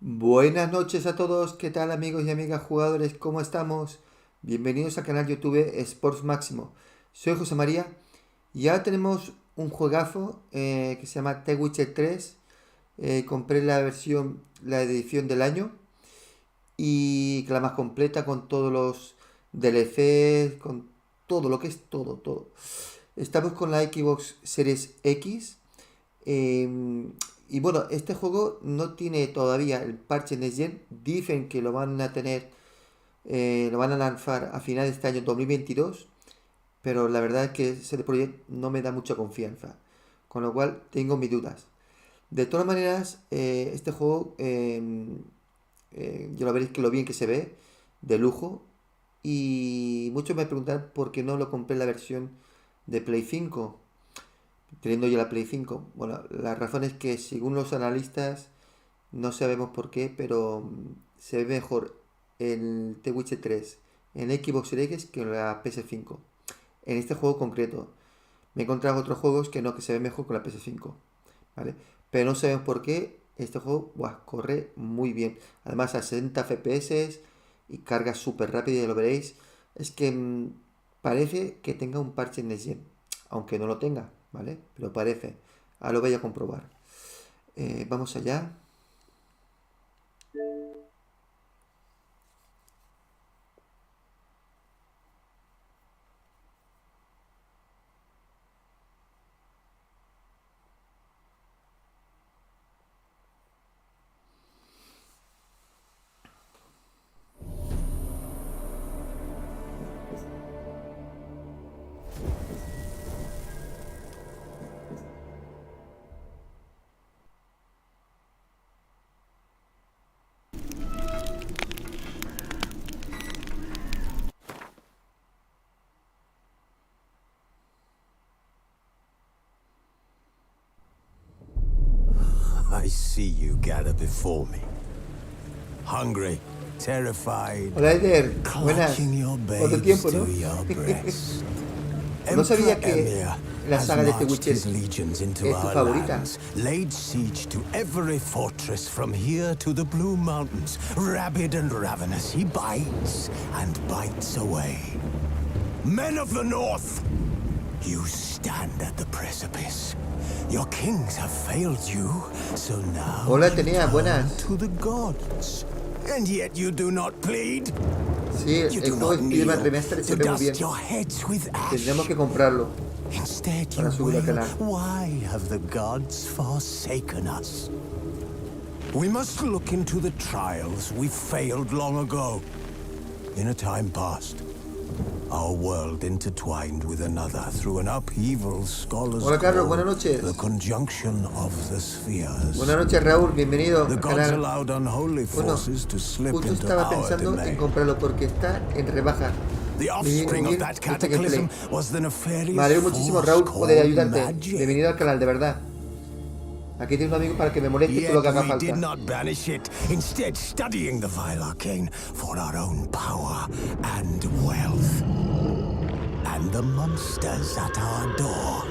Buenas noches a todos, ¿qué tal amigos y amigas jugadores? ¿Cómo estamos? Bienvenidos al canal YouTube Sports Máximo. Soy José María y ahora tenemos un juegazo que se llama The Witcher 3. Compré la edición del año y que la más completa con todos los DLCs, con todo lo que es todo. Estamos con la Xbox Series X. Y bueno, este juego no tiene todavía el parche Next Gen. Dicen que lo van a tener, lo van a lanzar a finales de este año 2022. Pero la verdad es que ese proyecto no me da mucha confianza. Con lo cual tengo mis dudas. De todas maneras, este juego, ya lo veréis que lo bien que se ve, de lujo. Y muchos me preguntan por qué no lo compré en la versión de Play 5. Teniendo ya la Play 5. Bueno, la razón es que según los analistas, no sabemos por qué, pero se ve mejor el The Witcher 3 en Xbox Series X que en la PS5. En este juego concreto. Me he encontrado otros juegos que no, que se ven mejor con la PS5. ¿Vale? Pero no sabemos por qué este juego corre muy bien. Además a 60 FPS y carga súper rápido, ya lo veréis. Es que parece que tenga un parche en Next Gen, aunque no lo tenga, ¿vale? Pero parece. Ahora lo voy a comprobar. Vamos allá. I see you gather before me. Hungry, terrified, Hola Eder, buenas. clutching your ¿Cuánto babes tiempo, no? to your breast. No sabía Emperor que Emir la has saga de The marched Witcher his legions into es tu our favorita. lands, laid siege to every fortress from here to the Blue Mountains. Rabid and ravenous, he bites and bites away. Men of the North, you stand at the precipice. Your kings have failed you, so now Hola, you tenía turn buenas. to the gods. And yet you do not plead. Sí, You el do juego not de kneel Spider-Man Remastered se to ve muy bien. dust your heads with Tendremos ash. que comprarlo Instead you para subirlo al wail, canal. why have the gods forsaken us? We must look into the trials we failed long ago. In a time past, our world intertwined with another through an upheaval scholars Hola Carlos, call buenas noches. the conjunction of the spheres. Buenas noches Raúl, bienvenido The al gods canal. allowed unholy Bueno, forces to slip justo into estaba our pensando en domain. comprarlo porque está en rebaja. The Me viene offspring muy of bien that este cataclysm gameplay. was the nefarious Me alegro muchísimo force Raúl poder called ayudarte. magic. Bienvenido al canal, de verdad. Aquí tienes un amigo para que me moleste todo lo Yet que haga we did falta. not banish it, instead studying the vile arcane for our own power and wealth. And the monsters at our door,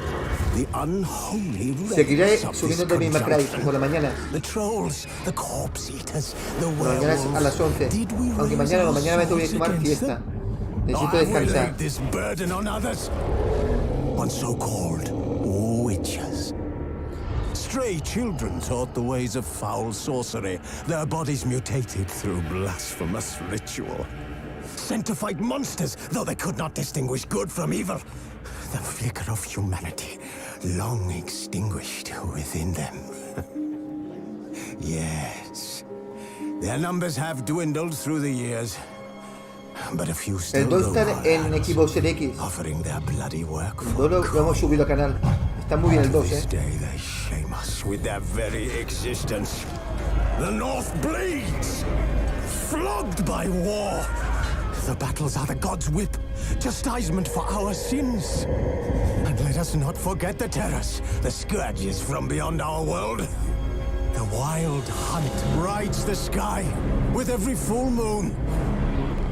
the unholy Seguiré relics of this subiendo de mi Macray por la conjunction. mañana. The trolls, the corpse eaters, the Por la mañana a las werewolves. 11. Did we Aunque raise mañana no, our mañana me tengo que swords tomar against fiesta. them? Or Necesito have we descansar. laid this burden on others? On so-called witches. Stray children taught the ways of foul sorcery, their bodies mutated through blasphemous ritual. Sent to fight monsters, though they could not distinguish good from evil. The flicker of humanity, long extinguished within them. Yes, their numbers have dwindled through the years. But a few El still 2 roam está our en lands, Xbox Series X. offering their bloody work El for 2 lo hemos coin. subido al canal. Está muy bien el To 2, this day they shame us with their very existence. The North bleeds, flogged by war. The battles are the gods' whip, chastisement for our sins. And let us not forget the terrors, the scourges from beyond our world. The wild hunt rides the sky with every full moon.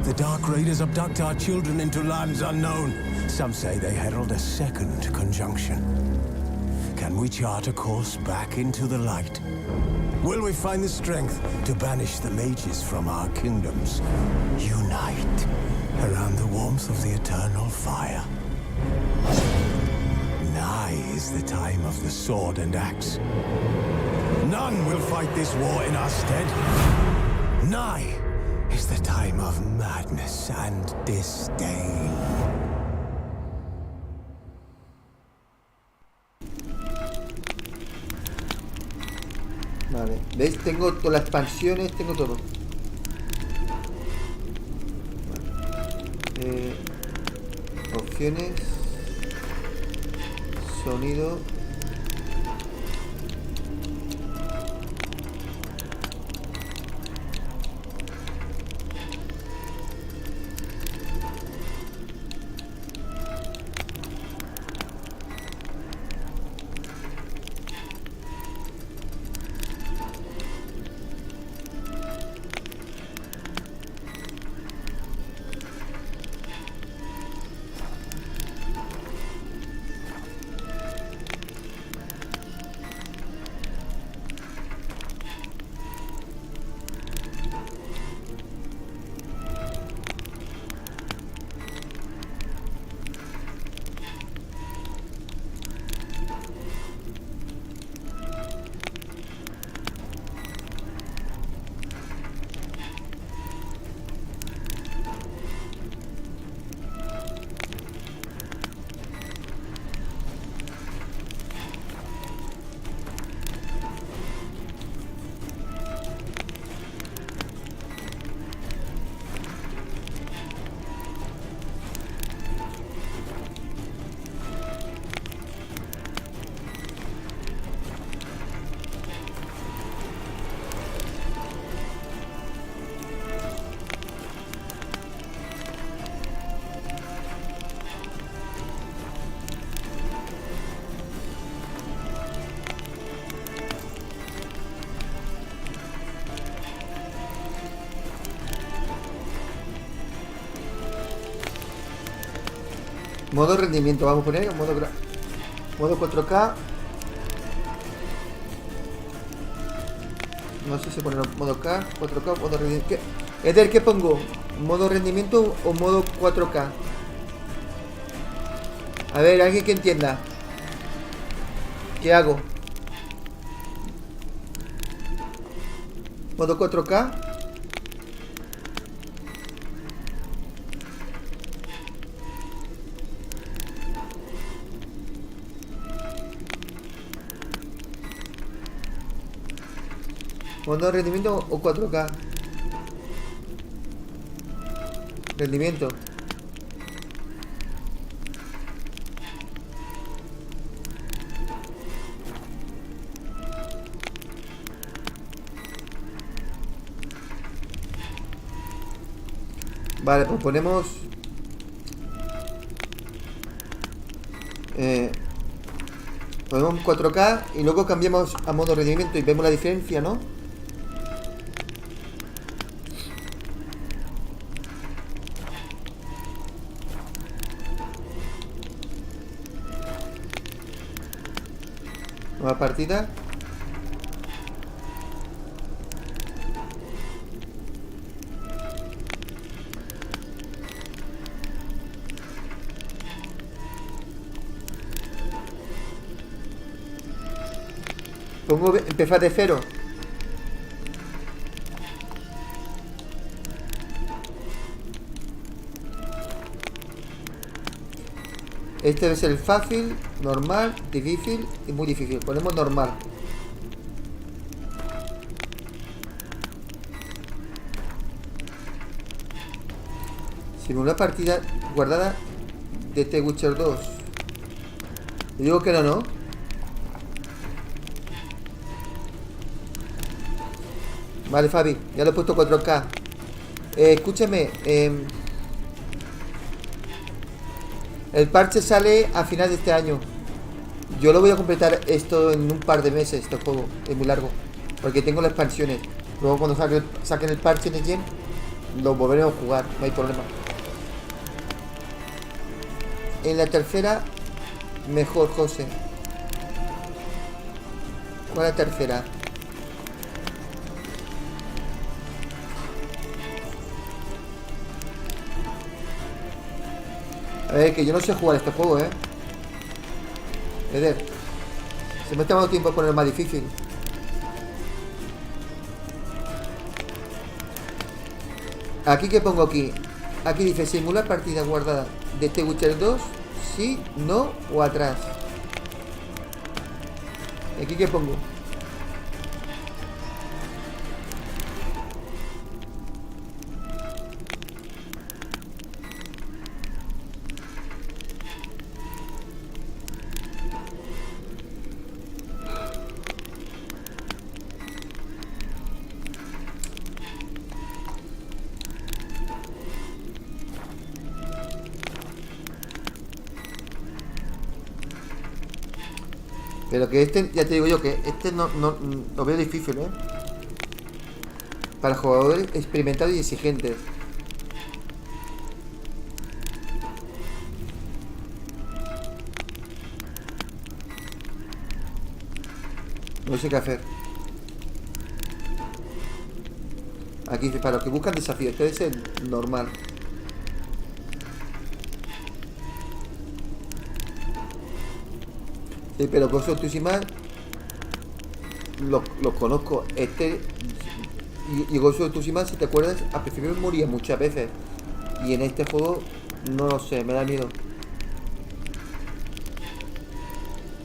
The Dark Raiders abduct our children into lands unknown. Some say they herald a second conjunction. can we chart a course back into the light? Will we find the strength to banish the mages from our kingdoms? Unite around the warmth of the eternal fire. Nigh is the time of the sword and axe. None will fight this war in our stead. Nigh is the time of madness and disdain. Vale, ¿veis? Tengo todas las expansiones, tengo todo. Vale. Opciones. Sonido. Modo rendimiento, vamos a poner modo 4K. No sé si poner modo 4K, modo rendimiento. Eder, ¿qué pongo? ¿Modo rendimiento o modo 4K? A ver, alguien que entienda. ¿Qué hago? ¿Modo 4K? ¿Modo rendimiento o 4K? Rendimiento. Vale, pues ponemos ponemos 4K y luego cambiamos a modo rendimiento y vemos la diferencia, ¿no? Nueva partida. Pongo empezar de cero. Este debe ser el fácil, normal, difícil y muy difícil. Ponemos normal. Simular partida guardada de The Witcher 2. Le digo que no, ¿no? Vale, Fabi, ya lo he puesto 4K. Escúchame, el parche sale a final de este año. Yo lo voy a completar esto en un par de meses. Este juego es muy largo porque tengo las expansiones. Luego cuando saquen el parche de Gen, lo volveremos a jugar, no hay problema. En la tercera, mejor, José. ¿Cuál es la tercera? A ver, que yo no sé jugar este juego, Eder, se me está dando tiempo a poner más difícil. Aquí, ¿qué pongo aquí? Aquí dice simular partida guardada de The Witcher 2, sí, no o atrás. Aquí, ¿qué pongo? Pero que este, ya te digo yo, que este no lo veo difícil, Para jugadores experimentados y exigentes. No sé qué hacer. Aquí dice, para los que buscan desafíos, este es el normal. Sí, pero Ghost of Tsushima los conozco. Este y Ghost of Tsushima, si te acuerdas, al principio moría muchas veces. Y en este juego, no lo sé, me da miedo.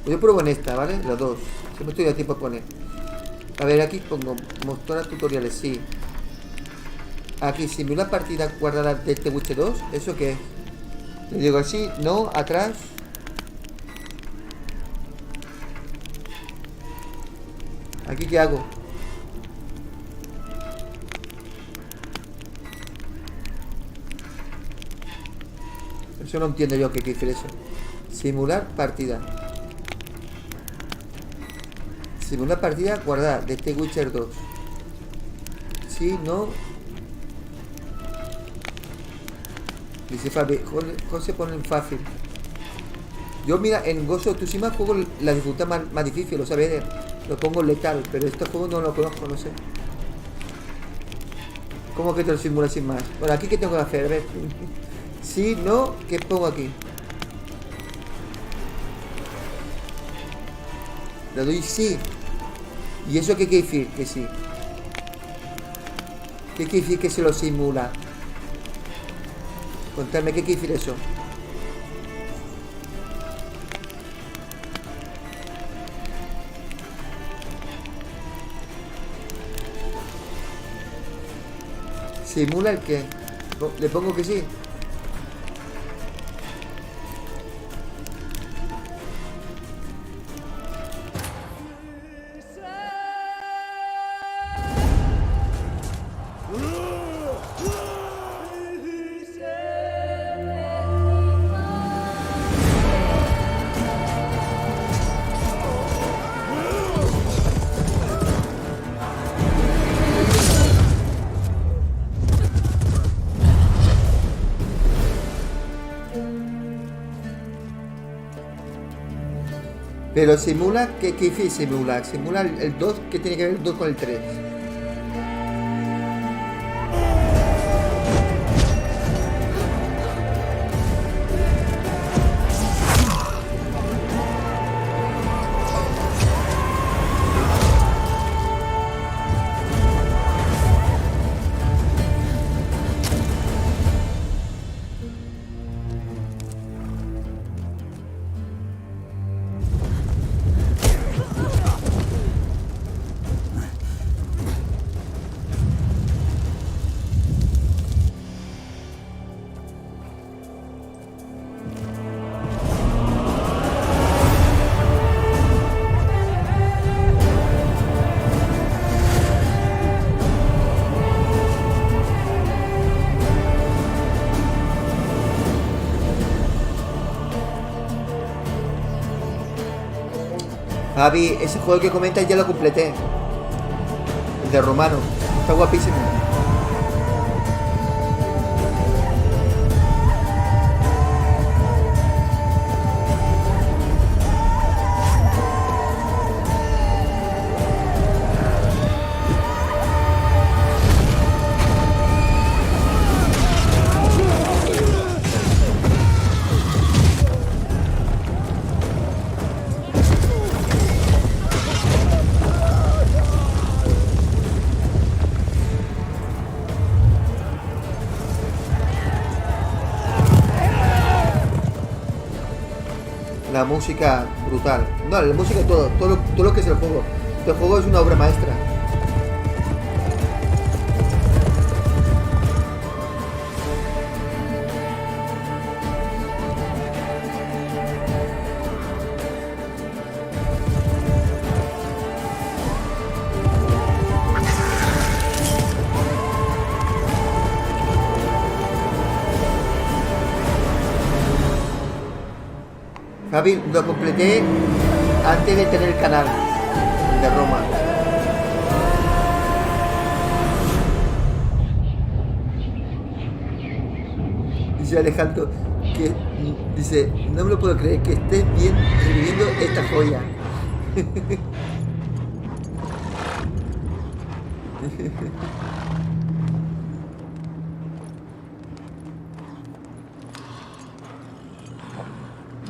Yo pruebo en esta, ¿vale? Las dos. Siempre estoy a tiempo a poner. A ver, aquí pongo mostrar tutoriales, sí. Aquí, simular partida guardada de The Witcher 2. ¿Eso qué es? Le digo así, no, atrás. ¿Aquí qué hago? Eso no entiendo yo qué quiere decir eso. Simular partida. Simular partida guardada de The Witcher 2. Sí, no. Dice Fabi, José pone en fácil. Yo mira, en Ghost of Tsushima juego la dificultad más difícil, lo sabes. Lo pongo letal, pero este juego no lo conozco, no sé. ¿Cómo que te lo simula sin más? Bueno, aquí qué tengo que hacer, a ver. Sí, no, ¿qué pongo aquí? Le doy sí. ¿Y eso qué quiere decir? Que sí. ¿Qué quiere decir que se lo simula? Contadme, ¿qué quiere decir eso? ¿Simula el qué? ¿Le pongo que sí? Pero simula, ¿qué dice simula? Simula el 2, ¿qué tiene que ver el 2 con el 3? Javi, ese juego que comentas ya lo completé. El de Romano. Está guapísimo. la música brutal. No, la música, todo lo que es el juego. Este juego es una obra maestra. Javi, lo completé antes de tener el canal de Roma. Dice Alejandro que dice, no me lo puedo creer que estés bien reviviendo esta joya.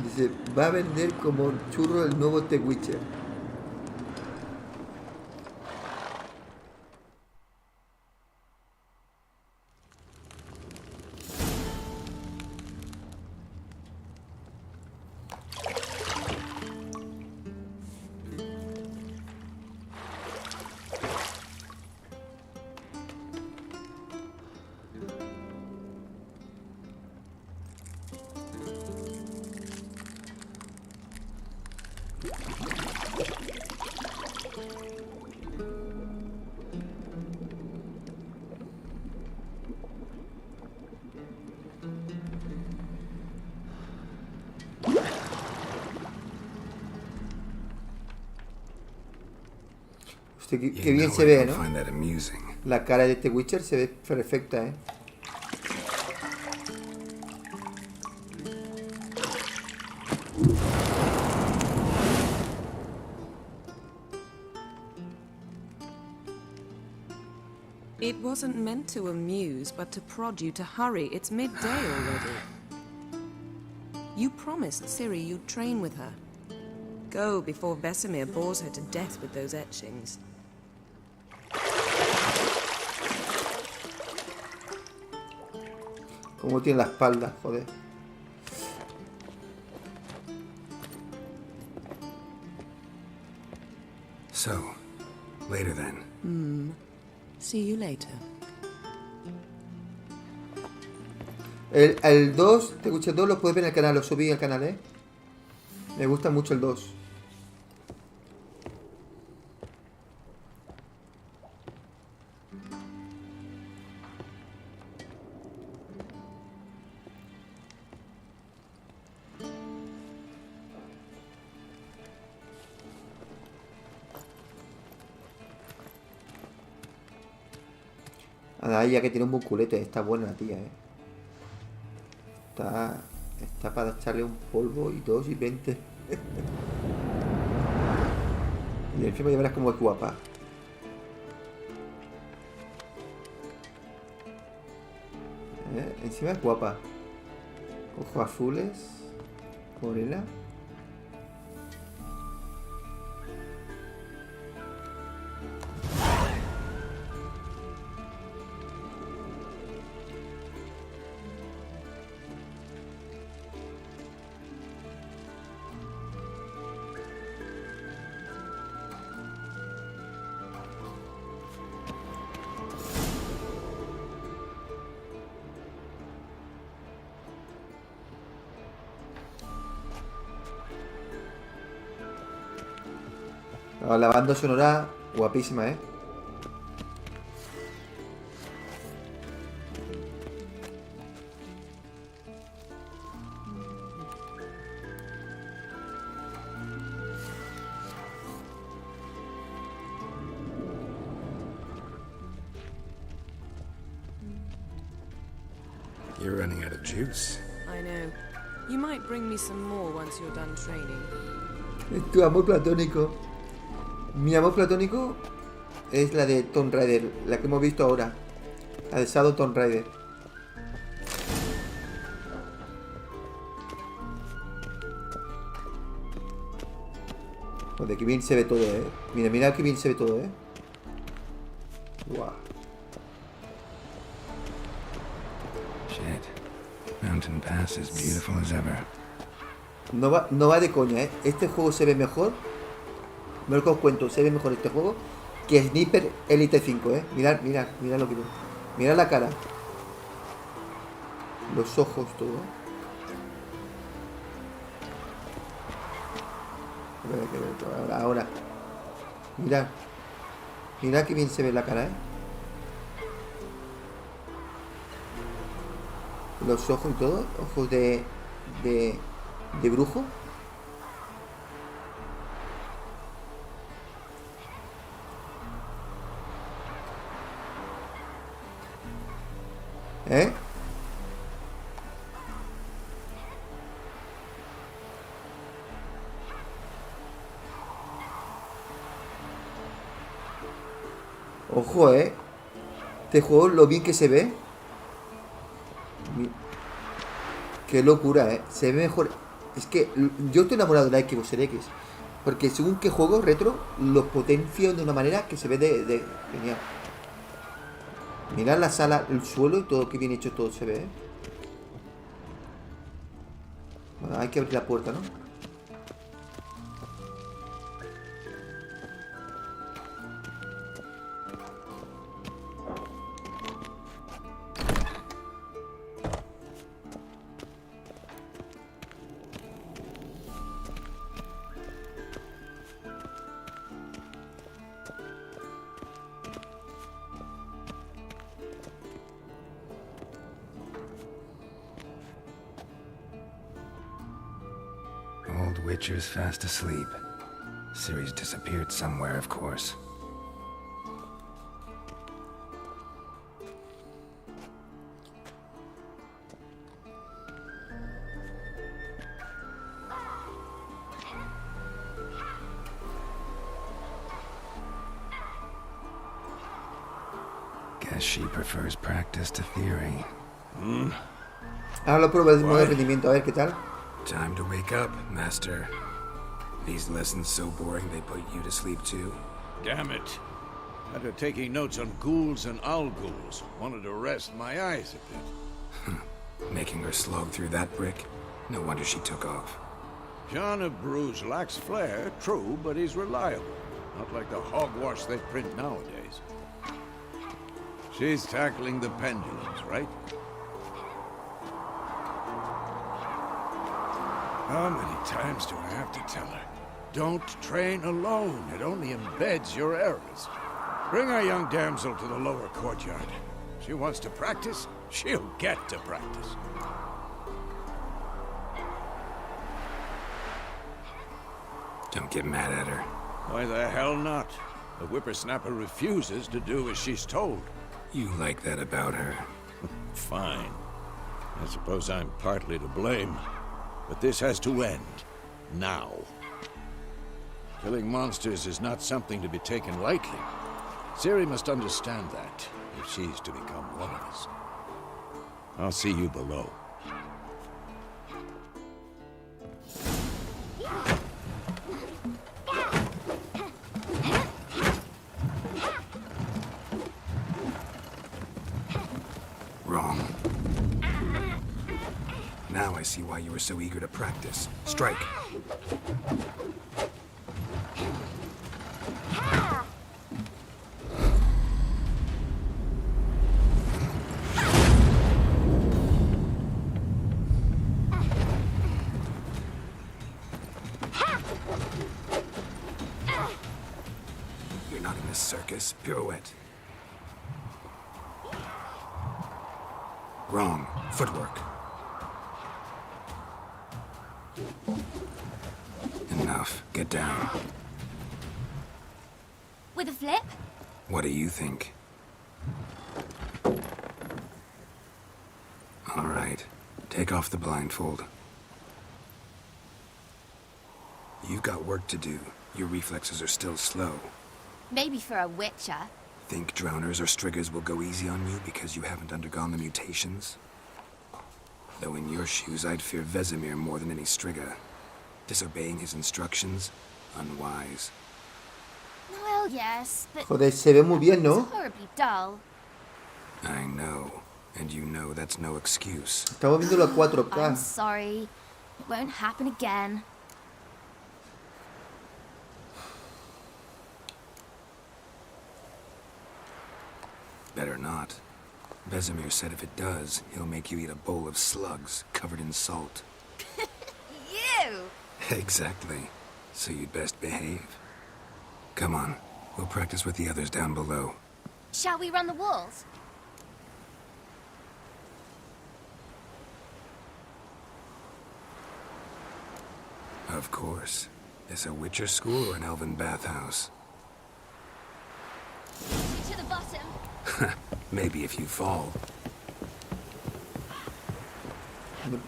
Dice, va a vender como churro el nuevo The Witcher. Hostia, qué bien se ve, ¿no? La cara de The Witcher se ve perfecta, ¿eh? It wasn't meant to amuse, but to prod you to hurry. It's midday already. You promised Ciri you'd train with her. Go before Vesemir bores her to death with those etchings. Como tiene la espalda, joder. So, later then. See you later. El 2, te escuché el 2, lo puedes ver en el canal, lo subí al canal, ¿eh? Me gusta mucho el 2. Ya que tiene un buen culete, está buena la tía, Está para echarle un polvo y 2 y 20. Y encima ya verás como es guapa. Encima es guapa. Ojos azules. Morena. La banda sonora guapísima, ¿eh? You're running out of juice. I know. You might bring me some more once you're done training. Tu amor platónico. Mi amor platónico es la de Tomb Raider, la que hemos visto ahora. La de Shadow Tomb Raider. Joder, que bien se ve todo, Mira, mira que bien se ve todo, Wow. Shit. Mountain Pass is beautiful as ever. No va de coña, ¿eh? Este juego se ve mejor. Me lo os cuento, se ve mejor este juego que Sniper Elite 5, ¿eh? Mirad lo que... Mirad la cara. Los ojos, todo, ¿eh? Ahora. Mirad que bien se ve la cara, ¿eh? Los ojos y todo. Ojos de brujo. ¿Eh? Ojo, este juego, lo bien que se ve. Qué locura, se ve mejor. Es que yo estoy enamorado de la Xbox Series X. Porque según qué juego retro, los potencio de una manera que se ve de genial. Mirad la sala, el suelo y todo, que bien hecho todo se ve, Bueno, hay que abrir la puerta, ¿no? Old Witcher's fast asleep. Ciri's disappeared somewhere, of course. Guess she prefers practice to theory. Ahora lo pruebo de modo de rendimiento, a ver qué tal. Time to wake up, Master. These lessons so boring they put you to sleep too? Damn it. After taking notes on ghouls and owl-ghouls, wanted to rest my eyes a bit. Making her slog through that brick? No wonder she took off. John of Bruges lacks flair, true, but he's reliable. Not like the hogwash they print nowadays. She's tackling the pendulums, right? How many times do I have to tell her? Don't train alone. It only embeds your errors. Bring our young damsel to the lower courtyard. She wants to practice, she'll get to practice. Don't get mad at her. Why the hell not? The whippersnapper refuses to do as she's told. You like that about her. Fine. I suppose I'm partly to blame. But this has to end. Now. Killing monsters is not something to be taken lightly. Ciri must understand that, if she's to become one of us. I'll see you below. Wrong. Now I see why you were so eager to practice. Strike. You're not in a circus. Pirouette. Wrong. Footwork. Enough. Get down. With a flip? What do you think? All right. Take off the blindfold. You've got work to do. Your reflexes are still slow. Maybe for a witcher. Think drowners or striggers will go easy on you because you haven't undergone the mutations? Though in your shoes, I'd fear Vesemir more than any strigger. Disobeying his instructions? Unwise. Well, yes, but Joder, se ve muy bien, it's ¿no? horribly dull. I know. And you know that's no excuse. Estamos viendo la I'm 4K. sorry. It won't happen again. Better not. Vesemir said if it does, he'll make you eat a bowl of slugs covered in salt. You! Exactly. So you'd best behave. Come on, we'll practice with the others down below. Shall we run the walls? Of course. Is a Witcher school or an elven bathhouse? To the bottom. Maybe if you fall.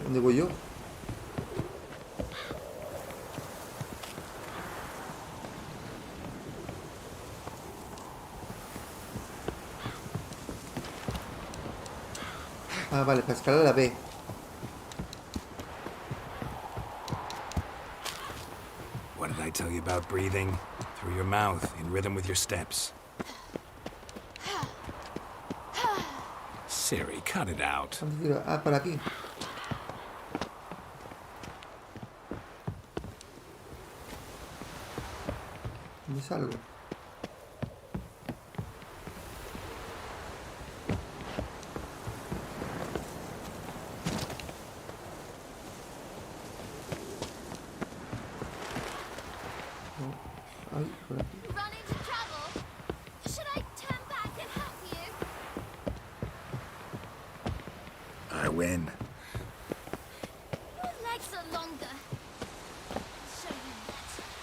¿Dónde voy yo? Ah, vale, para escalar la B. What did I tell you about breathing? Through your mouth, in rhythm with your steps. Siri, cut it out. ¿Dónde tiro? Ah, para aquí. ¿Dónde salgo? No. Ay, por aquí. Run into trouble? Should I turn back and help you? I win. Your legs are longer. I'll show you that. Just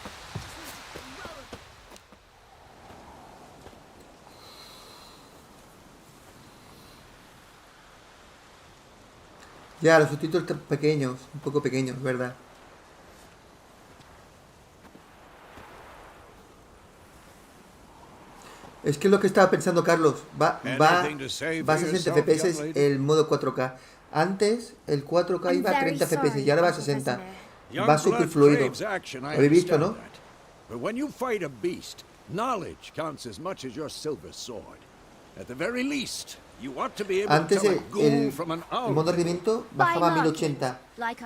need to grow a bit. Ya, los subtítulos están pequeños, un poco pequeños, ¿verdad? Es que es lo que estaba pensando Carlos. Va a 60 FPS el modo 4K. Antes el 4K iba a 30 FPS y ahora va a 60. Va súper fluido. Lo habéis visto, ¿no? But when you fight a beast, knowledge counts as much as your silver sword. At the very least, you ought to be able to Antes tell a ghoul el from an modo de owl. rendimiento bajaba a 1080.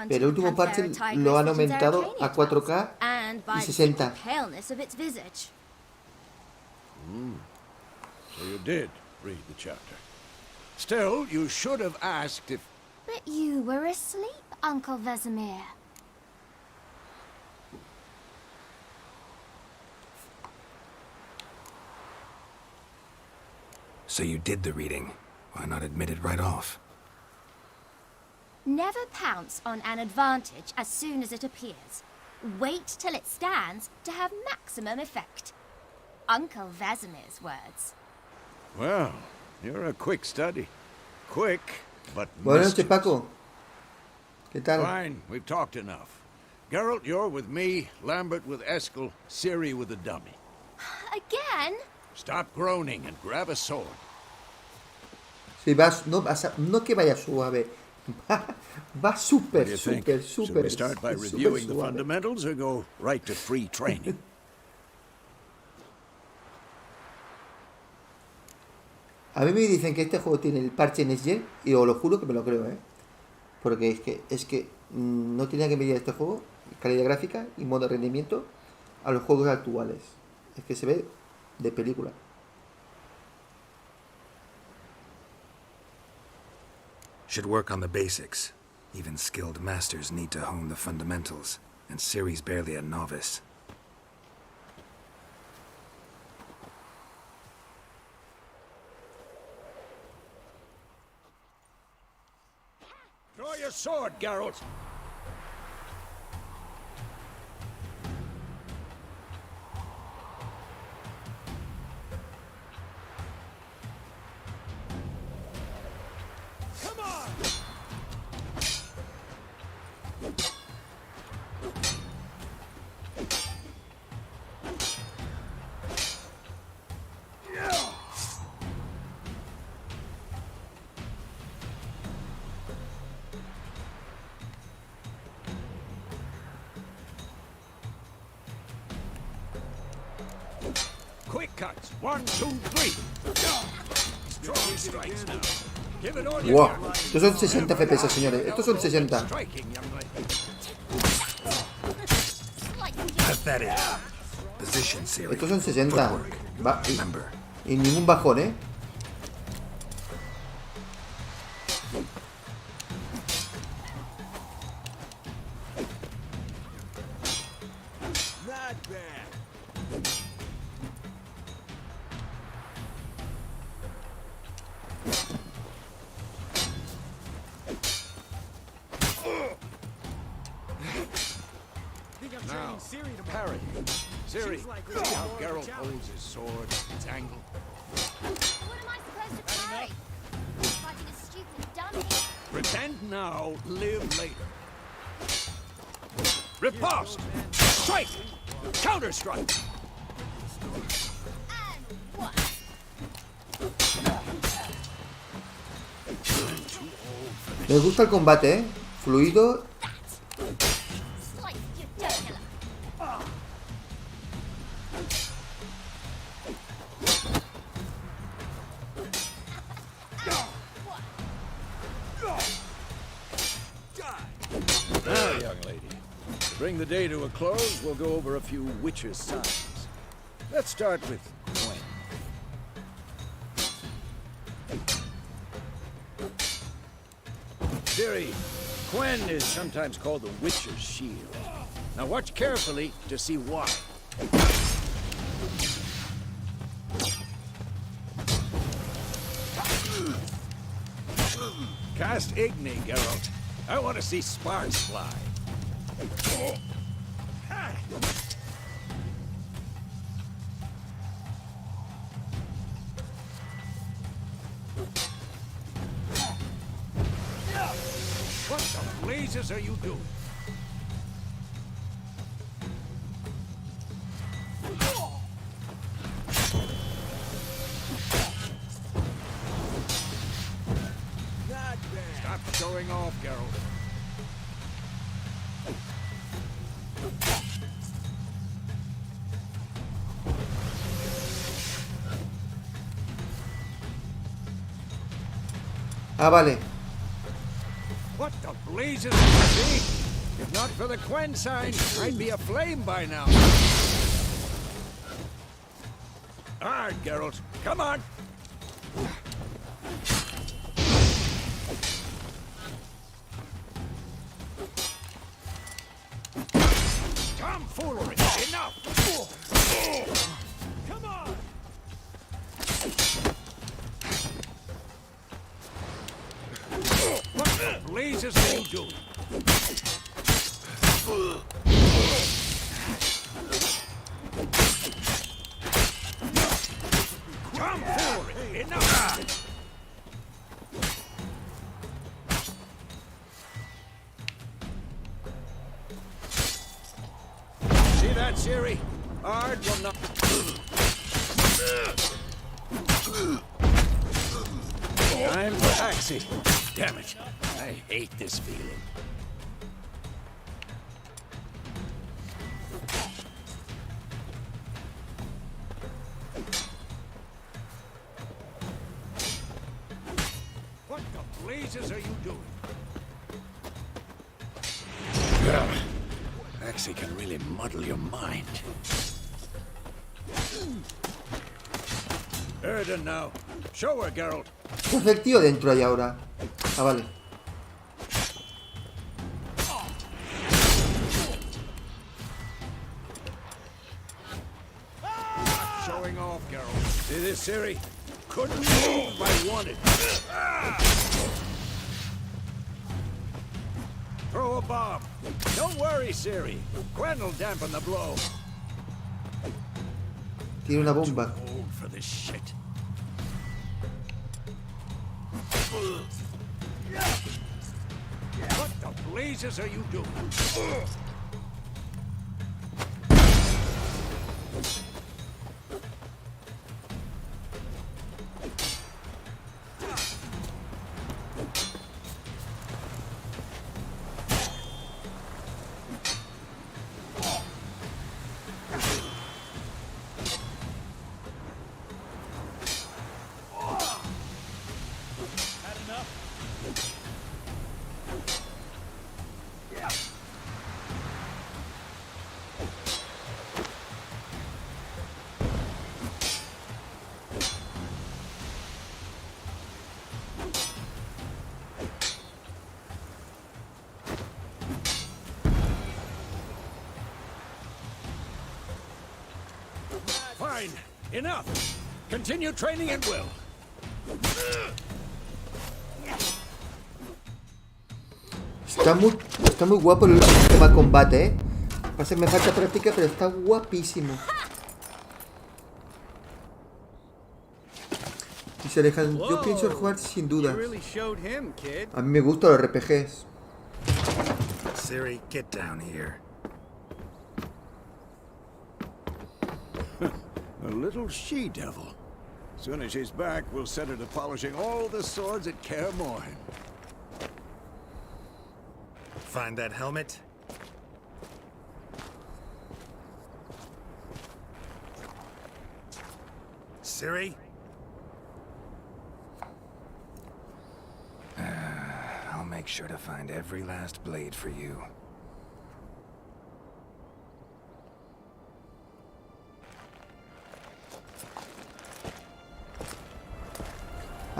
Pero el último parche lo han aumentado a 4K y 60. So you did read the chapter. Still, you should have asked if... But you were asleep, Uncle Vesemir. So you did the reading. Why not admit it right off? Never pounce on an advantage as soon as it appears. Wait till it stands to have maximum effect. Uncle Vesemir's words. Well, you're a quick study. Quick, but Buenas noches, mischievous. Paco. ¿Qué tal? Fine, we've talked enough. Geralt, you're with me, Lambert with Eskel, Ciri with the dummy. Again? Stop groaning and grab a sword. Si vas, no que vaya suave. Va súper, What do you think? súper, Should súper, we start by súper reviewing the suave. fundamentals or go right to free training? A mí me dicen que este juego tiene el parche Next Gen y os lo juro que me lo creo, ¿eh? Porque es que no tenía que medir este juego, calidad gráfica y modo de rendimiento, a los juegos actuales. Es que se ve de película. Should work on the basics. Even skilled masters need to hone the fundamentals, and Ciri's barely a novice. Draw your sword, Geralt. Come on! Quick cuts. 1, 2, 3. Strong strikes now. Give it all you ¡Wow! got. Estos son 60 FPS, señores. Estos son 60. Striking, young lady. pathetic. Position, Siri. Estos son 60. Footwork. Va, Remember. y ningún bajón, ¿eh? Now, parry. Siri, see how Geralt holds his sword, its angle. What am I supposed to parry? Fighting a stupid dummy. Pretend now, live later. Riposte! Strike! Counter-strike! And what? Me gusta el combate, ¿eh? Fluido. Slice your jugular. Now, young lady, to bring the day to a close, we'll go over a few witches' signs. Let's start with Gwen. Siri, Gwen is sometimes called the Witcher's Shield. Now watch carefully to see why. Cast Igni, Geralt. I want to see sparks fly. What the blazes are you doing? Stop showing off, Geralt. Ah, vale. What the blazes are you seeing? If not for the Quen sign, I'd be aflame by now. Hard, Geralt. Come on. Tomfoolery. Enough. Come on. What the blazes are you doing? Tomfoolery. Enough. See that, Siri? Ard will not... Time for Axie. Damn it. I hate this feeling. What the blazes are you doing? Axie can really muddle your mind. Erden now. Show her, Geralt. ¿Qué hace el tío dentro ahí ahora? Ah, vale. Showing off, Geralt. See this, Siri? Couldn't move if I wanted. Throw a bomb. Don't worry, Siri. Gwen will dampen the blow. Tiene una bomba. Old for this shit. What the blazes are you doing? Fine. Enough. Continue training at will. Está muy guapo el sistema de combate, ¿eh? Pasa que me falta práctica, pero está guapísimo. Y se alejan. Yo pienso jugar sin duda. A mí me gustan los RPGs. Ciri, get down here. A little she-devil. As soon as she's back, we'll set her to polishing all the swords at Kaer Morhen. Find that helmet? Ciri? I'll make sure to find every last blade for you.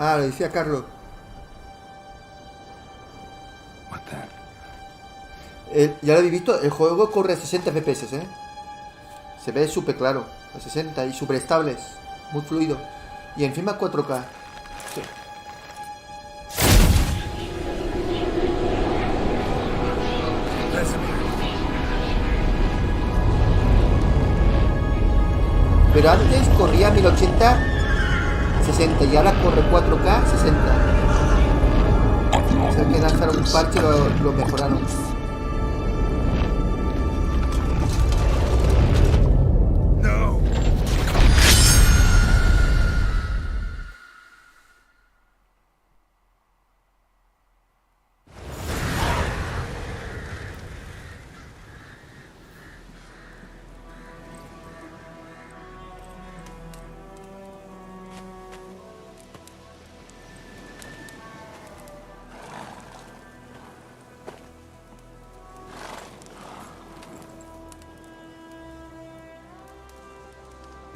Ah, lo decía Carlos. What the? Ya lo habéis visto, el juego corre a 60 FPS, ¿eh? Se ve súper claro, a 60 y súper estables, muy fluido. Y encima 4K. Sí. Pero antes corría a 1080 60 y ahora corre 4K 60. O sea que lanzaron un parche y lo mejoraron. No.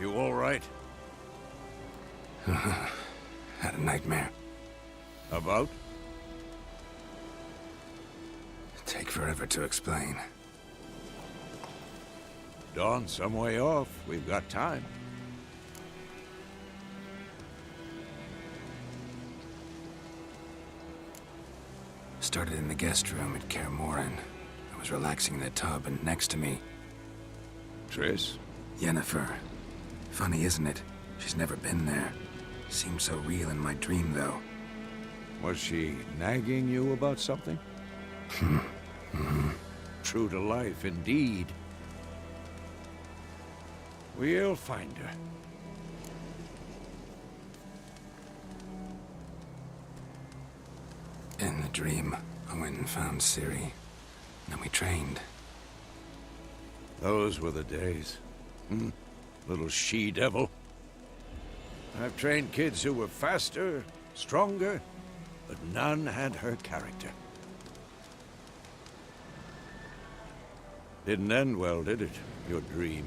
You all right? Had a nightmare. About? Take forever to explain. Dawn's some way off. We've got time. Started in the guest room at Kaer Morhen. I was relaxing in the tub, and next to me... Triss? Yennefer. Funny, isn't it? She's never been there. Seemed so real in my dream, though. Was she nagging you about something? True to life, indeed. We'll find her. In the dream, I went and found Ciri. Then we trained. Those were the days. Little she-devil. I've trained kids who were faster, stronger, but none had her character. Didn't end well, did it? Your dream?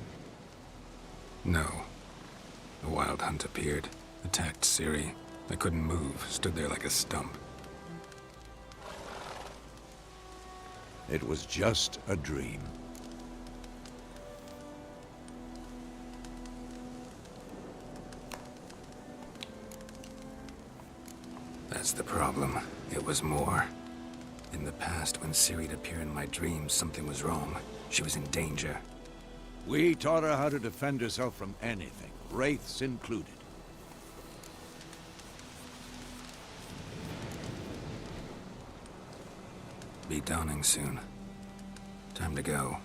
No. The Wild Hunt appeared, attacked Ciri. I couldn't move, stood there like a stump. It was just a dream. That's the problem. It was more. In the past, when Ciri'd appear in my dreams, something was wrong. She was in danger. We taught her how to defend herself from anything, wraiths included. Be dawning soon. Time to go.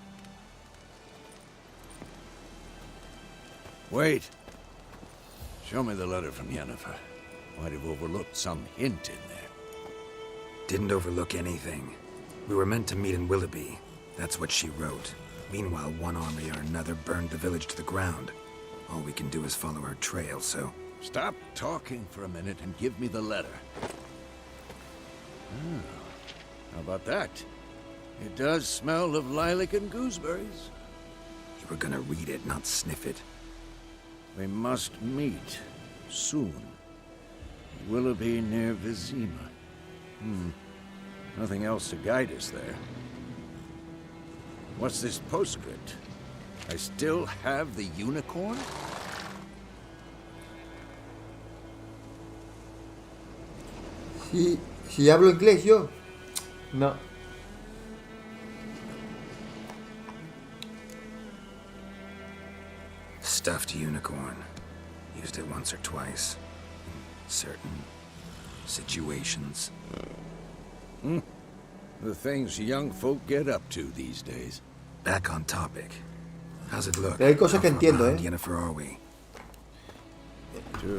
Wait. Show me the letter from Yennefer. Might have overlooked some hint in there. Didn't overlook anything. We were meant to meet in Willoughby. That's what she wrote. Meanwhile, one army or another burned the village to the ground. All we can do is follow her trail, so... Stop talking for a minute and give me the letter. How about that? It does smell of lilac and gooseberries. You were gonna read it, not sniff it. We must meet soon. Willoughby near Vizima. Nothing else to guide us there. What's this postscript? I still have the unicorn? Si hablo inglés yo. No. Stuffed unicorn. Used it once or twice. In certain situations. The things young folk get up to these days. Back on topic. How's it look? Pero hay cosas que How far entiendo, behind Yennefer are we?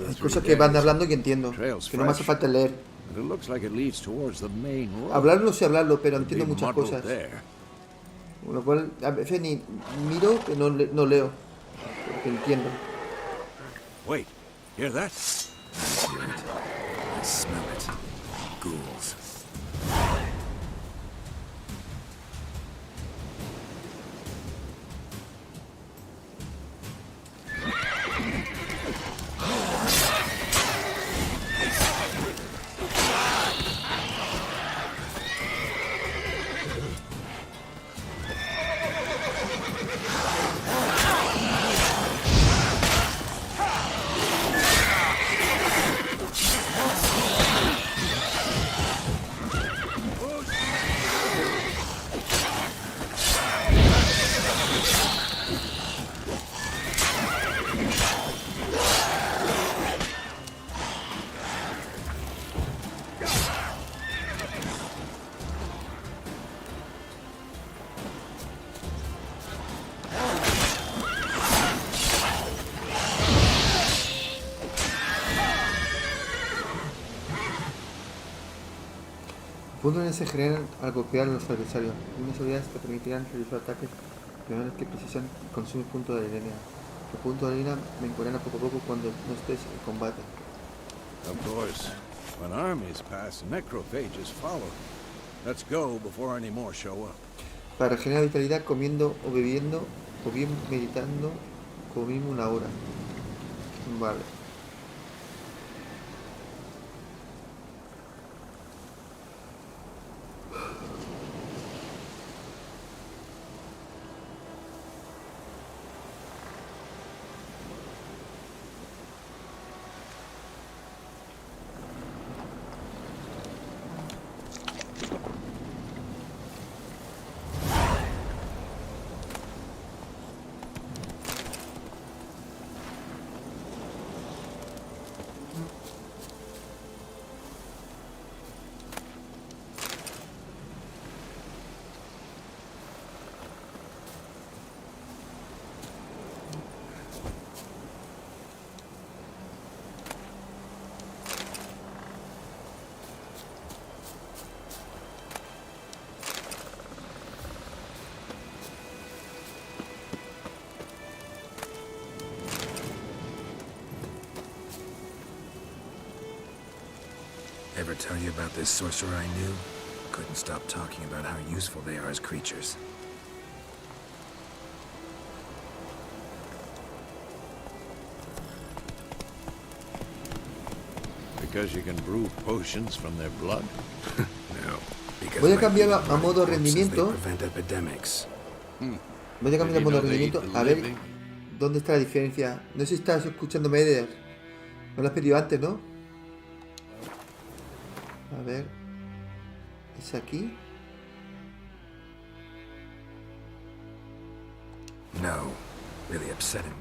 Hay cosas que van hablando que entiendo. Que no me hace falta leer. And it looks like it leads towards the main road. Hablarlo no sé hablarlo, pero Could be entiendo muchas muddled cosas. there. Con lo cual, a veces ni miro que no leo. Porque entiendo. Wait, hear that? I hear it. I smell it. Ghouls. Puntos se generan al golpear a los adversarios. Unas habilidades que permitirán realizar ataques penales que precisan consumir puntos de arena. Los puntos de arena mejorarán poco a poco cuando no estés en combate. Of course. When armies pass, necrophages follow. Let's go before any more show up. Para regenerar vitalidad comiendo o bebiendo o bien meditando como mínimo una hora. Vale. Ever tell you about this sorcerer I knew? Couldn't stop talking about how useful they are as creatures. Because you can brew potions from their blood? No. Because Voy a my cambiarlo people a modo corpses, they rendimiento. prevent epidemics. Voy a cambiar el Did you modo know de they eat rendimiento the a ver living? dónde está la diferencia. No sé si estás escuchándome, Eder. Me lo has pedido antes, ¿no? A ver. ¿Es aquí? No. Really upset him.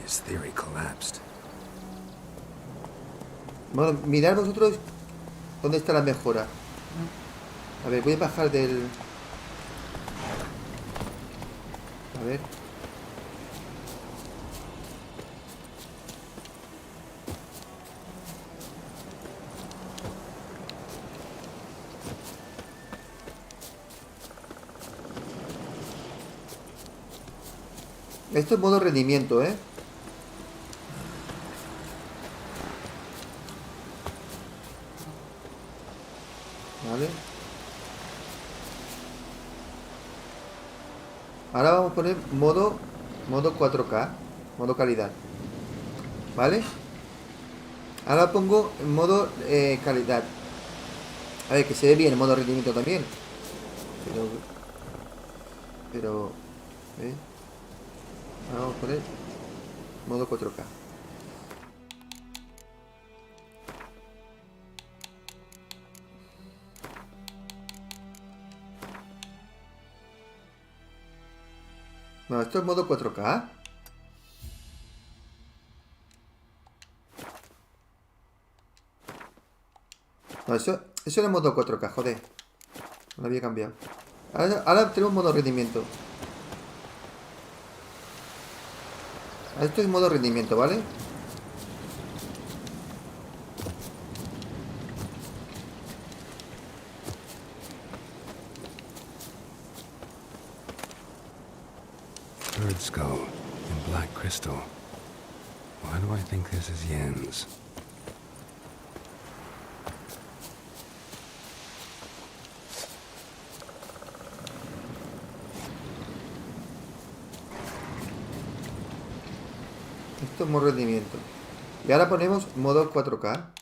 His theory collapsed. Bueno, mirad vosotros dónde está la mejora. A ver, voy a bajar del... A ver. Esto es modo rendimiento, ¿eh? Vale. Ahora vamos a poner modo 4K, modo calidad. ¿Vale? Ahora pongo en modo calidad. A ver, que se ve bien en modo rendimiento también. Pero ¿eh? Vamos a poner modo 4K. No, esto es modo 4K. No, eso era modo 4K, joder. No lo había cambiado. Ahora tenemos modo rendimiento. Esto es modo rendimiento, ¿vale? Bird skull in black crystal. Why do I think this is Yen's? Esto es modo rendimiento. Y ahora ponemos modo 4K.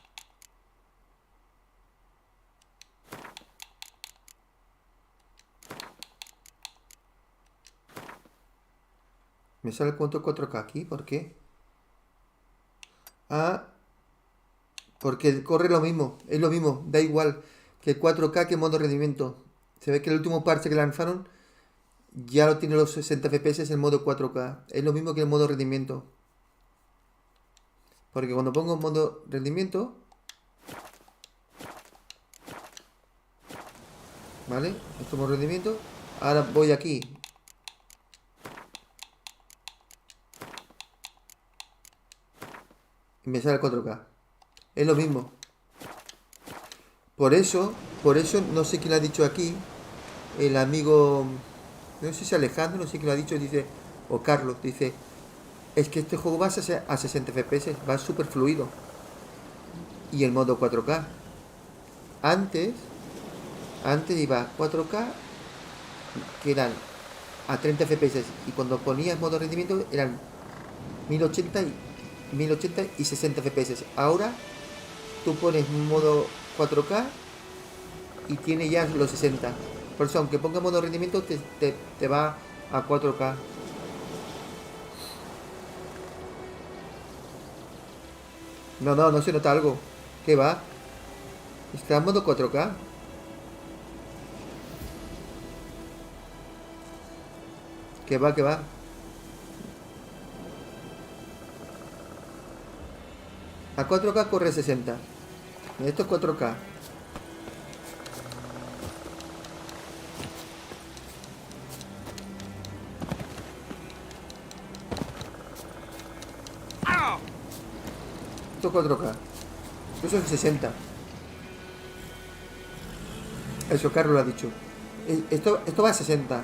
Me sale el punto 4K aquí, ¿por qué? Ah, porque corre lo mismo, es lo mismo, da igual que 4K que modo rendimiento. Se ve que el último parche que lanzaron ya lo tiene los 60 FPS en modo 4K. Es lo mismo que el modo rendimiento. Porque cuando pongo modo rendimiento, ¿vale? Esto es modo rendimiento. Ahora voy aquí. Y me sale el 4K. Es lo mismo. Por eso, no sé quién lo ha dicho aquí. El amigo, no sé si Alejandro, no sé quién lo ha dicho, dice, o Carlos, dice, es que este juego va a 60 FPS, va súper fluido. Y el modo 4K. Antes iba 4K, que eran a 30 FPS. Y cuando ponías modo rendimiento eran 1080 y 60 FPS. Ahora tú pones modo 4K y tiene ya los 60. Por eso, aunque ponga modo rendimiento, te va a 4K. No se nota algo. ¿Qué va? Está en modo 4K. ¿Qué va? A 4K corre 60. Esto es 4K. Esto es 4K. Eso es 60. Eso Carlos lo ha dicho. Esto va a 60.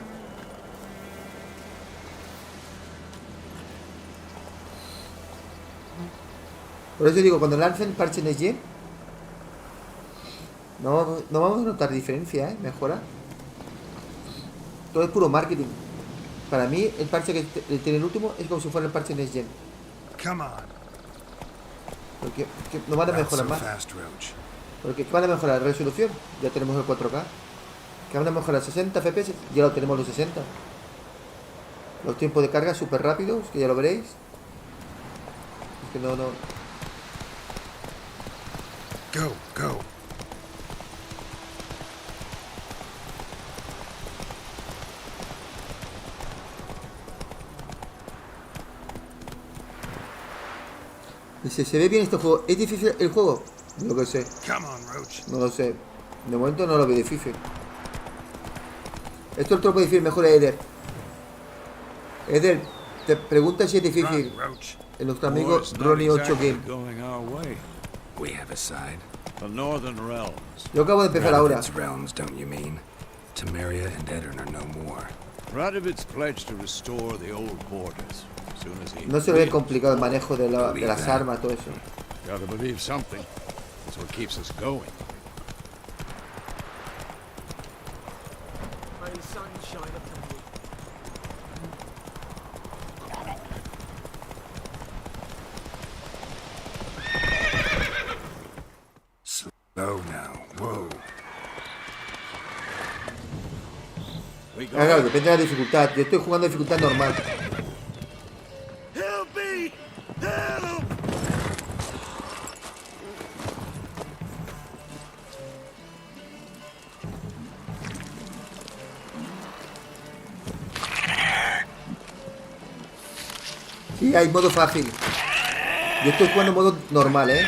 Por eso digo, cuando lancen parche Next Gen, no vamos a notar diferencia, mejora. Todo es puro marketing. Para mí, el parche que tiene el último es como si fuera el parche Next Gen. Porque no van a mejorar más. Porque van a mejorar la resolución, ya tenemos el 4K. Que van a mejorar 60 FPS, ya lo tenemos los 60. Los tiempos de carga súper rápidos, que ya lo veréis. Es que no. Go. Dice, ¿se ve bien este juego? ¿Es difícil el juego? No lo sé. No lo sé. De momento no lo veo difícil. Esto lo puede decir mejor a Eder. Eder, te pregunta si es difícil. En nuestro amigo Ronnie 8 Game. We have a side. The Northern Realms. Yo acabo de empezar ahora. Radovit's realms, don't you mean? Temeria and Edirn are no more. Radovit's pledged to restore the old borders. As soon as he No se ve complicado el manejo de las armas, todo eso. Gotta believe something. That's what keeps us going. May the sun shine upon you. Slow now. Whoa. We go. Claro, depende de la dificultad. Yo estoy jugando dificultad normal. Help me! Help! Sí, hay modo fácil. Yo estoy jugando en modo normal, ¿eh?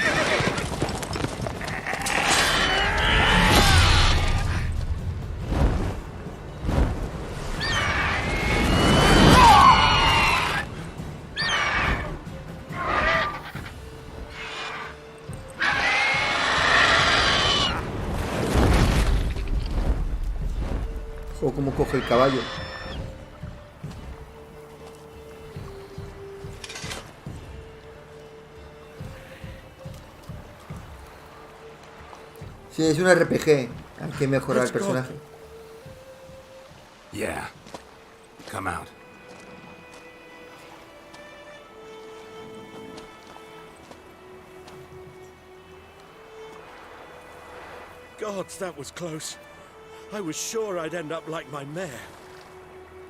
O cómo coge el caballo. Sí, es un RPG. Hay que mejorar el personaje. Yeah. Come out. Gods, that was close. I was sure I'd end up like my mare.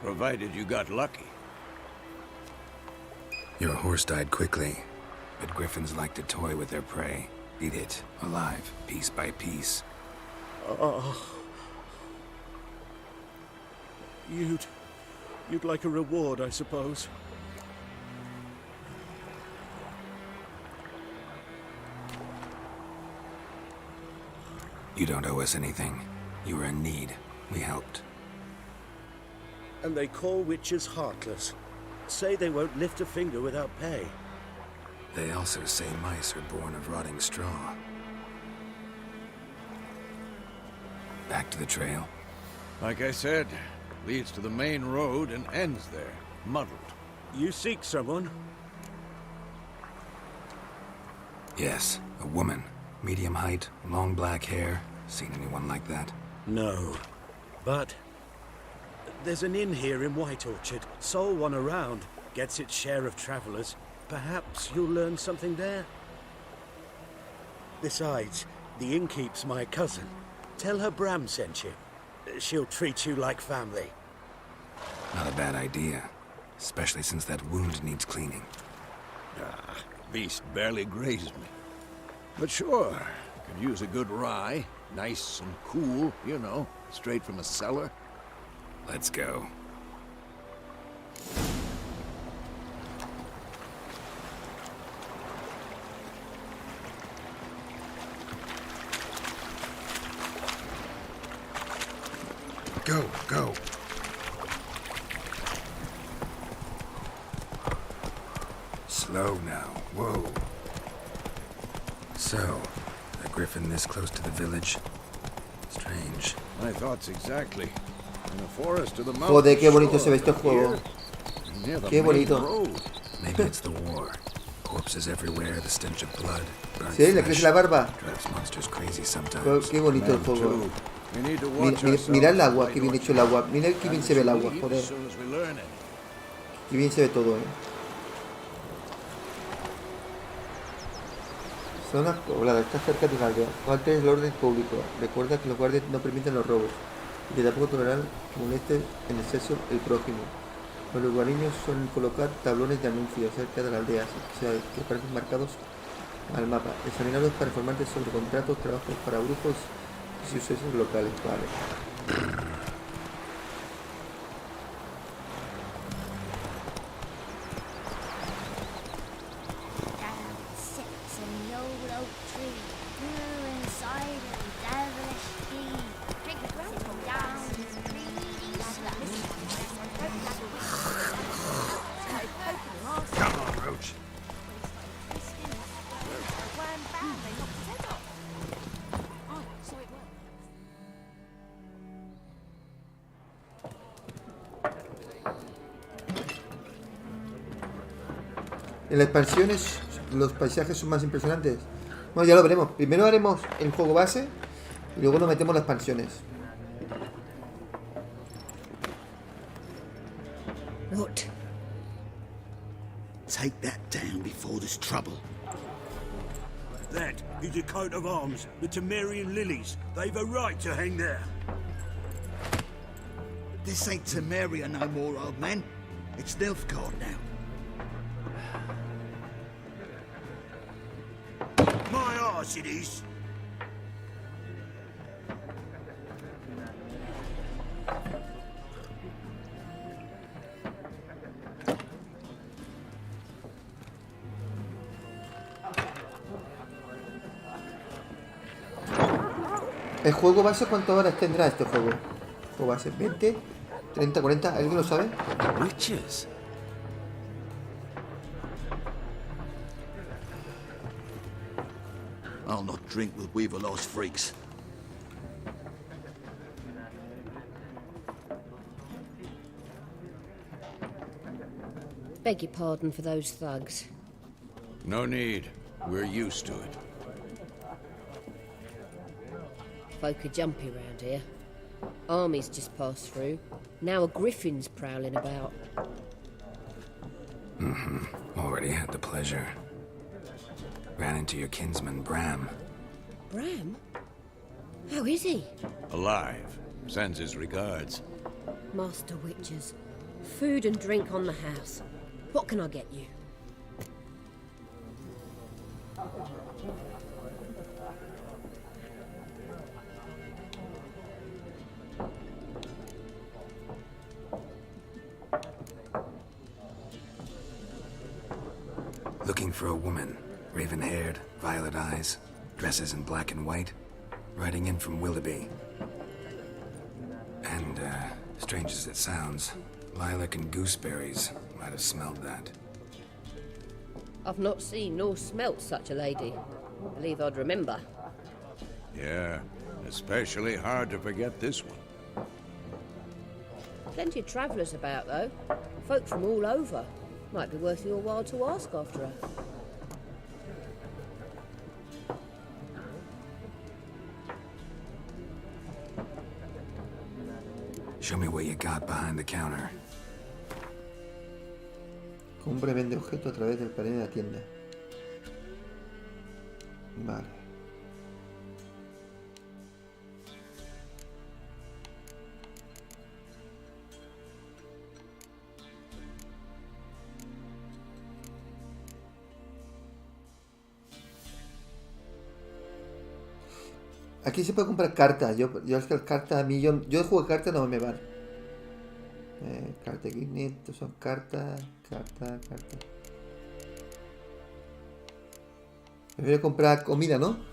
Provided you got lucky. Your horse died quickly, but griffins like to toy with their prey. Eat it, alive, piece by piece. Oh. You'd like a reward, I suppose. You don't owe us anything. You were in need. We helped. And they call witches heartless. Say they won't lift a finger without pay. They also say mice are born of rotting straw. Back to the trail. Like I said, leads to the main road and ends there, muddled. You seek someone? Yes, a woman. Medium height, long black hair. Seen anyone like that? No. But there's an inn here in White Orchard. Sole one around. Gets its share of travelers. Perhaps you'll learn something there. Besides, the innkeep's my cousin. Tell her Bram sent you. She'll treat you like family. Not a bad idea. Especially since that wound needs cleaning. Beast barely grazed me. But sure, could use a good rye. Nice and cool, you know, straight from a cellar. Let's go. Go, go. Slow now. Whoa. So, a griffin this close to the village? Strange. My thoughts exactly. In the forest of the mountains. Joder, qué bonito se ve este juego. Qué bonito. Maybe it's the war. Corpses everywhere, the stench of blood. Sí, le crece la barba. Drives monsters crazy sometimes. Qué bonito el juego. Mira el agua, qué bien hecho el agua. Mira qué bien se ve el agua, joder. Qué bien se ve todo, Zona poblada, está cerca de una aldea. Falta el orden público. Recuerda que los guardias no permiten los robos y que tampoco tolerarán que moleste en exceso el prójimo. Los lugareños suelen colocar tablones de anuncios cerca de la aldea, que parecen marcados al mapa, examinarlos para informarte sobre contratos, trabajos para brujos y sucesos locales. Vale. En las expansiones los paisajes son más impresionantes. Bueno, ya lo veremos. Primero haremos el juego base y luego nos metemos en las expansiones. What? Take that down before there's trouble. That is a coat of arms, the Temerian lilies. They've a right to hang there. This ain't Temeria no more, old man. It's Nilfgaard now. My arse it is. ¿El juego base cuántas horas tendrá este juego? ¿O va a ser 20, 30, 40? ¿Alguien lo sabe? Witches? I'll not drink with Weaverlaw's freaks. Beg your pardon for those thugs. No need. We're used to it. Folk are jumpy round here. Armies just passed through. Now a griffin's prowling about. Already had the pleasure. Ran into your kinsman, Bram. Bram? How is he? Alive. Sends his regards. Master Witches. Food and drink on the house. What can I get you? Looking for a woman. Raven-haired, violet eyes, dresses in black and white. Riding in from Willoughby. And, strange as it sounds, lilac and gooseberries might have smelled that. I've not seen nor smelt such a lady. Believe I'd remember. Yeah, especially hard to forget this one. Plenty of travellers about, though. Folk from all over. Might be worth your while to ask after her. Show me what you got behind the counter. Compra y vende objetos a través del panel de la tienda. Vale. Aquí se puede comprar cartas. Yo es que las cartas a mí, yo el juego de cartas no me vale. Cartas aquí, estos son cartas. Prefiero comprar comida, ¿no?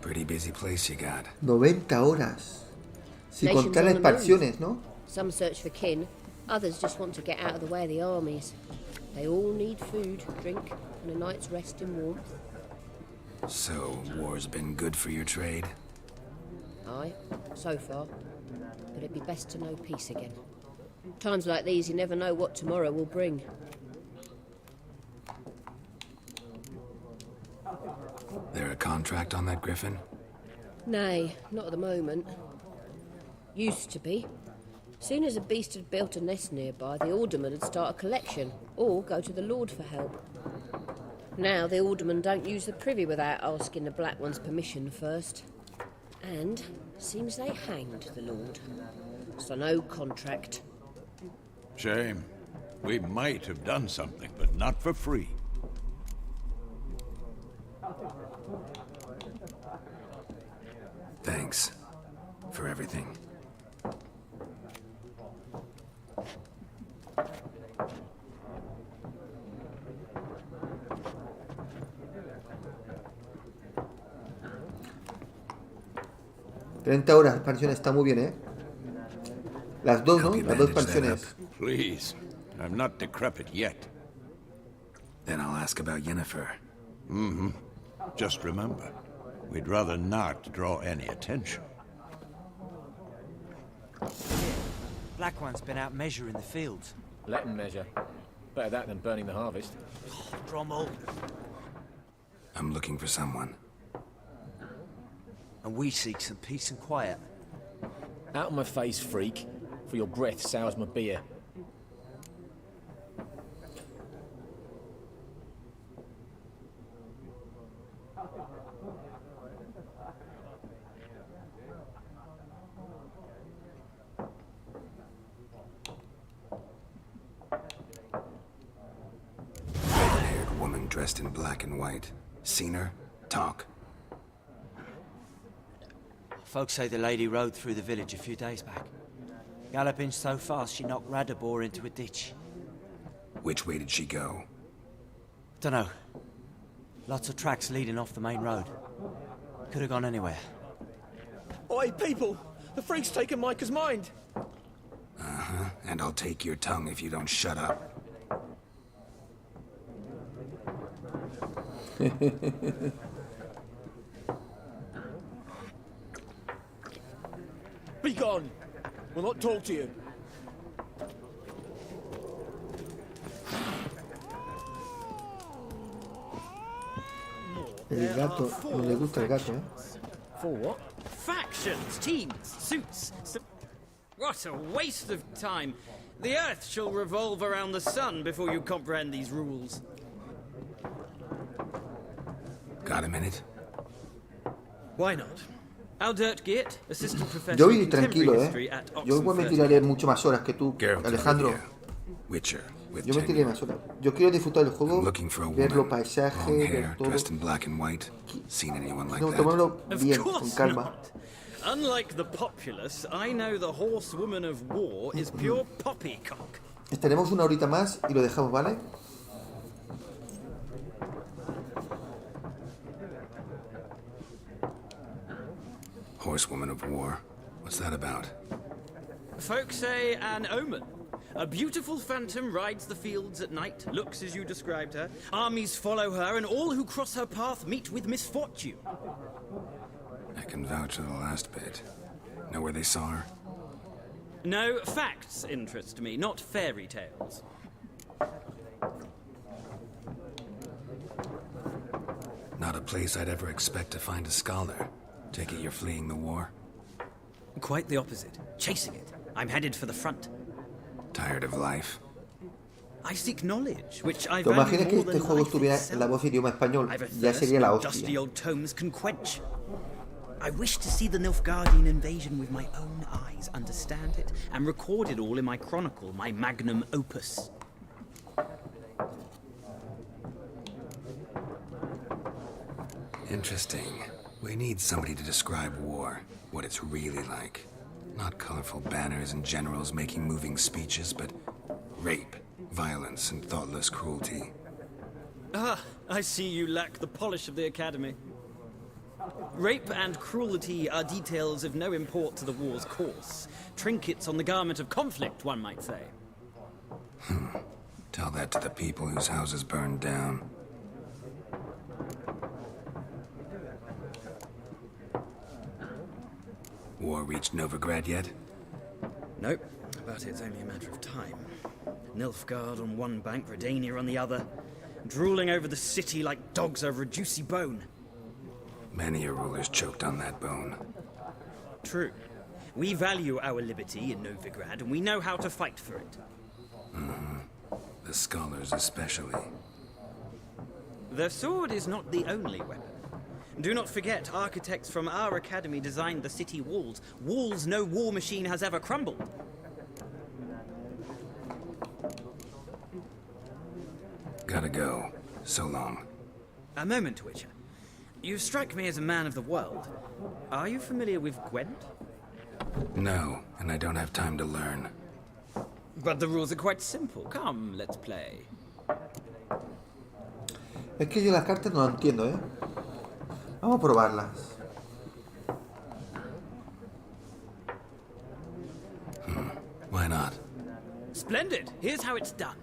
Pretty busy place you got. 90 horas. Si Nations contar on las the expansiones, ¿no? Some search for kin, others just want to get out of the way of the armies. They all need food, drink, and a night's rest in warmth. So, war's been good for your trade? Aye, so far. But it'd be best to know peace again. Times like these, you never know what tomorrow will bring. There a contract on that griffin? Nay, not at the moment. Used to be. Soon as a beast had built a nest nearby, the alderman would start a collection, or go to the Lord for help. Now the aldermen don't use the privy without asking the Black One's permission first. And seems they hanged the Lord. So no contract. Shame. We might have done something, but not for free. Thanks for everything. $30 horas, expansión está muy bien, ¿eh? Las dos, ¿no? Las dos expansiones. Please. I'm not decrepit yet. Then I'll ask about Yennefer. Just remember, We'd rather not draw any attention. Black One's been out measuring the fields. Let them measure. Better that than burning the harvest. Drommel. I'm looking for someone. And we seek some peace and quiet. Out of my face, freak. For your breath sours my beer. Red-haired woman dressed in black and white. Seen her? Talk. Folks say the lady rode through the village a few days back. Galloping so fast she knocked Radabor into a ditch. Which way did she go? Dunno. Lots of tracks leading off the main road. Could have gone anywhere. Oi, people! The freak's taken Micah's mind! Uh-huh, and I'll take your tongue if you don't shut up. Be gone! We'll not talk to you. El gato, no le gusta el gato, ¿eh? For what? Factions, teams, suits. What a waste of time. The Earth shall revolve around the sun before you comprehend these rules. Got a minute? Why not? Aldert Geert, assistant professor Yo in voy tranquilo, contemporary history at Yo igual me Oxford. tiraré mucho más horas que tú, Geralt Alejandro. Rivia, Witcher, with Yo me tiraré tenure. más horas. Yo quiero disfrutar del juego, Looking for a ver los woman, paisajes, long ver hair, todo. dressed in black and white. Seen anyone like No, that? tomármelo Of bien, con course calma. not. Unlike the populace, I know the horsewoman of war is pure poppycock. Estaremos una horita más y lo dejamos, ¿vale? Horsewoman of war. What's that about? Folks say an omen. A beautiful phantom rides the fields at night, looks as you described her. Armies follow her, and all who cross her path meet with misfortune. I can vouch for the last bit. Know where they saw her? No, facts interest me, not fairy tales. Not a place I'd ever expect to find a scholar. Take it you're fleeing the war? Quite the opposite. Chasing it. I'm headed for the front. Tired of life? I seek knowledge, which I ¿Te value imaginas que more este than juego life estuviera en la itself? voz de idioma español? I've a Ya thirst sería la no dusty hostia. old tomes can quench. I wish to see the Nilfgaardian invasion with my own eyes, understand it, and record it all in my chronicle, my magnum opus. Interesting. We need somebody to describe war, what it's really like. Not colorful banners and generals making moving speeches, but rape, violence, and thoughtless cruelty. Ah, I see you lack the polish of the Academy. Rape and cruelty are details of no import to the war's course. Trinkets on the garment of conflict, one might say. Tell that to the people whose houses burned down. War reached Novigrad yet? Nope, but it's only a matter of time. Nilfgaard on one bank, Redania on the other, drooling over the city like dogs over a juicy bone. Many a ruler's choked on that bone. True. We value our liberty in Novigrad, and we know how to fight for it. The scholars especially. The sword is not the only weapon. Do not forget, architects from our academy designed the city walls. Walls no war machine has ever crumbled. Gotta go. So long. A moment, Witcher. You strike me as a man of the world. Are you familiar with Gwent? No, and I don't have time to learn. But the rules are quite simple. Come, let's play. Es que yo las cartas no las entiendo, ¿eh? Vamos a probarlas. Why not? Splendid. Here's how it's done.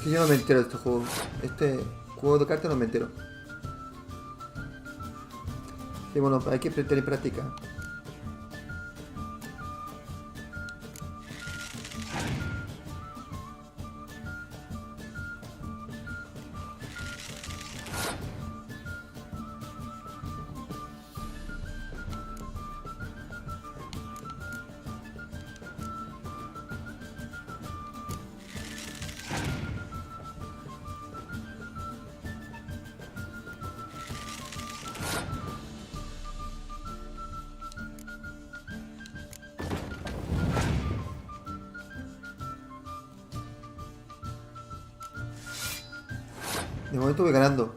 Que yo no me entero de este juego. Este juego de cartas no me entero. Y bueno, hay que tener práctica. De momento voy ganando.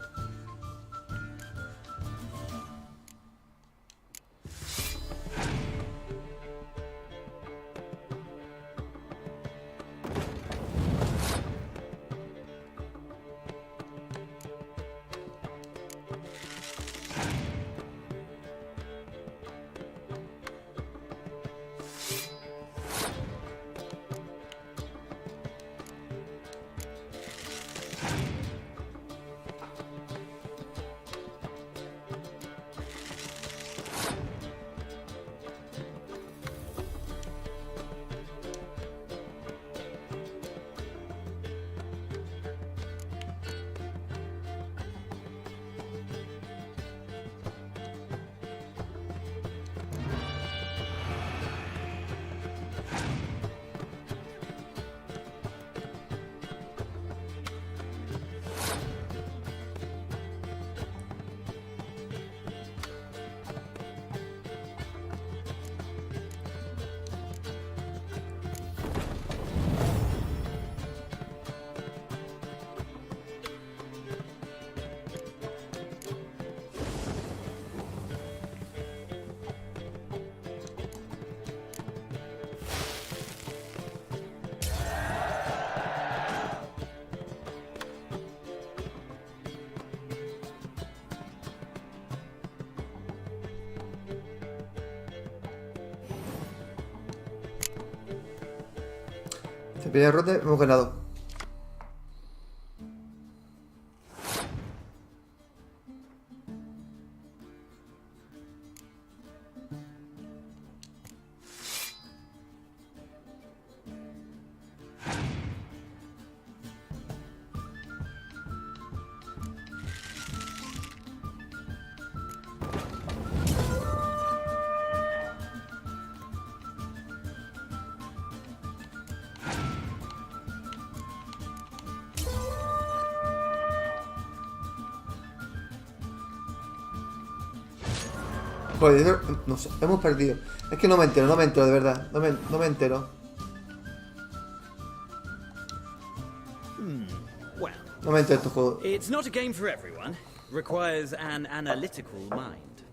La primera ronda hemos ganado. Joder, no sé, hemos perdido. Es que no me entero de verdad. No me entero. Well, no me entero de este juego. It's not a game for everyone. Requires an analytical mind.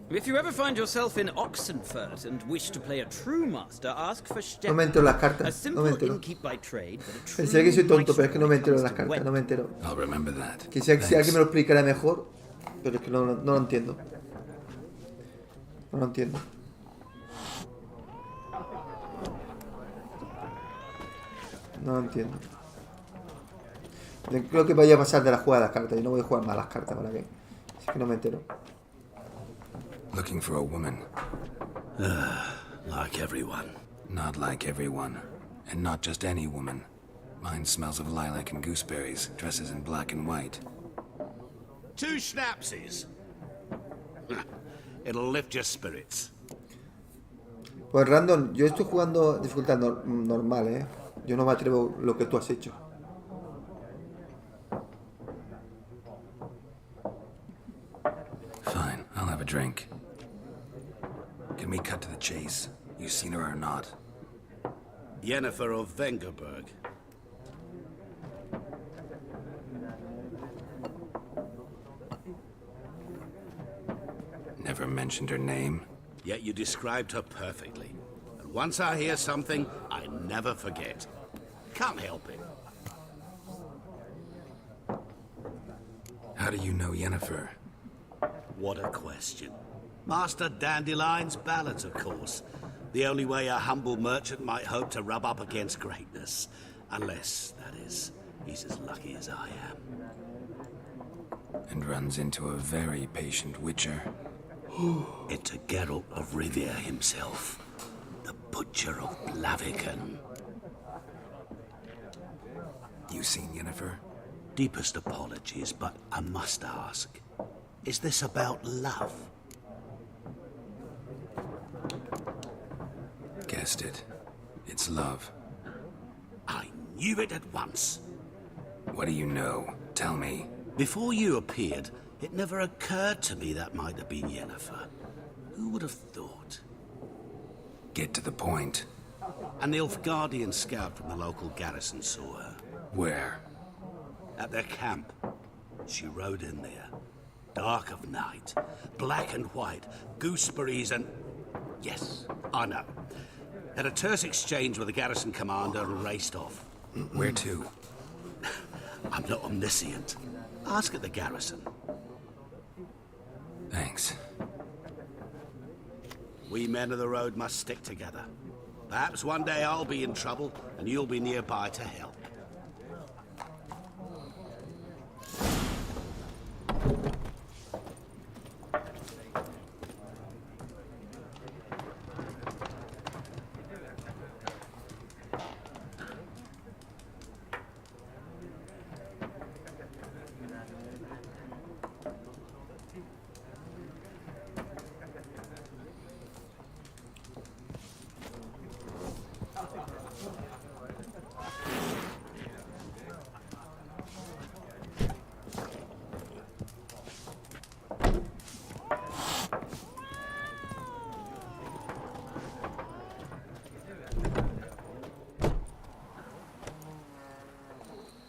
If you ever find yourself in Oxenfurt and wish to play a true master, ask for No me entero las cartas. No me entero. Pensé que soy tonto, pero es que no me entero de las cartas. No me entero. Quisiera que alguien me lo explicara mejor, pero es que no lo entiendo. No lo entiendo. No lo entiendo. Creo que vaya a pasar de la jugada de las cartas. Yo no voy a jugar más las cartas, ¿para qué? Es que no me entero. Looking for a woman. Like everyone. Not like everyone. And not just any woman. Mine smells of lilac and gooseberries, dresses in black and white. 2 schnapsies. It'll lift your spirits. Pues random, yo estoy jugando dificultad normal, ¿eh? Yo no me atrevo lo que tú has hecho. Fine, I'll have a drink. Can we cut to the chase? You seen her or not? Yennefer of Vengerberg. Never mentioned her name. Yet you described her perfectly. And once I hear something, I never forget. Can't help it. How do you know Yennefer? What a question. Master Dandelion's ballads, of course. The only way a humble merchant might hope to rub up against greatness. Unless, that is, He's as lucky as I am. And runs into a very patient witcher. It's a Geralt of Rivia himself. The Butcher of Blaviken. You seen Yennefer? Deepest apologies, but I must ask. Is this about love? Guessed it. It's love. I knew it at once. What do you know? Tell me. Before you appeared, it never occurred to me that might have been Yennefer. Who would have thought? Get to the point. An Nilfgaardian scout from the local garrison saw her. Where? At their camp. She rode in there. Dark of night. Black and white. Gooseberries and... Yes, I know. Had a terse exchange with the garrison commander and raced off. Where to? I'm not omniscient. Ask at the garrison. Thanks. We men of the road must stick together. Perhaps one day I'll be in trouble and you'll be nearby to help.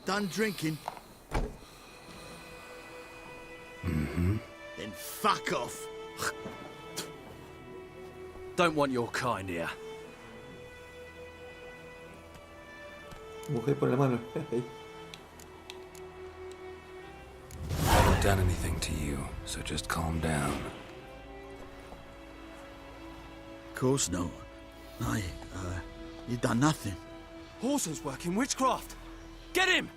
Done drinking? Mm-hmm. Then fuck off. Don't want your kind here. Mujer por la mano. I haven't done anything to you, so just calm down. Of course no. You done nothing. Horses working witchcraft. Get him!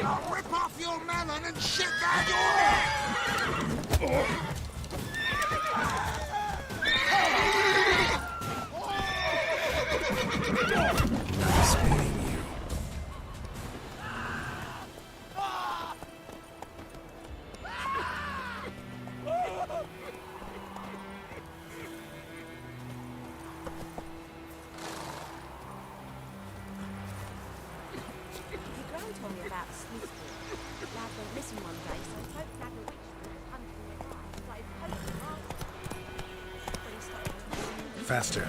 I'll rip off your melon and shit down your neck! Nice meeting you. Gran told me about Sneaky. Dad went missing one day, so Pope had a witch hunting nearby. Started poking after when he started. Faster.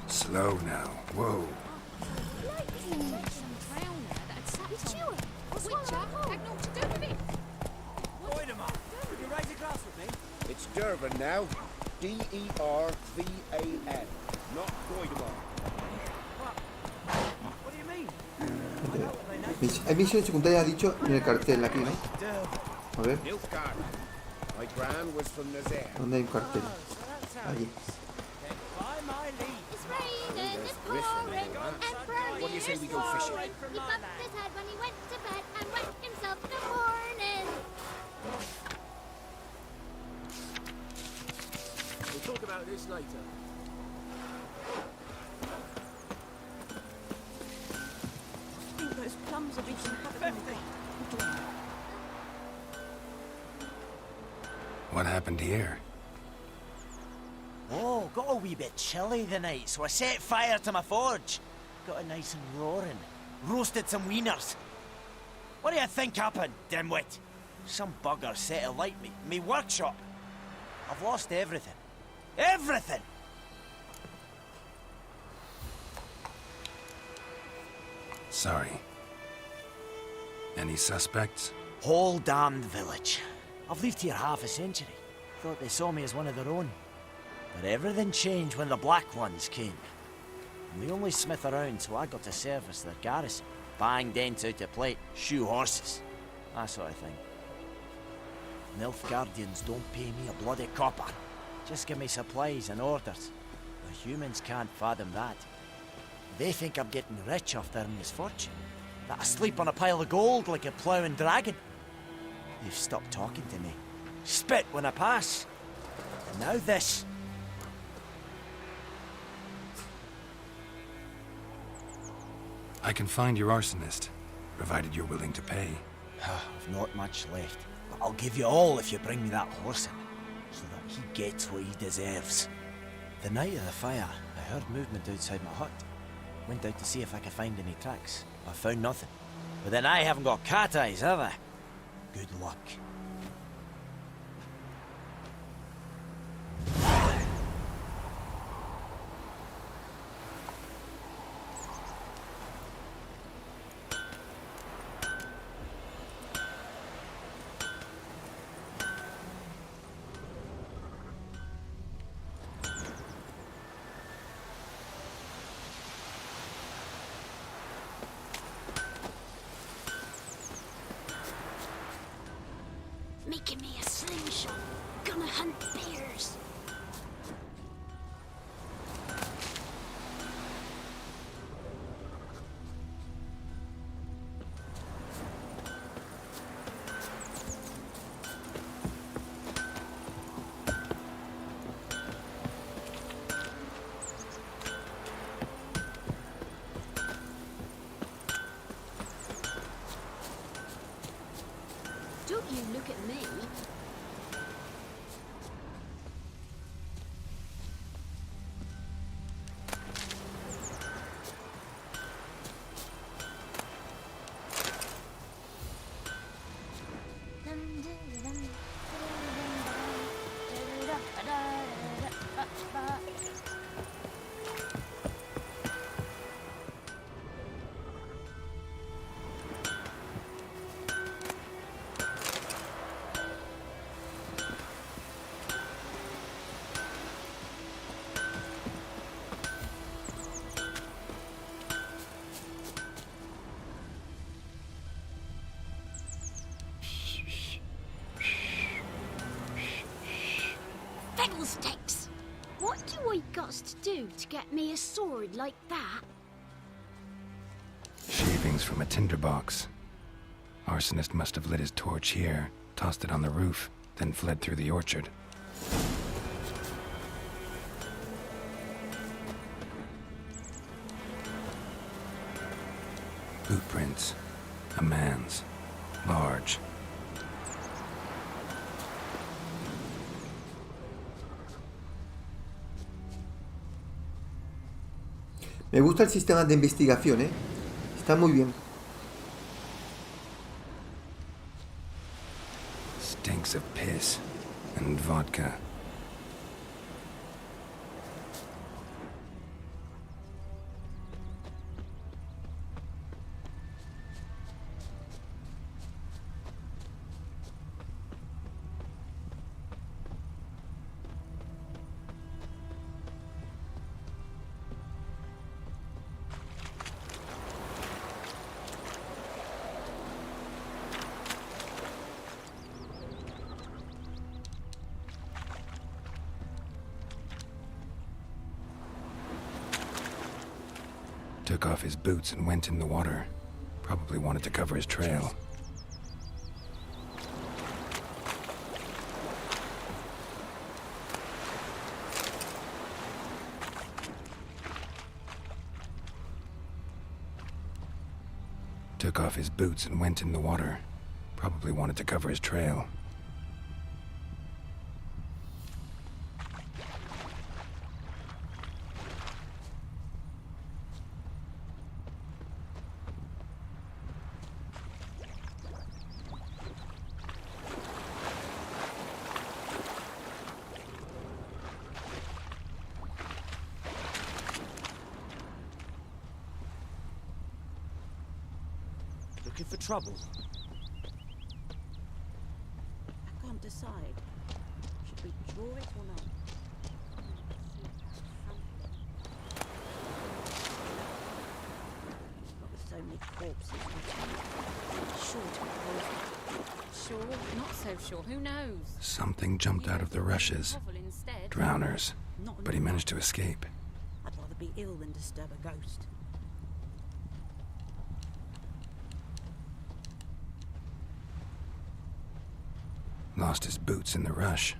Slow now. Whoa. It's Durban now. D-E-R-V-A-N. Not Doidemar. What do you mean? Hay misiones secundarias, ha dicho en el cartel aquí, ¿no? A ver. My gran was from Nazaire. ¿Dónde hay un cartel? Allí. It's raining, it's pouring, and Brody What do you say we go is fishing? snoring. He bumped his head when he went to bed and wet himself in the morning. We'll talk about this later. I think those plums have been inhabited. What happened here? Oh, got a wee bit chilly the night, so I set fire to my forge. Got it nice and roaring. Roasted some wieners. What do you think happened, dimwit? Some bugger set alight me workshop. I've lost everything. Everything! Sorry. Any suspects? Whole damned village. I've lived here half a century. Thought they saw me as one of their own. But everything changed when the Black Ones came. I'm the only smith around, so I got to service their garrison. Bang dents out of plate, shoe horses. That sort of thing. Nilfgaardians don't pay me a bloody copper. Just give me supplies and orders. The humans can't fathom that. They think I'm getting rich off their misfortune. That I sleep on a pile of gold like a ploughing dragon. They've stopped talking to me. Spit when I pass. And now this. I can find your arsonist, provided you're willing to pay. I've not much left, but I'll give you all if you bring me that horse in, so that he gets what he deserves. The night of the fire, I heard movement outside my hut. Went out to see if I could find any tracks. I found nothing. But then I haven't got cat eyes, have I? Good luck. Making me a slingshot. Gonna hunt bears. Don't you look at me. Fiddlesticks! What do I got to do to get me a sword like that? Shavings from a tinderbox. Arsonist must have lit his torch here, tossed it on the roof, then fled through the orchard. Boot prints. A man's. Large. Me gusta el sistema de investigación, ¿eh? Está muy bien. Stinks of piss and vodka. Took off his boots and went in the water. Probably wanted to cover his trail. Took off his boots and went in the water. Probably wanted to cover his trail. looking for trouble? I can't decide. Should we draw it or not? Not with so many corpses. Sure to be poisoned. Sure, not so sure. Who knows? Something jumped out of the rushes. Drowners. But he managed to escape. I'd rather be ill than disturb a ghost. Lost his boots in the rush.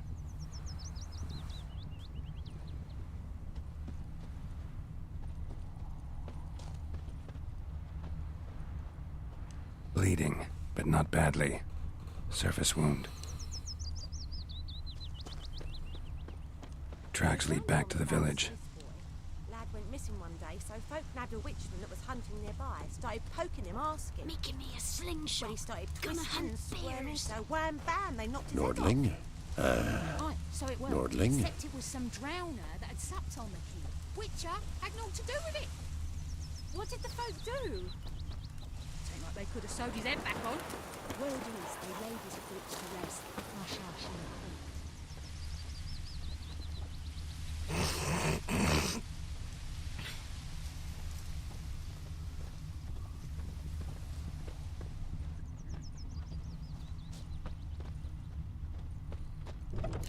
Bleeding, but not badly. Surface wound. Tracks lead back to the village. Lad went missing one day, so folk nabbed a witchman that was hunting nearby. Started poking him, asking. Making me a slingshot. When he started Gonna twisting and hunt swearing, bears. so wham bam, they knocked his Nordling? Right, so it worked. Nordling? Except it was some drowner that had supped on the kid. Witcher had naught to do with it. What did the folk do? Seemed like they could have sewed his head back on. Word is, they laid his corpse to rest. Hush, hush, in the hut.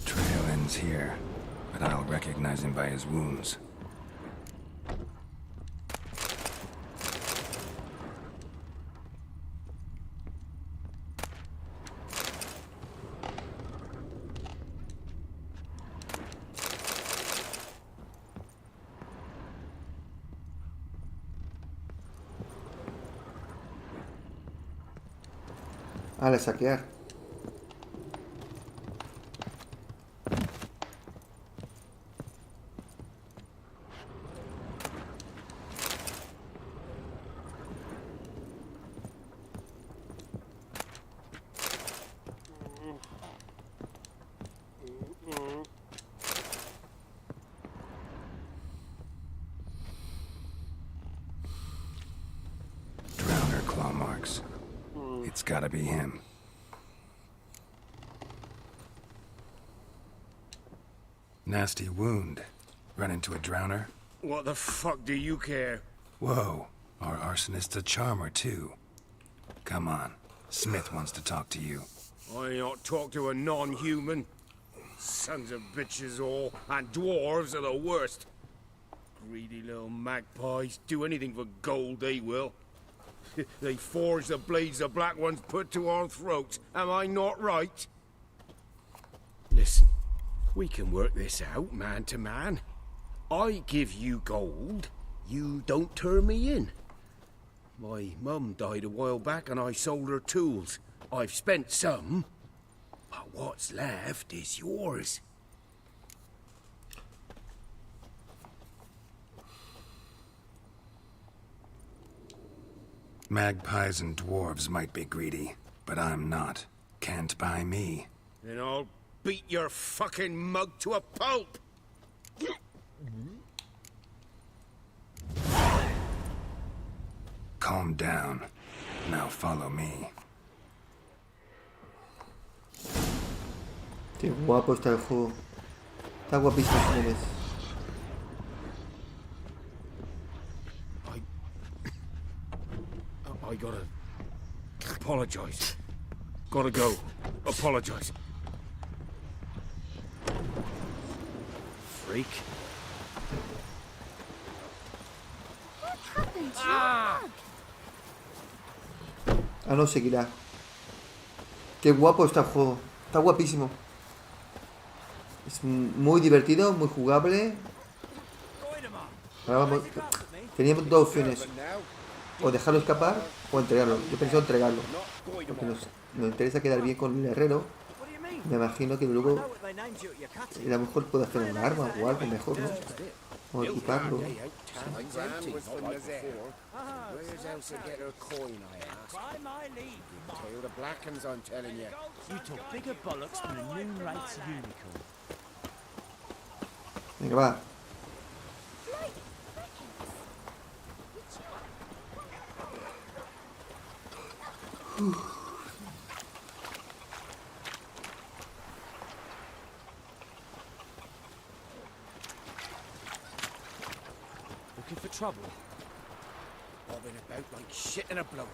Trail ends here, but I'll recognize him by his wounds. Vale, saquear. Drowner claw marks. It's gotta be him. Nasty wound. Run into a drowner? What the fuck do you care? Whoa, our arsonist's a charmer too. Come on, Smith wants to talk to you. I ain't not talk to a non-human. Sons of bitches all, and dwarves are the worst. Greedy little magpies, do anything for gold they will. They forge the blades the black ones put to our throats. Am I not right? Listen, we can work this out man to man. I give you gold, you don't turn me in. My mum died a while back and I sold her tools. I've spent some, but what's left is yours. Magpies and dwarves might be greedy, but I'm not. Can't buy me. Then I'll beat your fucking mug to a pulp! Calm down. Now follow me. Qué guapo está el juego. Está guapísimo, señores. I gotta apologize. Gotta go. Apologize. Freak. What happened to Ah, no, seguirá. Qué guapo está el juego. Está guapísimo. Es muy divertido, muy jugable. Ahora vamos. Teníamos dos opciones. O dejarlo escapar o entregarlo. Yo pensé entregarlo. Porque nos interesa quedar bien con el herrero. Me imagino que luego a lo mejor puede hacer un arma o algo mejor, ¿no? O equiparlo. My gran was from Nazir. Where's else to get her coin, I ask? By my leave. Tale the black uns, I'm telling you. You talk bigger bollocks than a noon rates unicorn. Venga, va. Looking for trouble? Bobbing about like shit in a blowhole.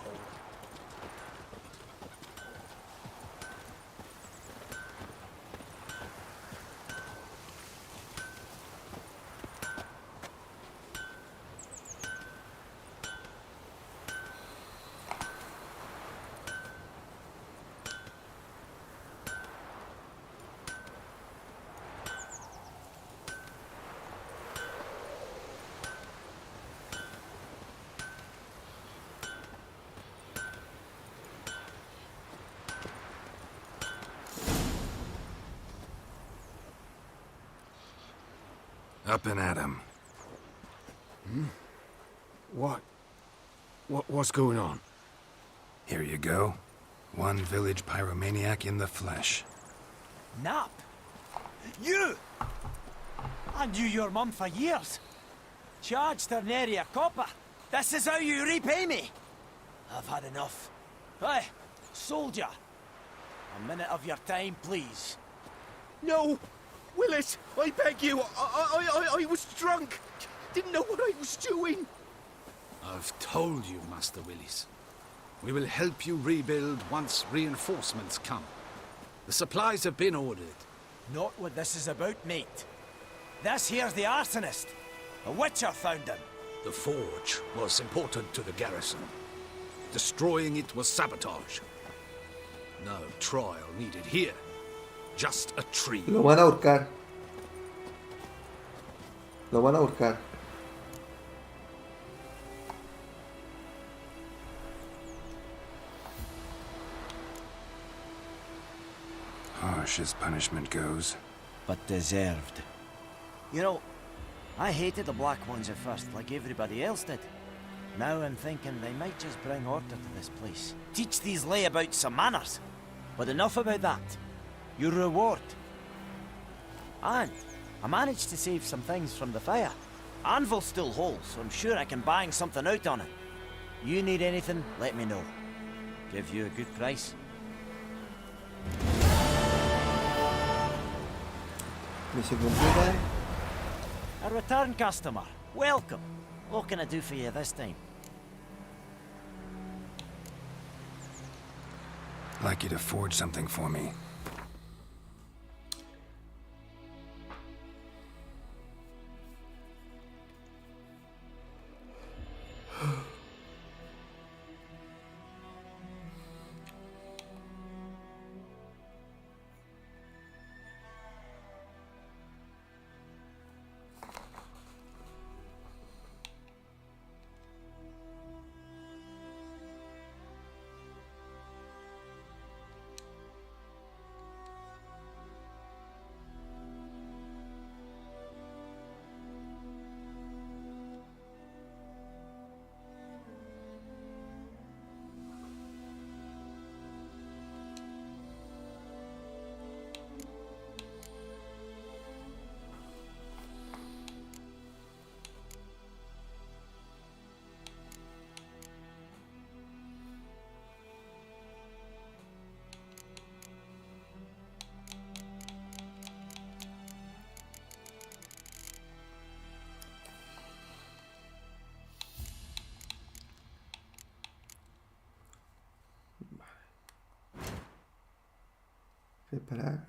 Up and at 'em. What's going on? Here you go. One village pyromaniac in the flesh. Nap? You! I knew your mum for years. Charged her nary a copper. This is how you repay me. I've had enough. Hey, soldier. A minute of your time, please. No! Willis, I beg you. I was drunk. Didn't know what I was doing. I've told you, Master Willis. We will help you rebuild once reinforcements come. The supplies have been ordered. Not what this is about, mate. This here's the arsonist. A witcher found him. The forge was important to the garrison. Destroying it was sabotage. No trial needed here. Just a tree. Lo van a ahorcar. Lo van a ahorcar. Harsh as punishment goes. But deserved. You know, I hated the Black Ones at first, like everybody else did. Now I'm thinking they might just bring order to this place. Teach these layabouts some manners. But enough about that. Your reward. And I managed to save some things from the fire. Anvil's still whole, so I'm sure I can bang something out on it. You need anything, let me know. Give you a good price. Misión cumplida. A return customer. Welcome. What can I do for you this time? I'd like you to forge something for me. Preparar.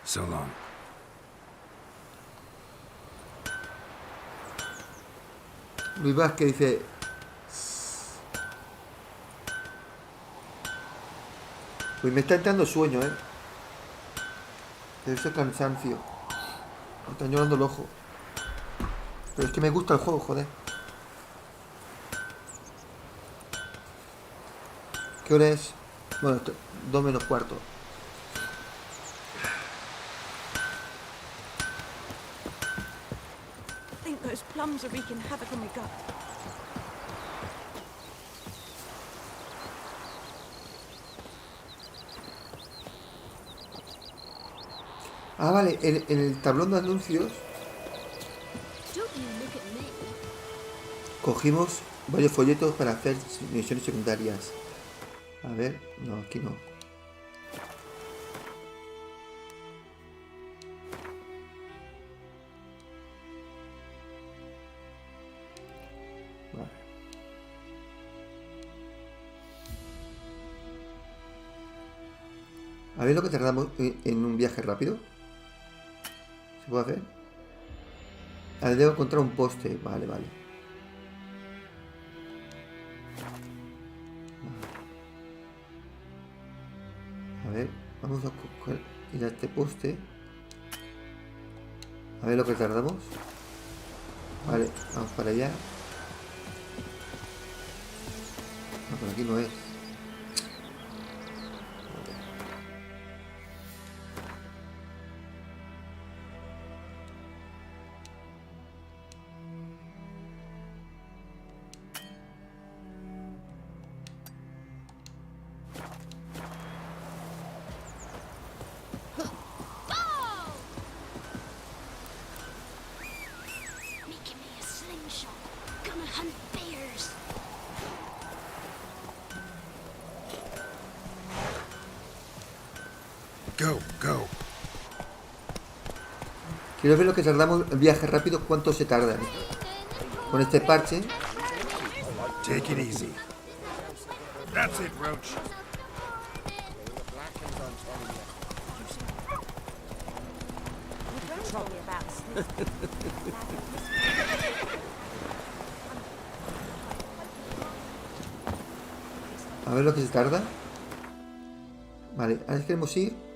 So long. Luis Vázquez dice... Pues me está entrando sueño, Debe ser cansancio. Me está llorando el ojo. Pero es que me gusta el juego, joder. ¿Qué hora es? Bueno, 2 menos cuarto. I think those plums are wreaking havoc on my gut. Ah, vale, en el tablón de anuncios cogimos varios folletos para hacer misiones secundarias. A ver, no, aquí no. Vale. A ver lo que tardamos en un viaje rápido. ¿Se puede hacer? A ver, debo encontrar un poste. Vale, vale. A ver, vamos a ir a este poste. A ver lo que tardamos. Vale, vamos para allá. No, por aquí no es. Go. Quiero ver lo que tardamos en viaje rápido, cuánto se tarda con este parche. Take it easy. That's it, Roach. A ver lo que se tarda. Vale, ahora queremos ir.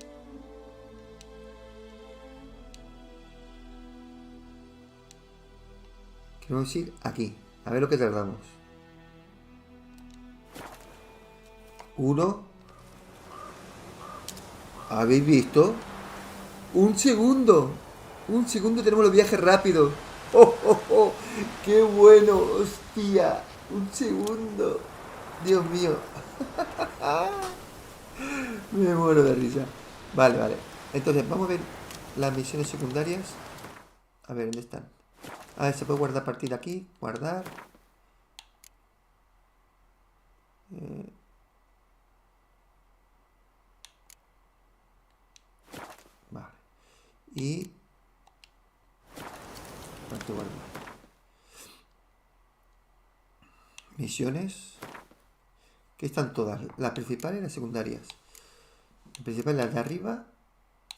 Queremos ir aquí. A ver lo que tardamos. 1. ¿Habéis visto? ¡Un segundo! ¡Un segundo! Tenemos los viajes rápidos. ¡Oh, oh, oh! ¡Qué bueno! ¡Hostia! ¡Un segundo! ¡Dios mío! Me muero de risa. Vale, vale. Entonces, vamos a ver las misiones secundarias. A ver, ¿dónde están? A ver, se puede guardar partida aquí. Guardar. Vale. Y... ¿cuánto guardo? Misiones. Que están todas. Las principales y las secundarias. Las principales, las de arriba.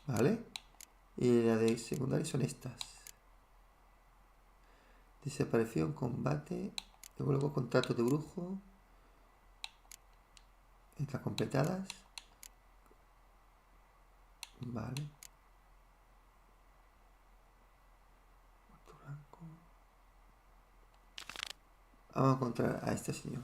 Vale. Y las de secundarias son estas. Desaparición, combate. Luego contratos de brujo. Estas completadas. Vale. Vamos a encontrar a este señor.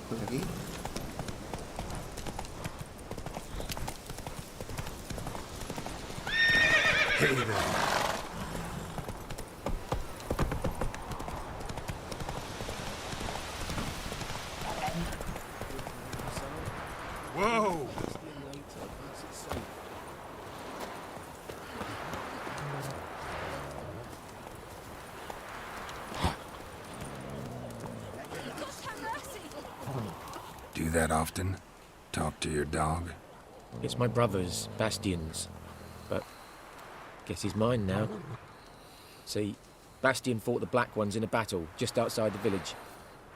Por aquí. Hey there. do that often? Talk to your dog? It's my brother's, Bastian's, but guess he's mine now. See, Bastian fought the Black Ones in a battle just outside the village.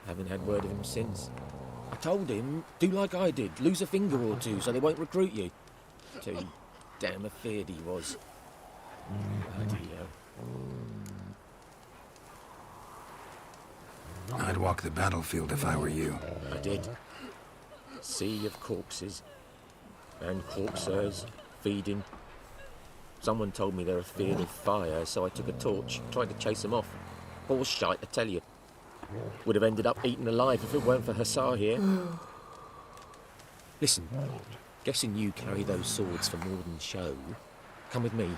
Haven't had word of him since. I told him, do like I did, lose a finger or two so they won't recruit you. Too damn afeard he was. Bloody hell. I'd walk the battlefield if I were you. I did. Sea of corpses. And corpsers, feeding. Someone told me they're afeard of fire, so I took a torch, tried to chase them off. Horse shite, I tell you. Would have ended up eaten alive if it weren't for Hussar here. Listen, guessing you carry those swords for more than show. Come with me,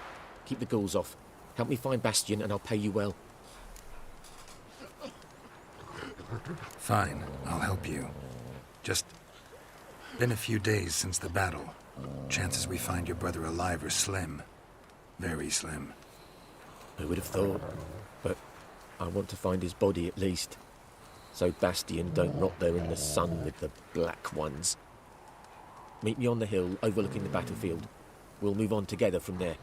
keep the ghouls off. Help me find Bastian and I'll pay you well. Fine, I'll help you. Just been a few days since the battle. Chances we find your brother alive are slim. Very slim. I would have thought, but I want to find his body at least. So Bastian don't rot there in the sun with the Black Ones. Meet me on the hill overlooking the battlefield. We'll move on together from there.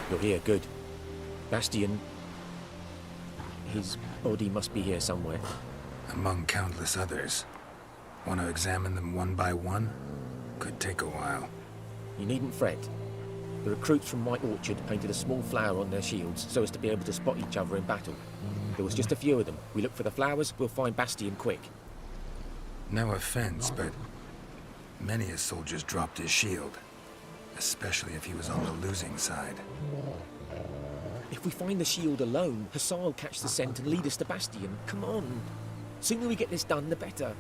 You're here, good. Bastian... his body must be here somewhere. Among countless others. Want to examine them one by one? Could take a while. You needn't fret. The recruits from White Orchard painted a small flower on their shields so as to be able to spot each other in battle. There was just a few of them. We look for the flowers, we'll find Bastian quick. No offense, but many a soldier's dropped his shield. Especially if he was on the losing side. If we find the shield alone, Hussar will catch the scent and lead us to Bastian. Come on. Sooner we get this done, the better.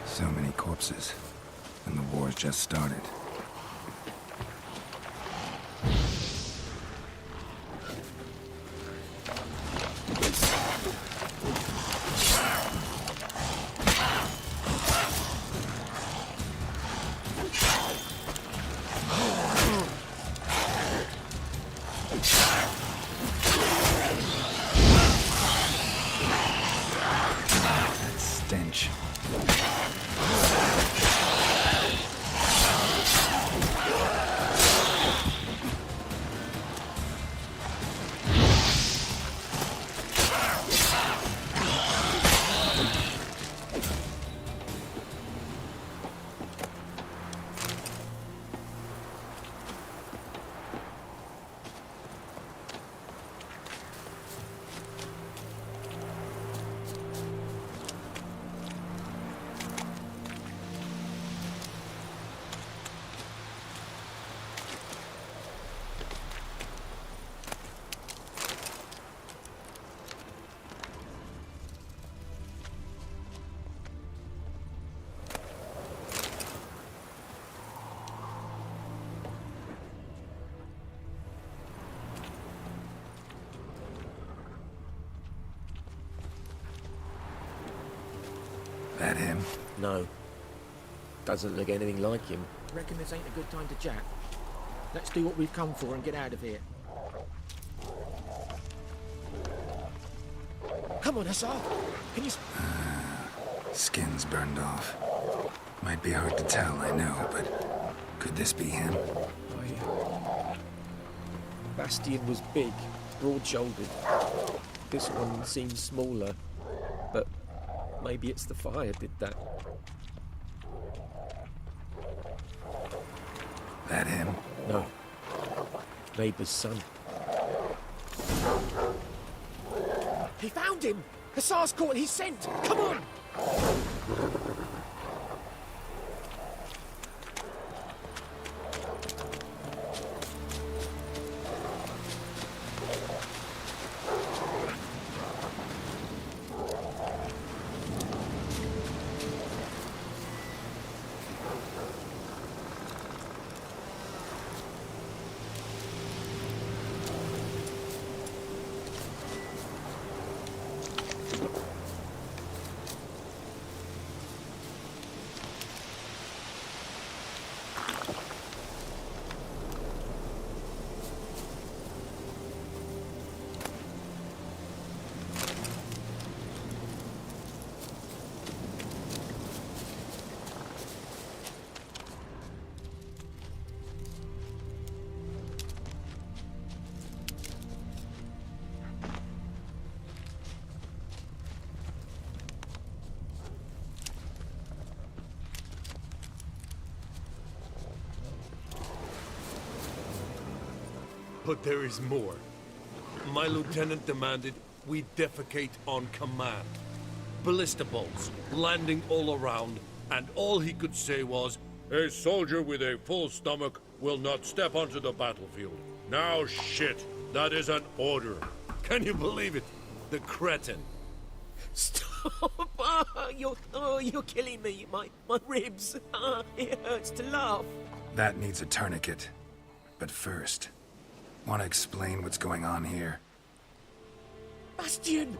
So many corpses, and the war's just started. That stench. That him? No. Doesn't look anything like him. Reckon this ain't a good time to chat. Let's do what we've come for and get out of here. Come on, Hussar. Can you... Skin's burned off. Might be hard to tell, I know, but could this be him? Bastian was big, broad-shouldered. This one seems smaller, but maybe it's the fire did that. That him? No. Neighbour's son. He found him! Hussar's caught, he's sent! Come on! But there is more. My lieutenant demanded we defecate on command. Ballista bolts, landing all around, and all he could say was, "A soldier with a full stomach will not step onto the battlefield." Now shit, that is an order. Can you believe it? The cretin. Stop! You're killing me. My ribs. It hurts to laugh. That needs a tourniquet. But first, want to explain what's going on here? Bastian!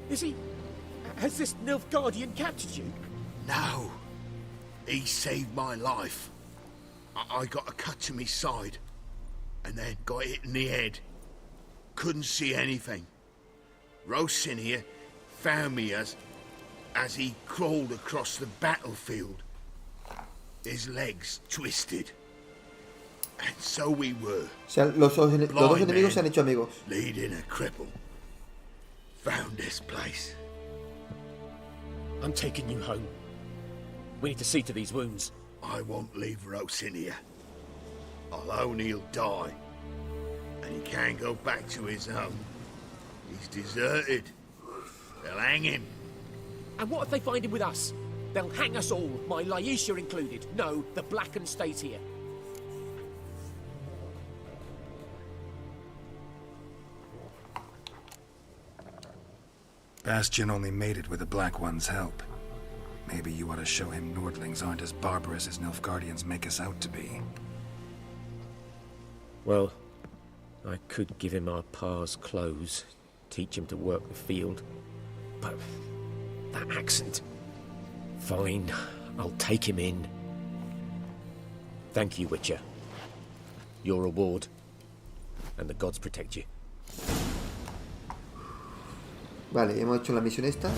Is he... Has this Nilfgaardian captured you? No. He saved my life. I got a cut to me side, and then got hit in the head. Couldn't see anything. Rosinia found me as he crawled across the battlefield. His legs twisted. And so we were. O sea, los dos enemigos se han hecho amigos. Leading a cripple. Found this place. I'm taking you home. We need to see to these wounds. I won't leave Rosinia. Alone he'll die. And he can't go back to his home. He's deserted. They'll hang him. And what if they find him with us? They'll hang us all, my Laisha included. No, the Blackened stays here. Bastian only made it with the Black One's help. Maybe you ought to show him Nordlings aren't as barbarous as Nilfgaardians make us out to be. Well, I could give him our pa's clothes, teach him to work the field. But that accent... Fine, I'll take him in. Thank you, Witcher. Your reward. And the gods protect you. Vale, hemos hecho la misión esta.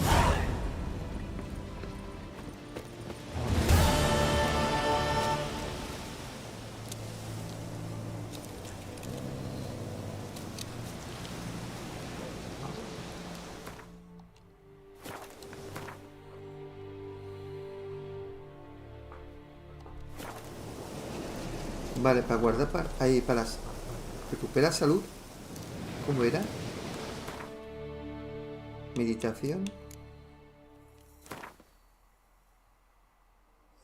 Vale, para guardar ahí, para recuperar salud. ¿Cómo era? Meditación.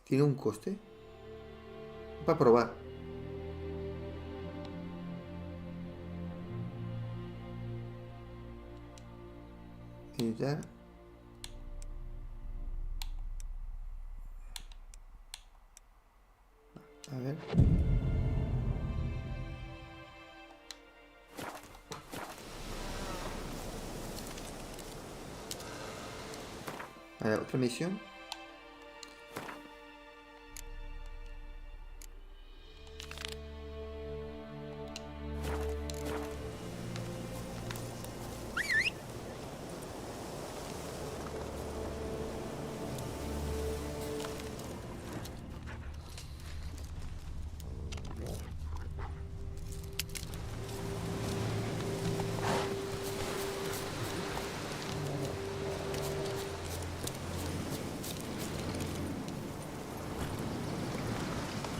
¿Tiene un coste? Para probar. Meditar. A ver. Vale, otra misión.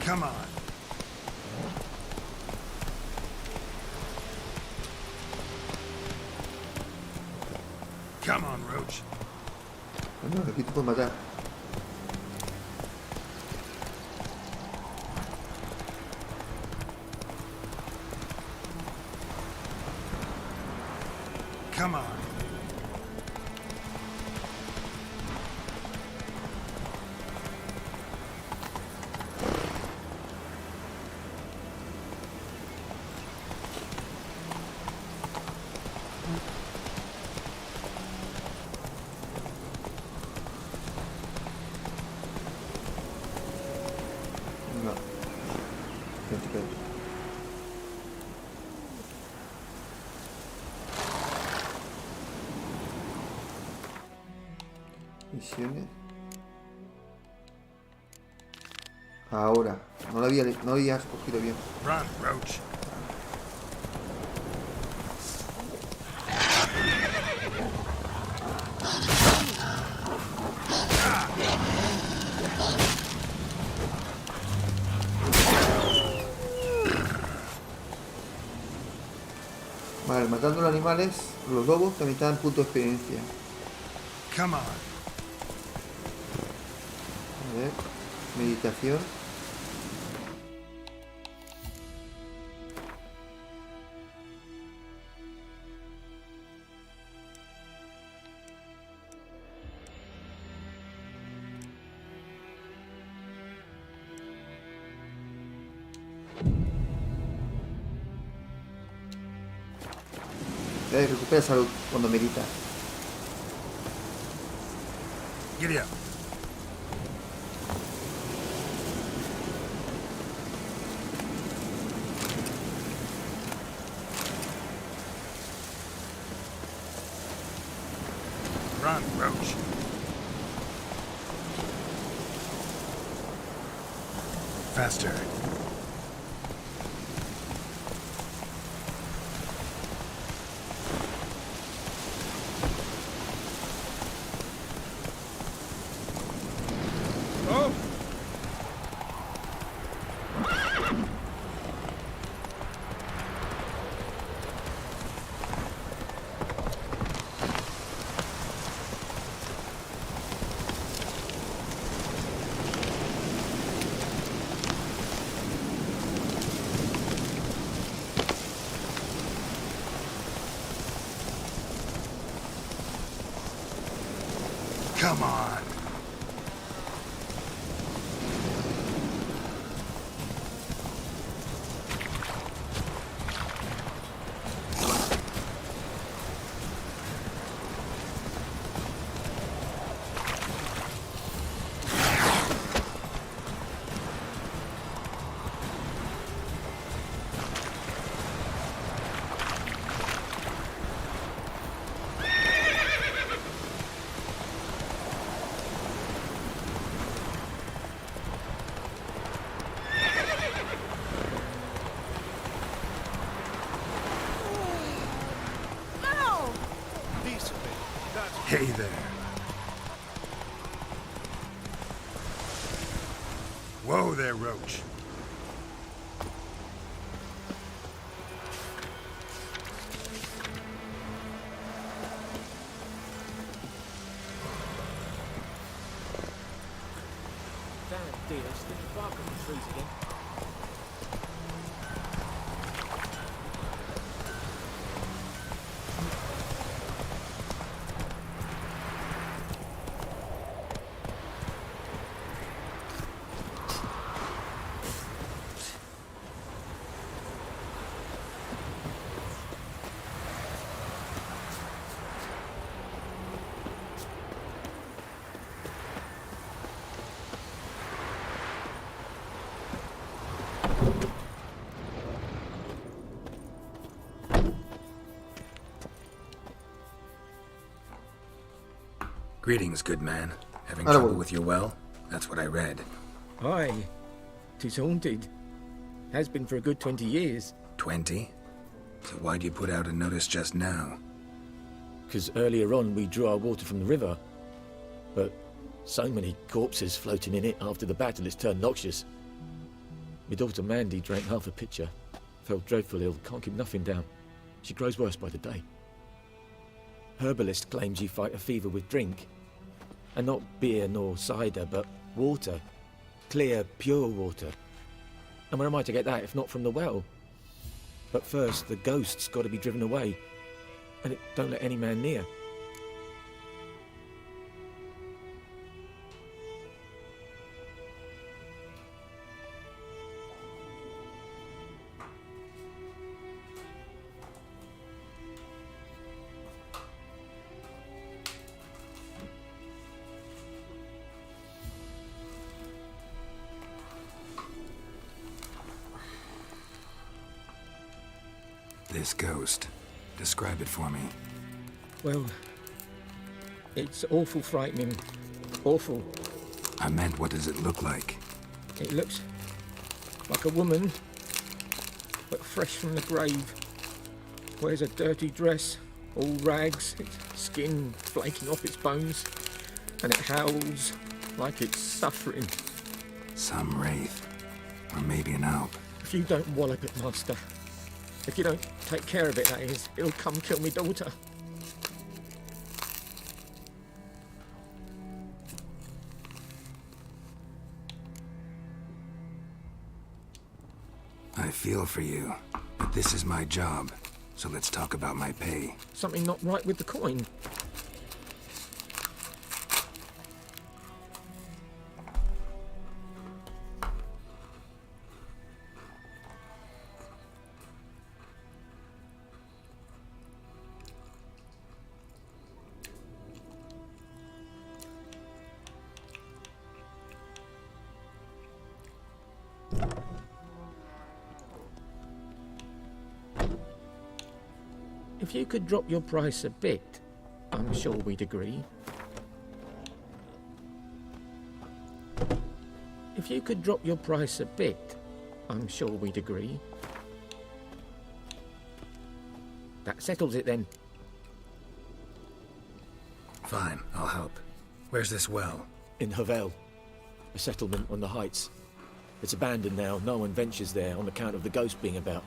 Come on. Come on, Roach. No, aquí te puedo matar. Come on. No. Espérate. Misiones. Ahora. No lo había escogido bien. Run, Roach. Vale, matando los animales, los lobos también te dan punto de experiencia. Come on. A ver, meditación. Recupera salud cuando meditas. Giddy up. Run, Roach. Faster. Come on. Hey there. Whoa there, Roach. Damn dear, stick the bark on the trees again. Greetings, good man. Having Ahora trouble voy. with your well? That's what I read. Aye. 'Tis haunted. Has been for a good 20 years. 20? So why'd you put out a notice just now? 'Cause earlier on we drew our water from the river. But so many corpses floating in it after the battle it's turned noxious. My daughter Mandy drank half a pitcher. Fell dreadful ill, can't keep nothing down. She grows worse by the day. Herbalist claims you fight a fever with drink. And not beer nor cider, but water. Clear, pure water. And where am I to get that if not from the well? But first, the ghost's got to be driven away. And it don't let any man near. This ghost. Describe it for me. Well, it's awful frightening. Awful. I meant, what does it look like? It looks like a woman, but fresh from the grave. Wears a dirty dress, all rags, its skin flaking off its bones, and it howls like it's suffering. Some wraith. Or maybe an alp. If you don't wallop it, Master, if you don't take care of it, that is, it'll come kill me daughter. I feel for you, but this is my job, so let's talk about my pay. Something not right with the coin. If you could drop your price a bit, I'm sure we'd agree. If you could drop your price a bit, I'm sure we'd agree. That settles it then. Fine, I'll help. Where's this well? In Havel, a settlement on the heights. It's abandoned now, no one ventures there on account of the ghost being about.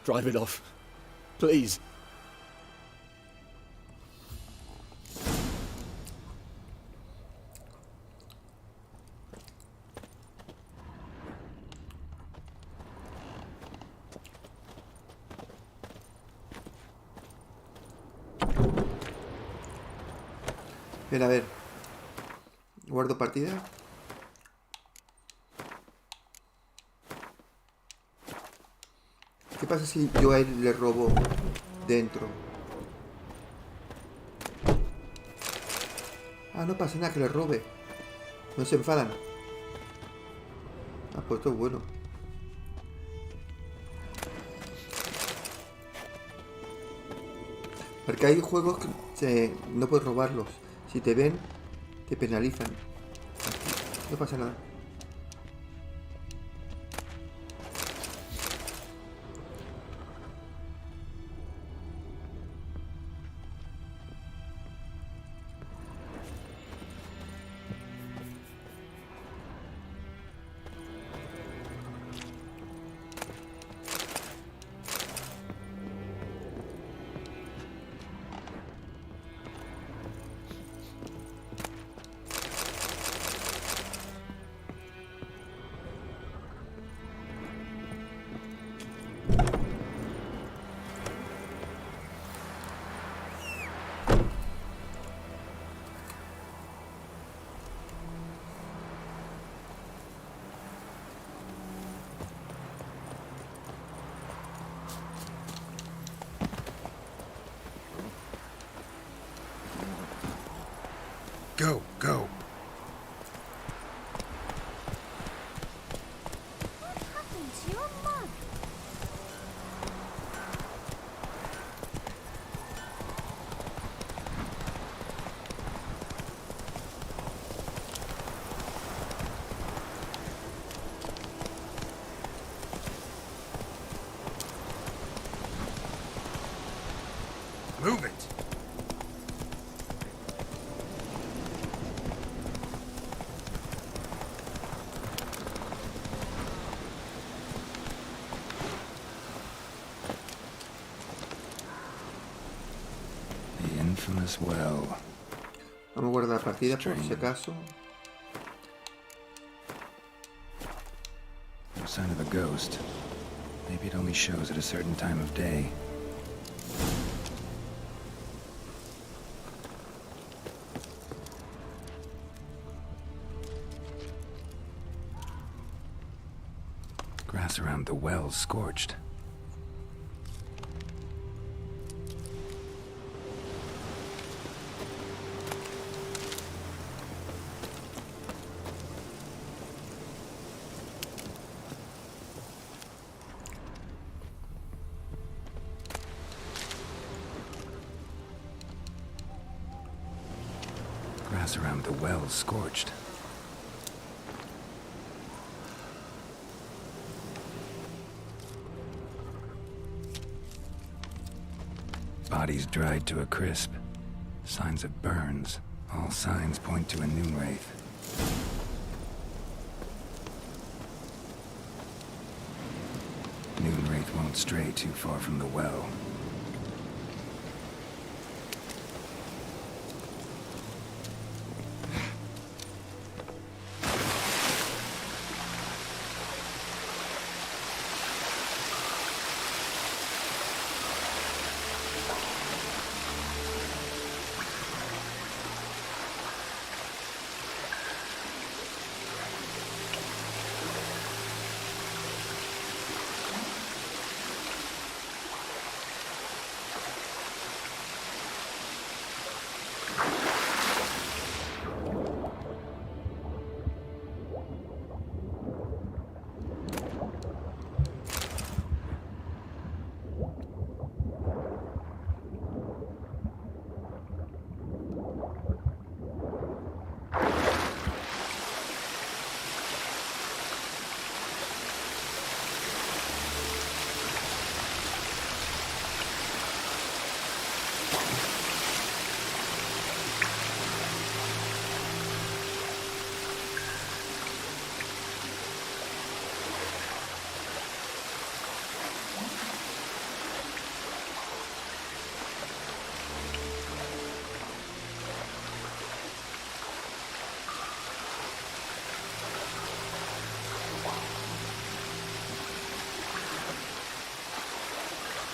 Drive it off. Please. Bien, a ver. Guardo partida. ¿Qué pasa si yo a él le robo dentro? Ah, no pasa nada que le robe. No se enfadan. Ah, pues esto es bueno. Porque hay juegos que no puedes robarlos. Si te ven, te penalizan. Aquí no pasa nada. Go, go. What happened to your mug? Move it. The infamous well. Vamos a guardar la partida por si acaso. No sign of a ghost. Maybe it only shows at a certain time of day. Grass around the well scorched. Grass around the well scorched. Bodies dried to a crisp. Signs of burns. All signs point to a noon wraith. Noon wraith won't stray too far from the well.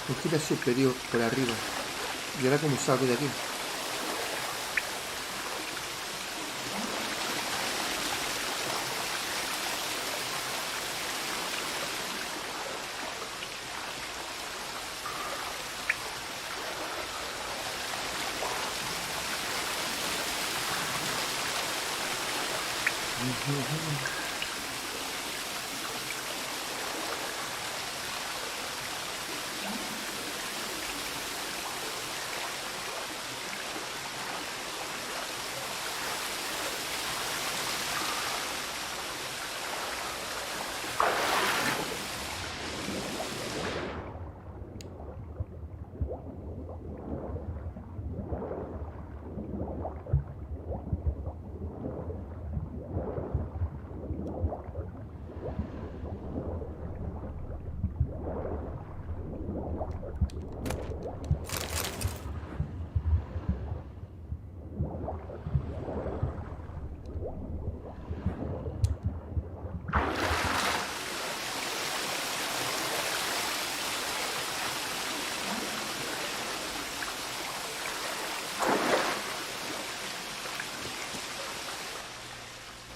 Esquina superior, por arriba. ¿Y ahora cómo salgo de aquí?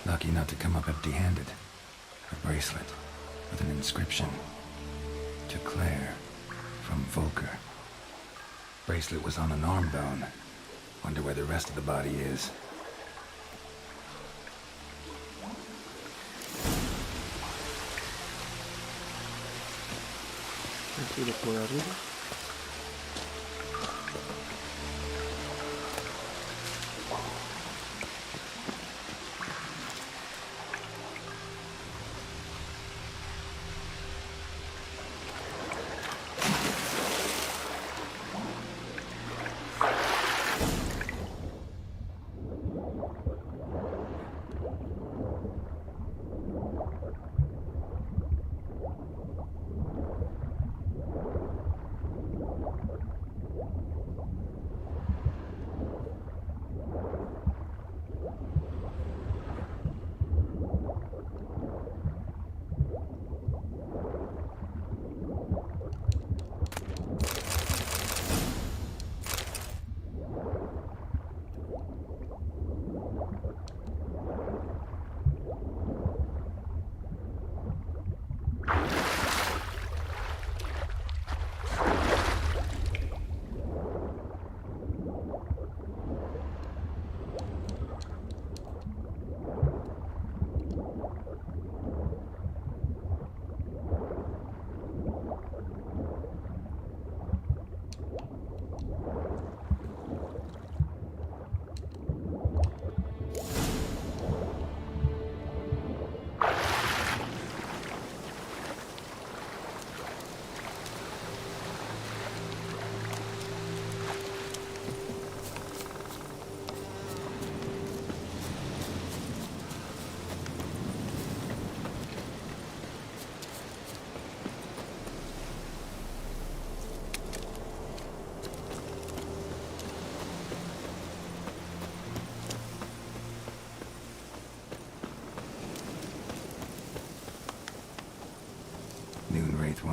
Lucky not to come up empty-handed. A bracelet with an inscription. To Claire, from Volker. Bracelet was on an arm bone. Wonder where the rest of the body is. Aquí por arriba.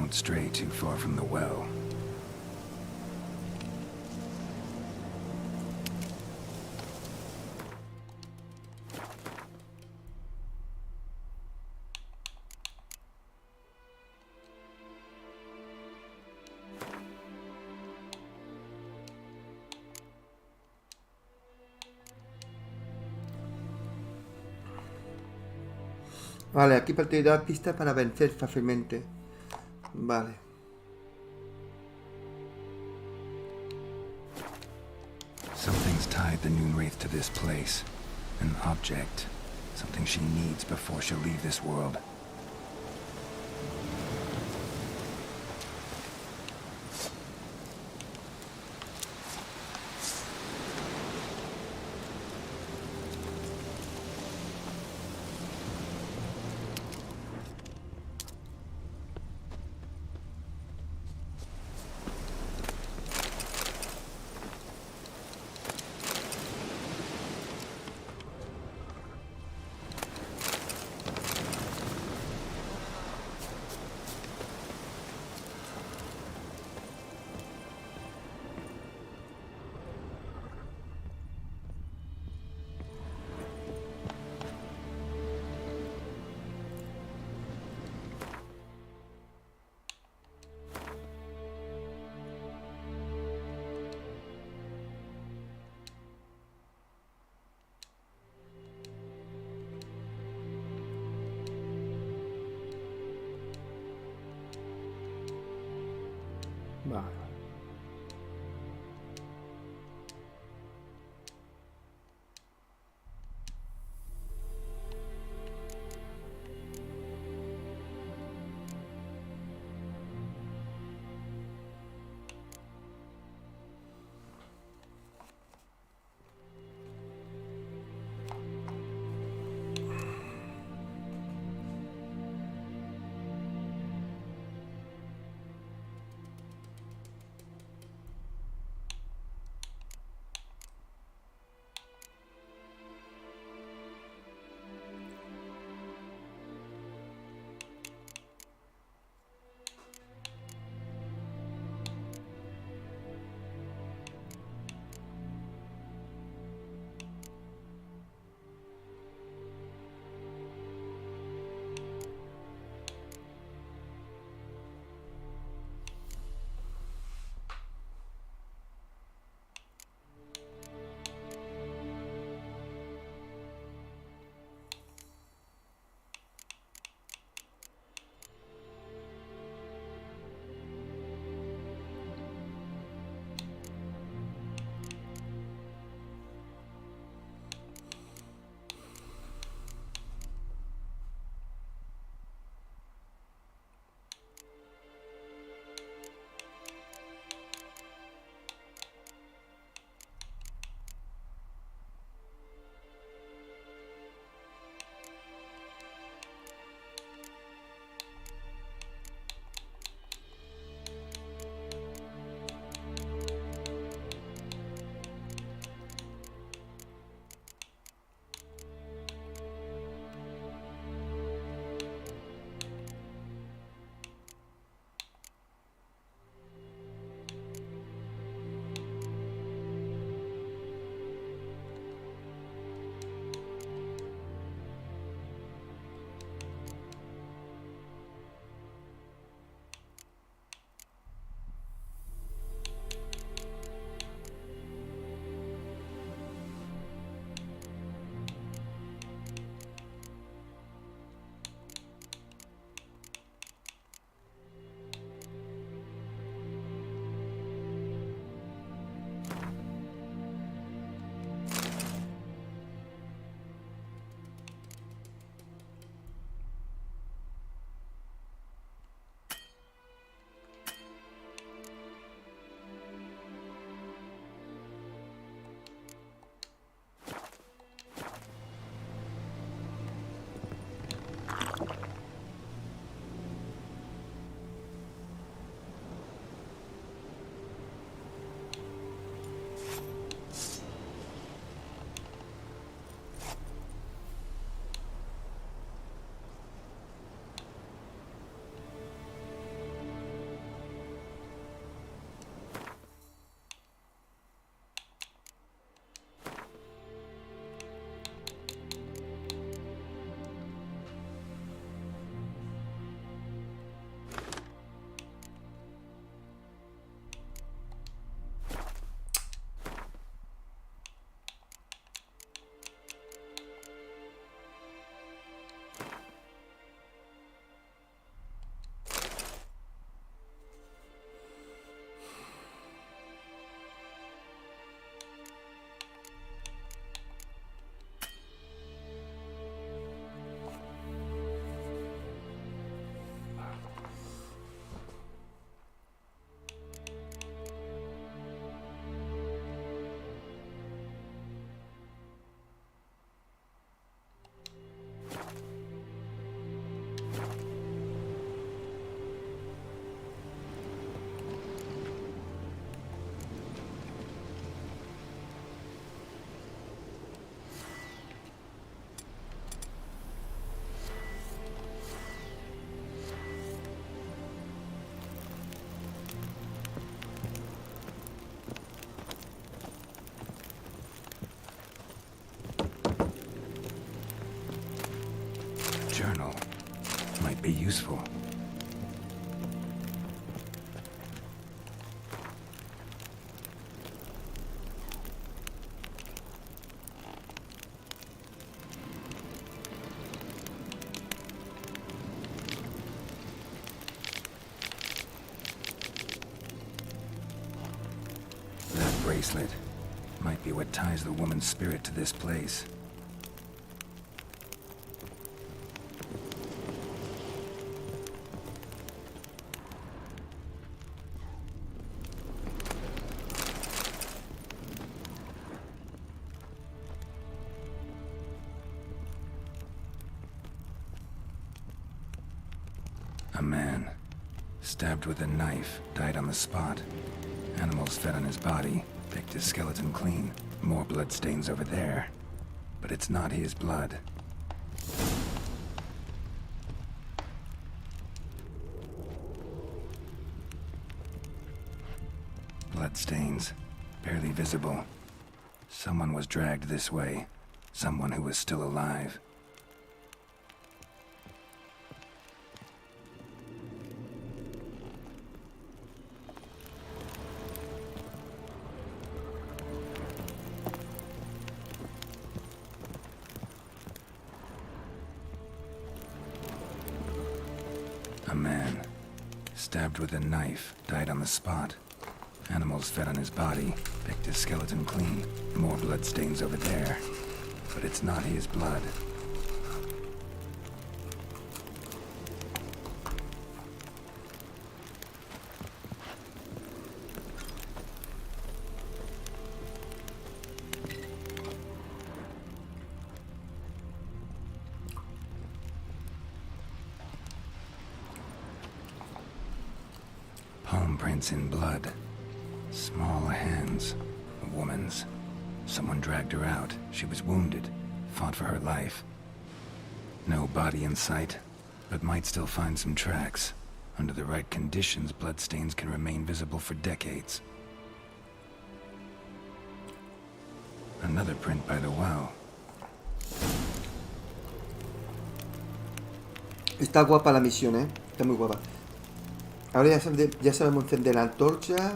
Don't stray too far from the well. Vale, aquí parte de pistas para vencer fácilmente. Vale. Something's tied the Noon Wraith to this place. An object. Something she needs before she'll leave this world. Vale. be useful. That bracelet might be what ties the woman's spirit to this place. A man, stabbed with a knife, died on the spot. Animals fed on his body, picked his skeleton clean. More bloodstains over there. But it's not his blood. Bloodstains, barely visible. Someone was dragged this way. Someone who was still alive. A man, stabbed with a knife, died on the spot. Animals fed on his body, picked his skeleton clean. More bloodstains over there. But it's not his blood. Palm prints in blood. Small hands. A woman's. Someone dragged her out. She was wounded. Fought for her life. No body in sight, but might still find some tracks. Under the right conditions, bloodstains can remain visible for decades. Another print by the well. Está guapa la misión, ¿eh? Está muy guapa. Ahora ya sabemos encender la antorcha.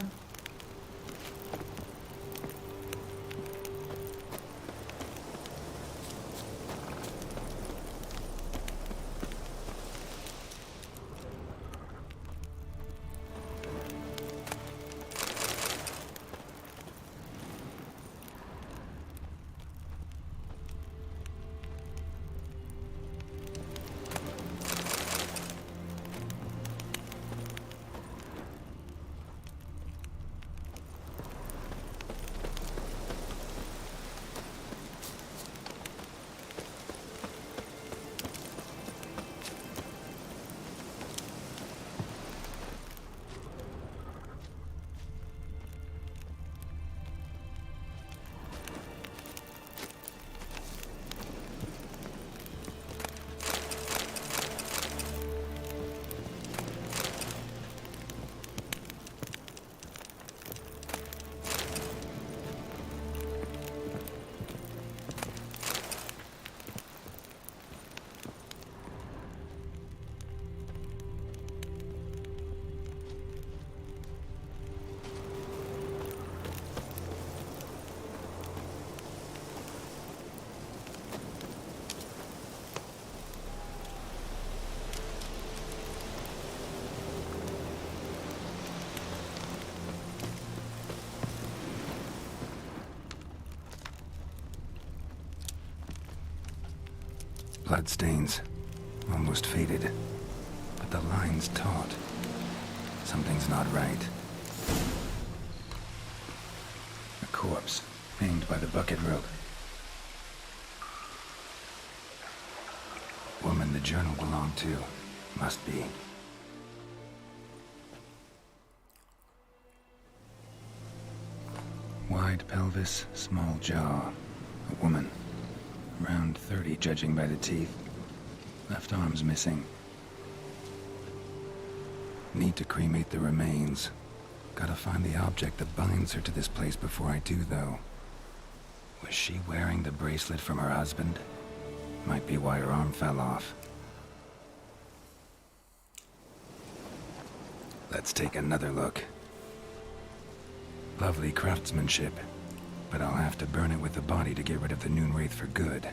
Bloodstains, almost faded, but the line's taut. Something's not right. A corpse, hanged by the bucket rope. Woman the journal belonged to, must be. Wide pelvis, small jaw. A woman. Around 30, judging by the teeth. Left arm's missing. Need to cremate the remains. Gotta find the object that binds her to this place before I do, though. Was she wearing the bracelet from her husband? Might be why her arm fell off. Let's take another look. Lovely craftsmanship, but I'll have to burn it with the body to get rid of the Noon Wraith for good.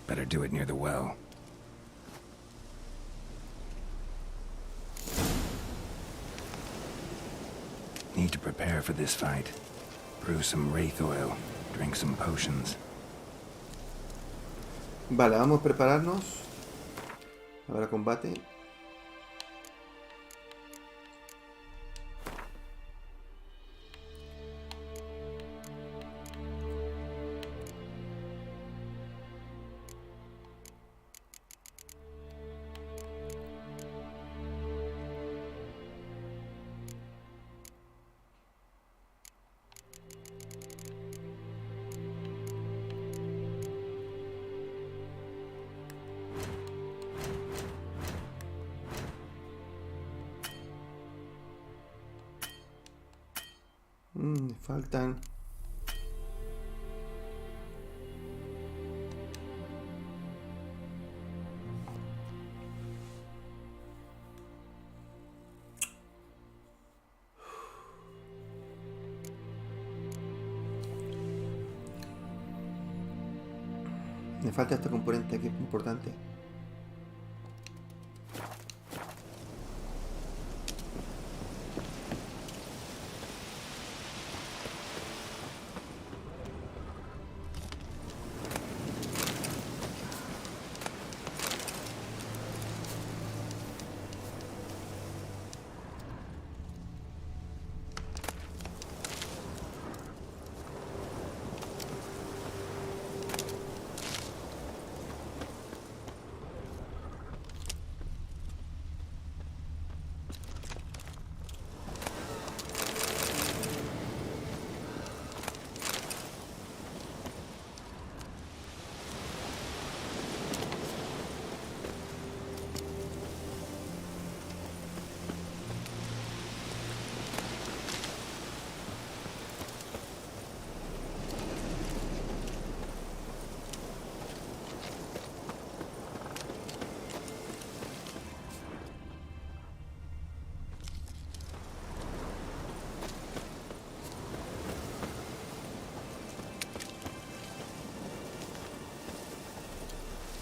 Better do it near the well. Need to prepare for this fight. Brew some Wraith oil, drink some potions. Vale, vamos a prepararnos. Habrá combate. Faltan. Me falta este componente que es importante.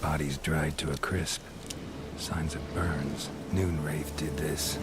Bodies dried to a crisp. Signs of burns. Noon Wraith did this.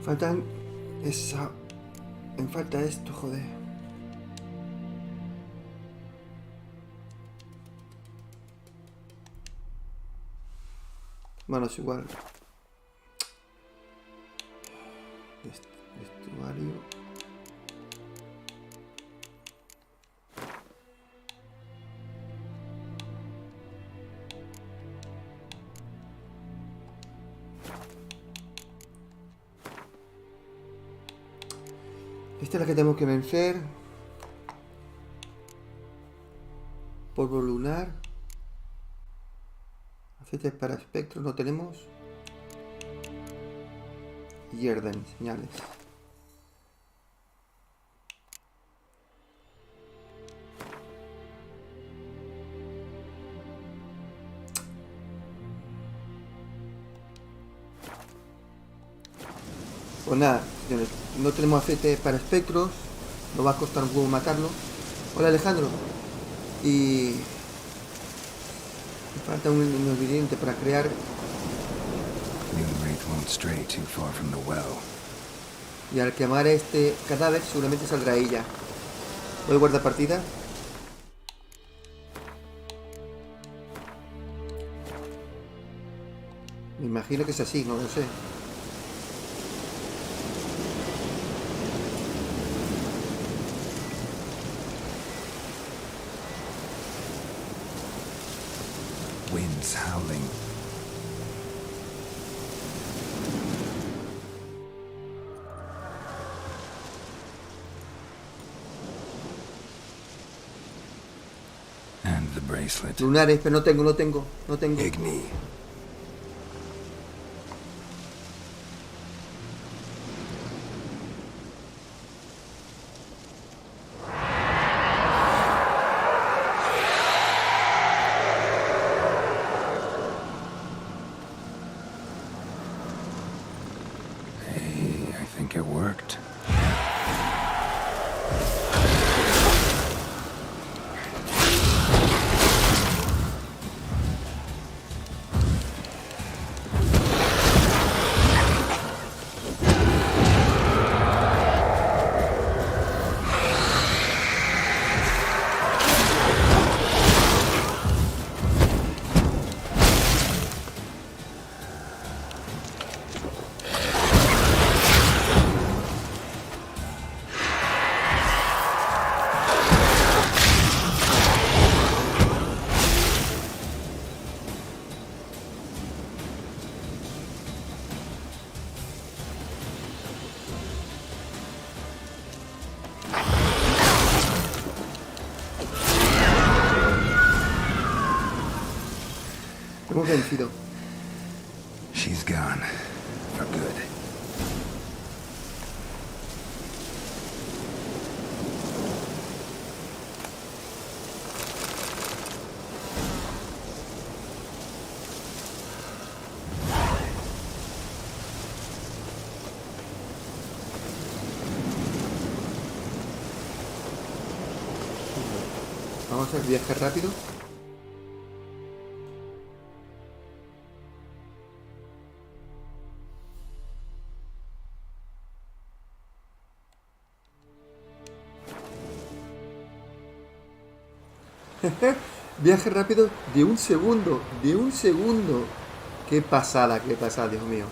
Faltan esa... Me falta esto, joder. Bueno, es igual. Vestuario. Esta es la que tenemos que vencer. Polvo lunar. Aceites para espectros no tenemos. Hierden, señales. Pues nada, señores, no tenemos aceite para espectros. Nos va a costar un huevo matarlo. Hola Alejandro. Y... me falta un ingrediente para crear. Y al quemar este cadáver seguramente saldrá ella. Voy a guardar partida. Me imagino que es así, no lo sé. Winds howling. And the bracelet. Lunares, pero no tengo. Igni. It worked. Hemos vencido. She's gone for good. Vamos a hacer viaje rápido. Viaje rápido de un segundo. Qué pasada, Dios mío.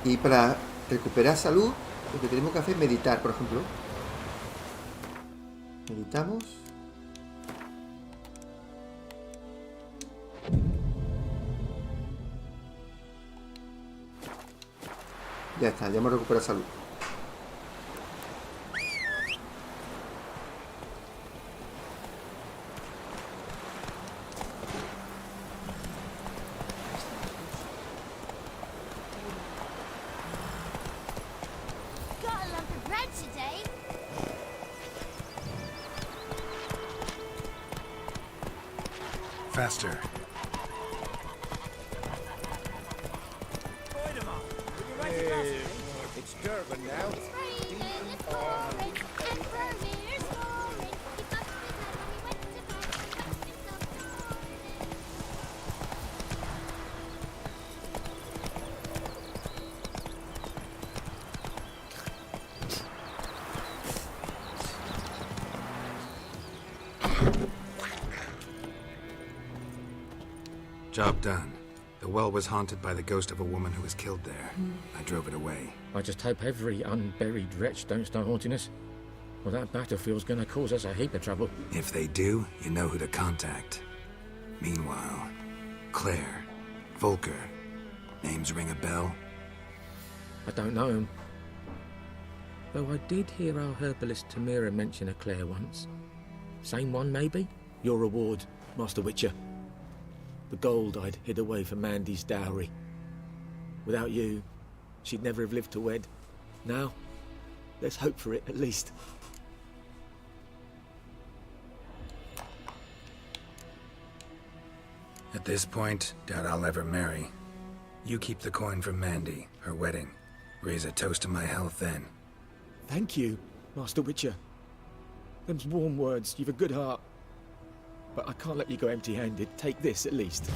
Y para recuperar salud, lo que tenemos que hacer es meditar, por ejemplo. Meditamos. Ya está, ya hemos recuperado salud. Got a lump of bread today. Faster. It's Durban now. It's raining, it's pouring, and Vermeer's roaring. He must have been there when we went to Job done. The well was haunted by the ghost of a woman who was killed there. I drove it away. I just hope every unburied wretch don't start haunting us. Well, that battlefield's gonna cause us a heap of trouble. If they do, you know who to contact. Meanwhile, Claire, Volker, names ring a bell? I don't know him. Though I did hear our herbalist Tamira mention a Claire once. Same one, maybe? Your reward, Master Witcher. The gold I'd hid away for Mandy's dowry. Without you, she'd never have lived to wed. Now, let's hope for it, at least. At this point, doubt I'll ever marry. You keep the coin from Mandy, her wedding. Raise a toast to my health then. Thank you, Master Witcher. Them's warm words, you've a good heart. But I can't let you go empty-handed. Take this, at least.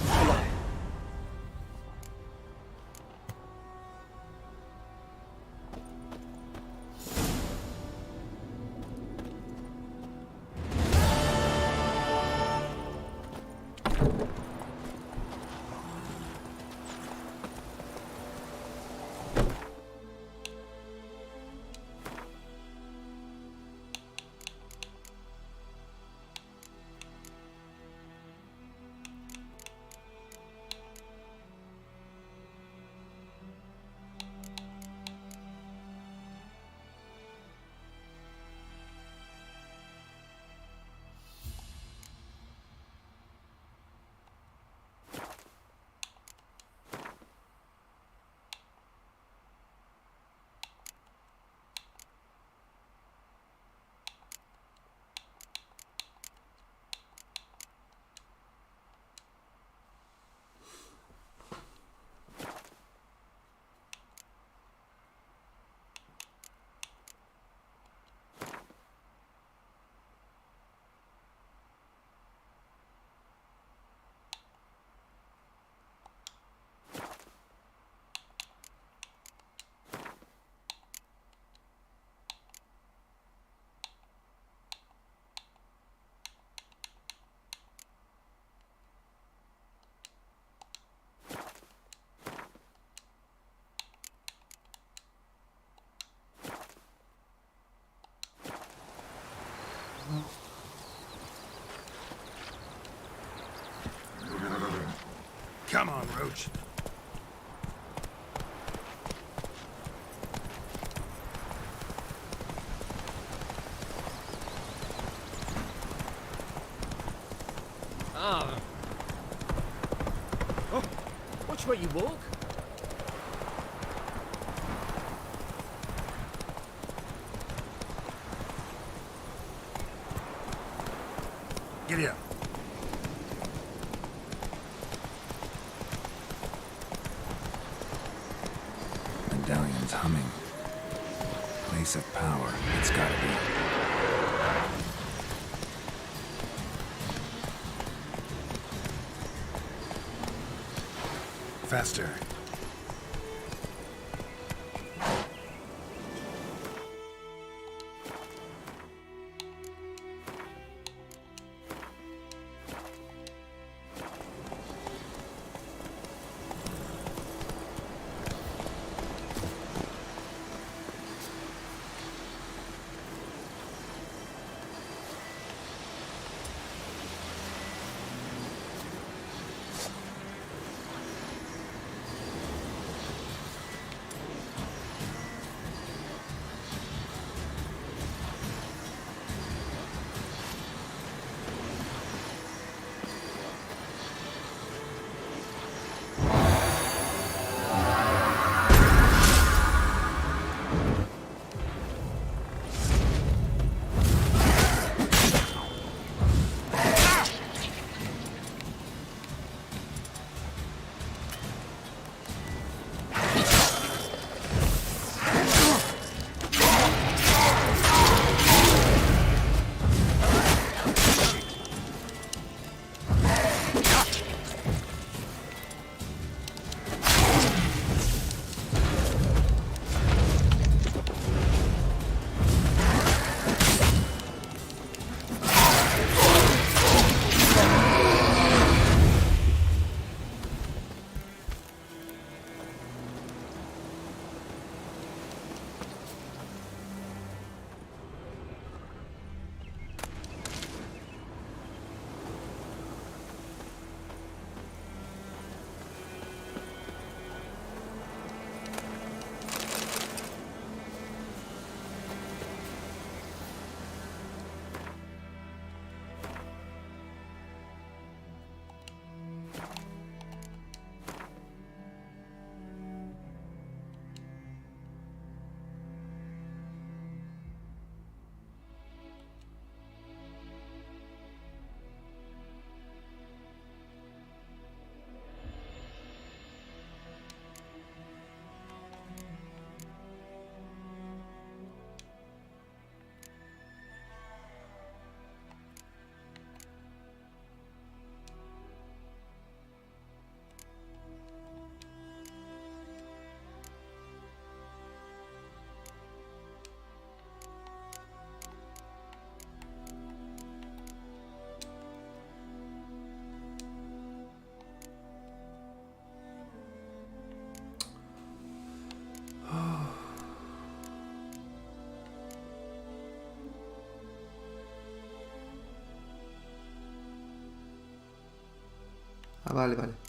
Come on, Roach. Ah. Oh, watch where you walk. Giddy up. Medallion's humming. Place of power. It's gotta be. Faster. vale, vale.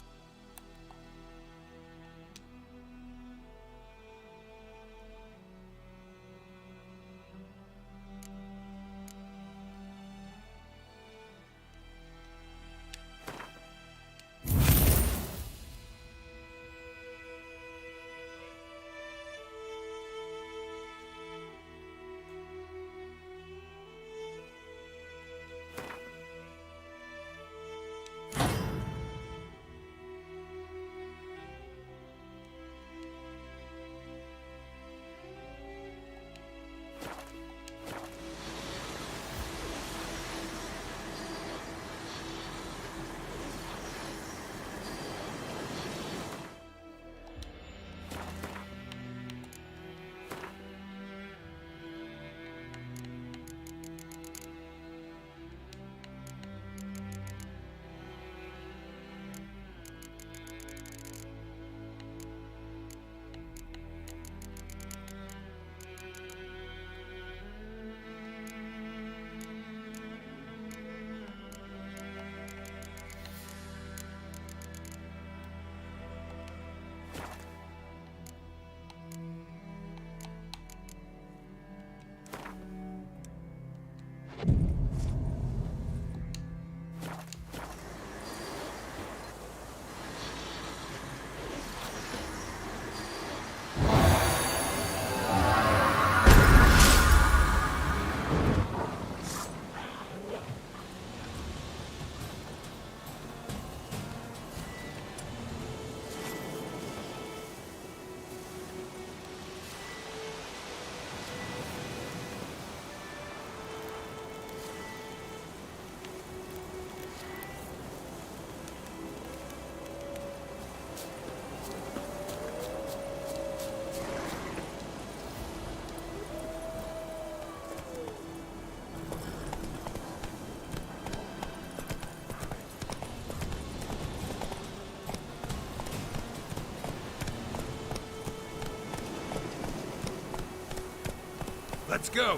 Let's go!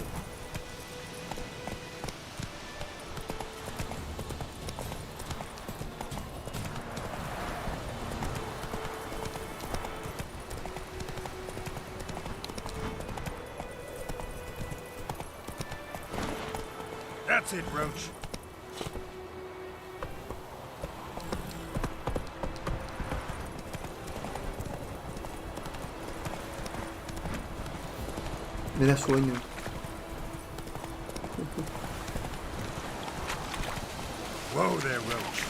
That's it, Roach. Me da sueño. Whoa there, Roach.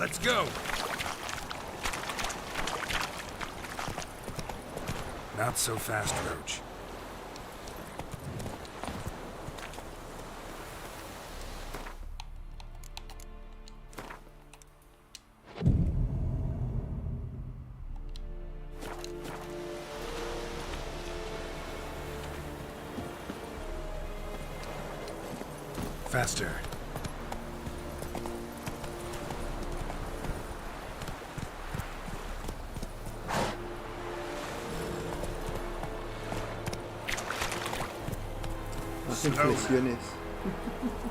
Let's go! Not so fast, Roach. Faster. Sus inflexiones.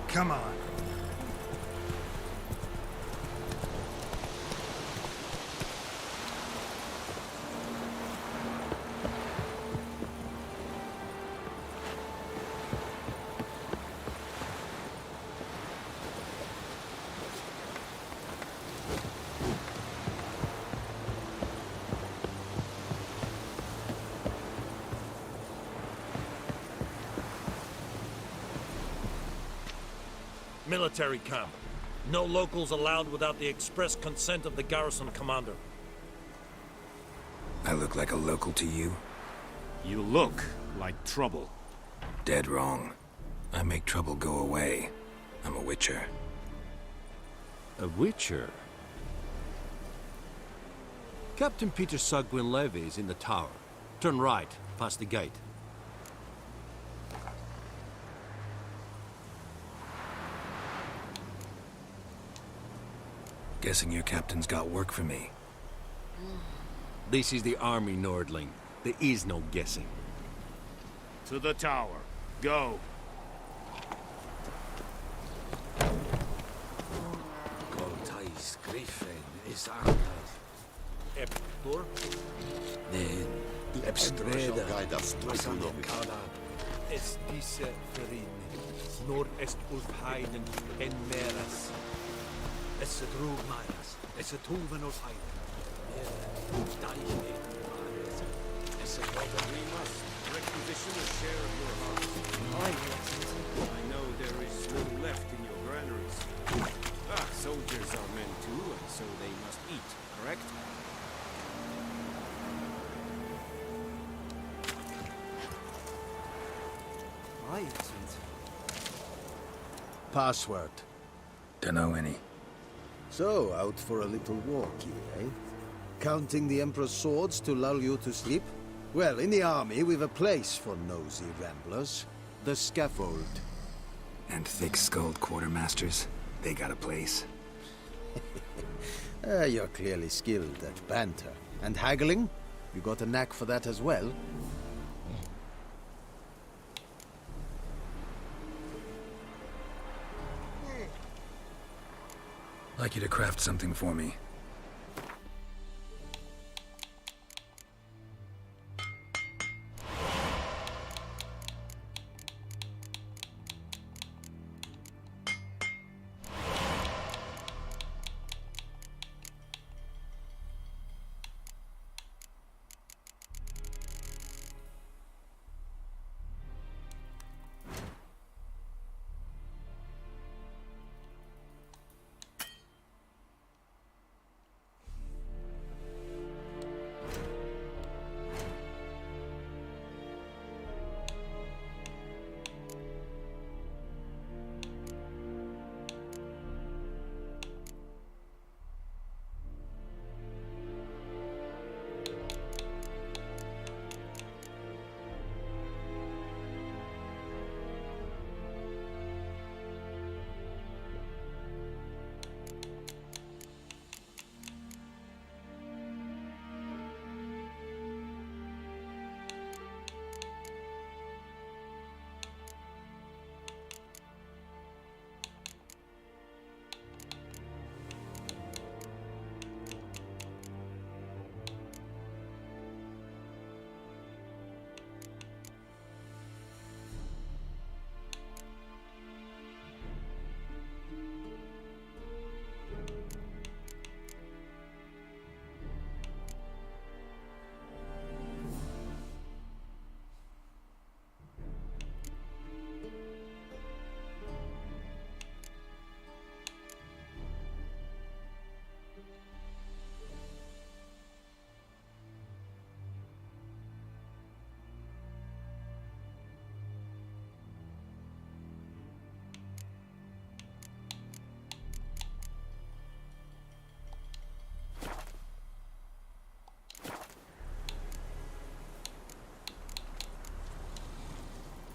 Come on. Military camp. No locals allowed without the express consent of the garrison commander. I look like a local to you? You look like trouble. Dead wrong. I make trouble go away. I'm a witcher. A witcher? Captain Peter Sagwin Levy is in the tower. Turn right, past the gate. Guessing your captain's got work for me. This is the army, Nordling. There is no guessing. To the tower. Go. Coltais Griffin is Arthur. Eptor? Nen, Epstreda. Es diese Verini. Nor est Ulfheiden en Meras. Es drug Maras. Es tuven Ulfheiden. Requisition a share of your harvest. I know there is little left in your granaries. Soldiers are men too, and so they must eat, correct? Password. Dunno any. So, out for a little walk here, eh? Counting the Emperor's swords to lull you to sleep? Well, in the army, we've a place for nosy ramblers. The scaffold. And thick-skulled quartermasters? They got a place. You're clearly skilled at banter. And haggling? You got a knack for that as well? Like you to craft something for me.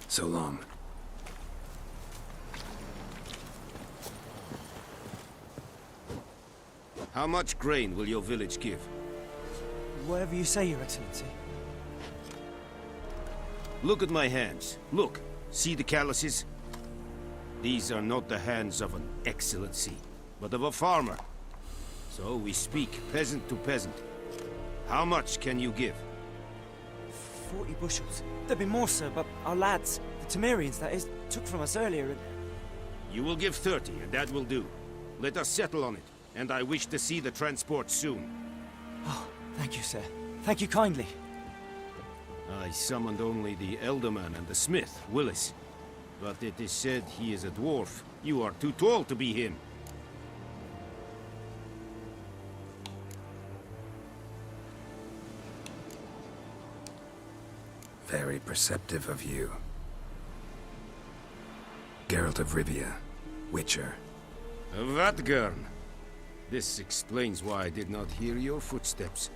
So long. How much grain will your village give? Whatever you say, Your Excellency. Look at my hands. Look. See the calluses? These are not the hands of an excellency, but of a farmer. So we speak peasant to peasant. How much can you give? 40 bushels. There'd be more, sir, but our lads, the Temerians, that is, took from us earlier and... You will give 30, and that will do. Let us settle on it, and I wish to see the transport soon. Oh, thank you, sir. Thank you kindly. I summoned only the Elderman and the smith, Willis. But it is said he is a dwarf. You are too tall to be him. Very perceptive of you. Geralt of Rivia, Witcher. Vatgern! This explains why I did not hear your footsteps.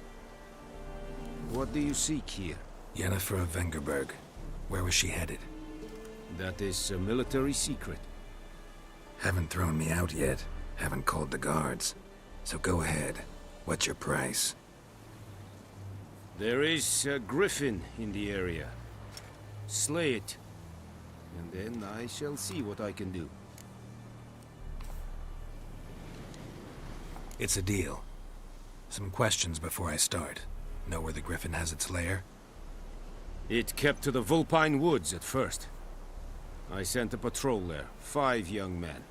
What do you seek here? Yennefer of Vengerberg. Where was she headed? That is a military secret. Haven't thrown me out yet. Haven't called the guards. So go ahead. What's your price? There is a griffin in the area. Slay it. And then I shall see what I can do. It's a deal. Some questions before I start. Know where the griffin has its lair? It kept to the Vulpine Woods at first. I sent a patrol there, 5 young men.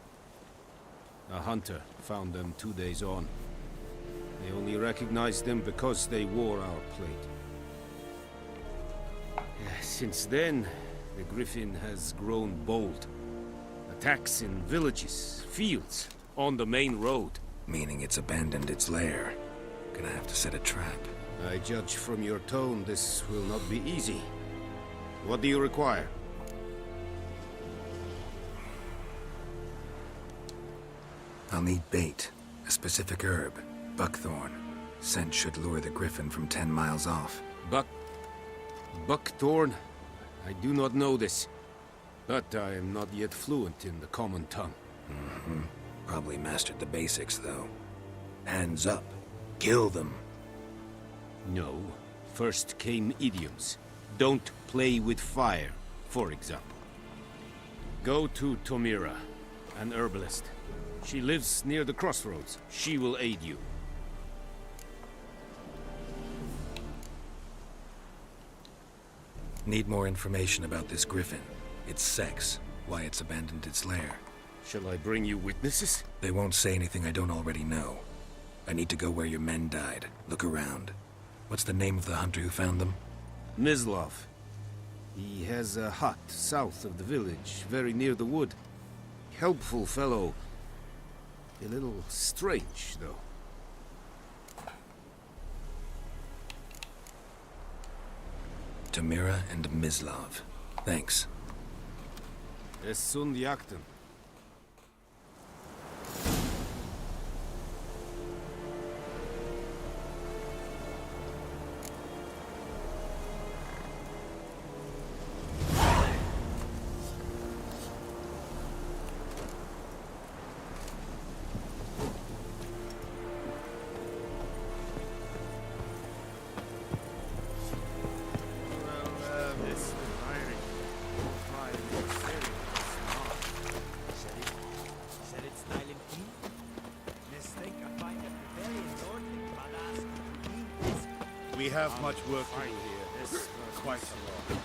A hunter found them 2 days on. They only recognized them because they wore our plate. Since then, the griffin has grown bold. Attacks in villages, fields, on the main road. Meaning it's abandoned its lair. Gonna have to set a trap. I judge from your tone this will not be easy. What do you require? I'll need bait. A specific herb. Buckthorn. Scent should lure the griffin from 10 miles off. Buckthorn? I do not know this. But I am not yet fluent in the common tongue. Mm-hmm. Probably mastered the basics, though. Hands up. Kill them. No. First came idioms. Don't play with fire, for example. Go to Tomira, an herbalist. She lives near the crossroads. She will aid you. Need more information about this griffin. Its sex. Why it's abandoned its lair. Shall I bring you witnesses? They won't say anything I don't already know. I need to go where your men died. Look around. What's the name of the hunter who found them? Mislav. He has a hut south of the village, very near the wood. Helpful fellow. A little strange, though. Tomira and Mislav. Thanks. Es sunt jakten. We have much work to do here. Quite a lot.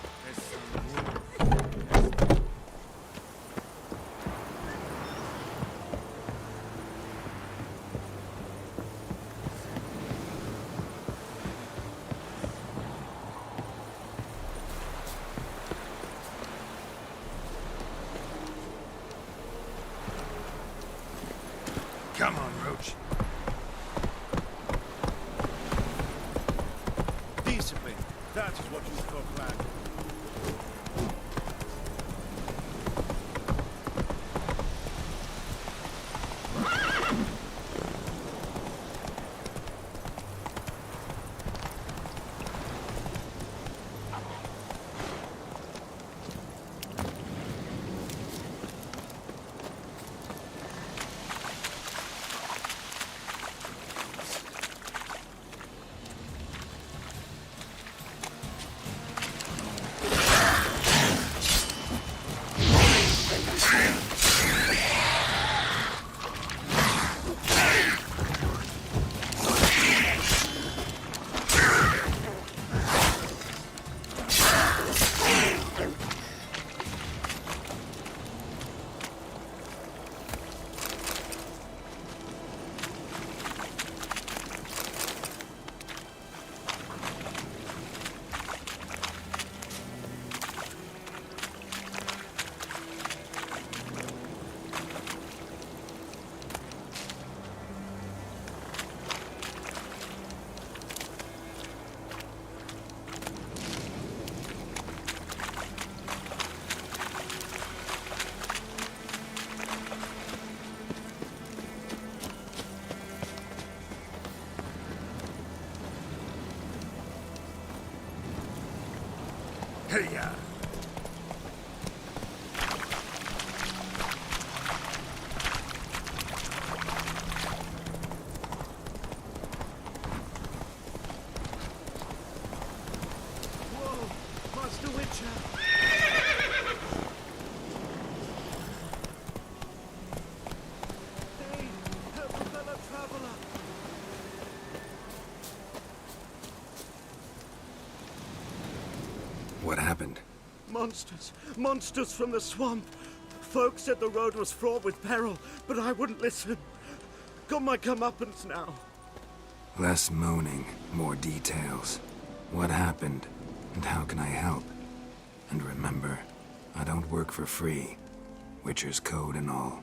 Come on, Roach. Discipline. That is what you call plan. Hey-ya! Whoa! Master Witcher! Hey! Help a fellow traveler! What happened? Monsters! Monsters from the swamp! Folk said the road was fraught with peril, but I wouldn't listen. Got my comeuppance now. Less moaning, more details. What happened, and how can I help? And remember, I don't work for free. Witcher's code and all.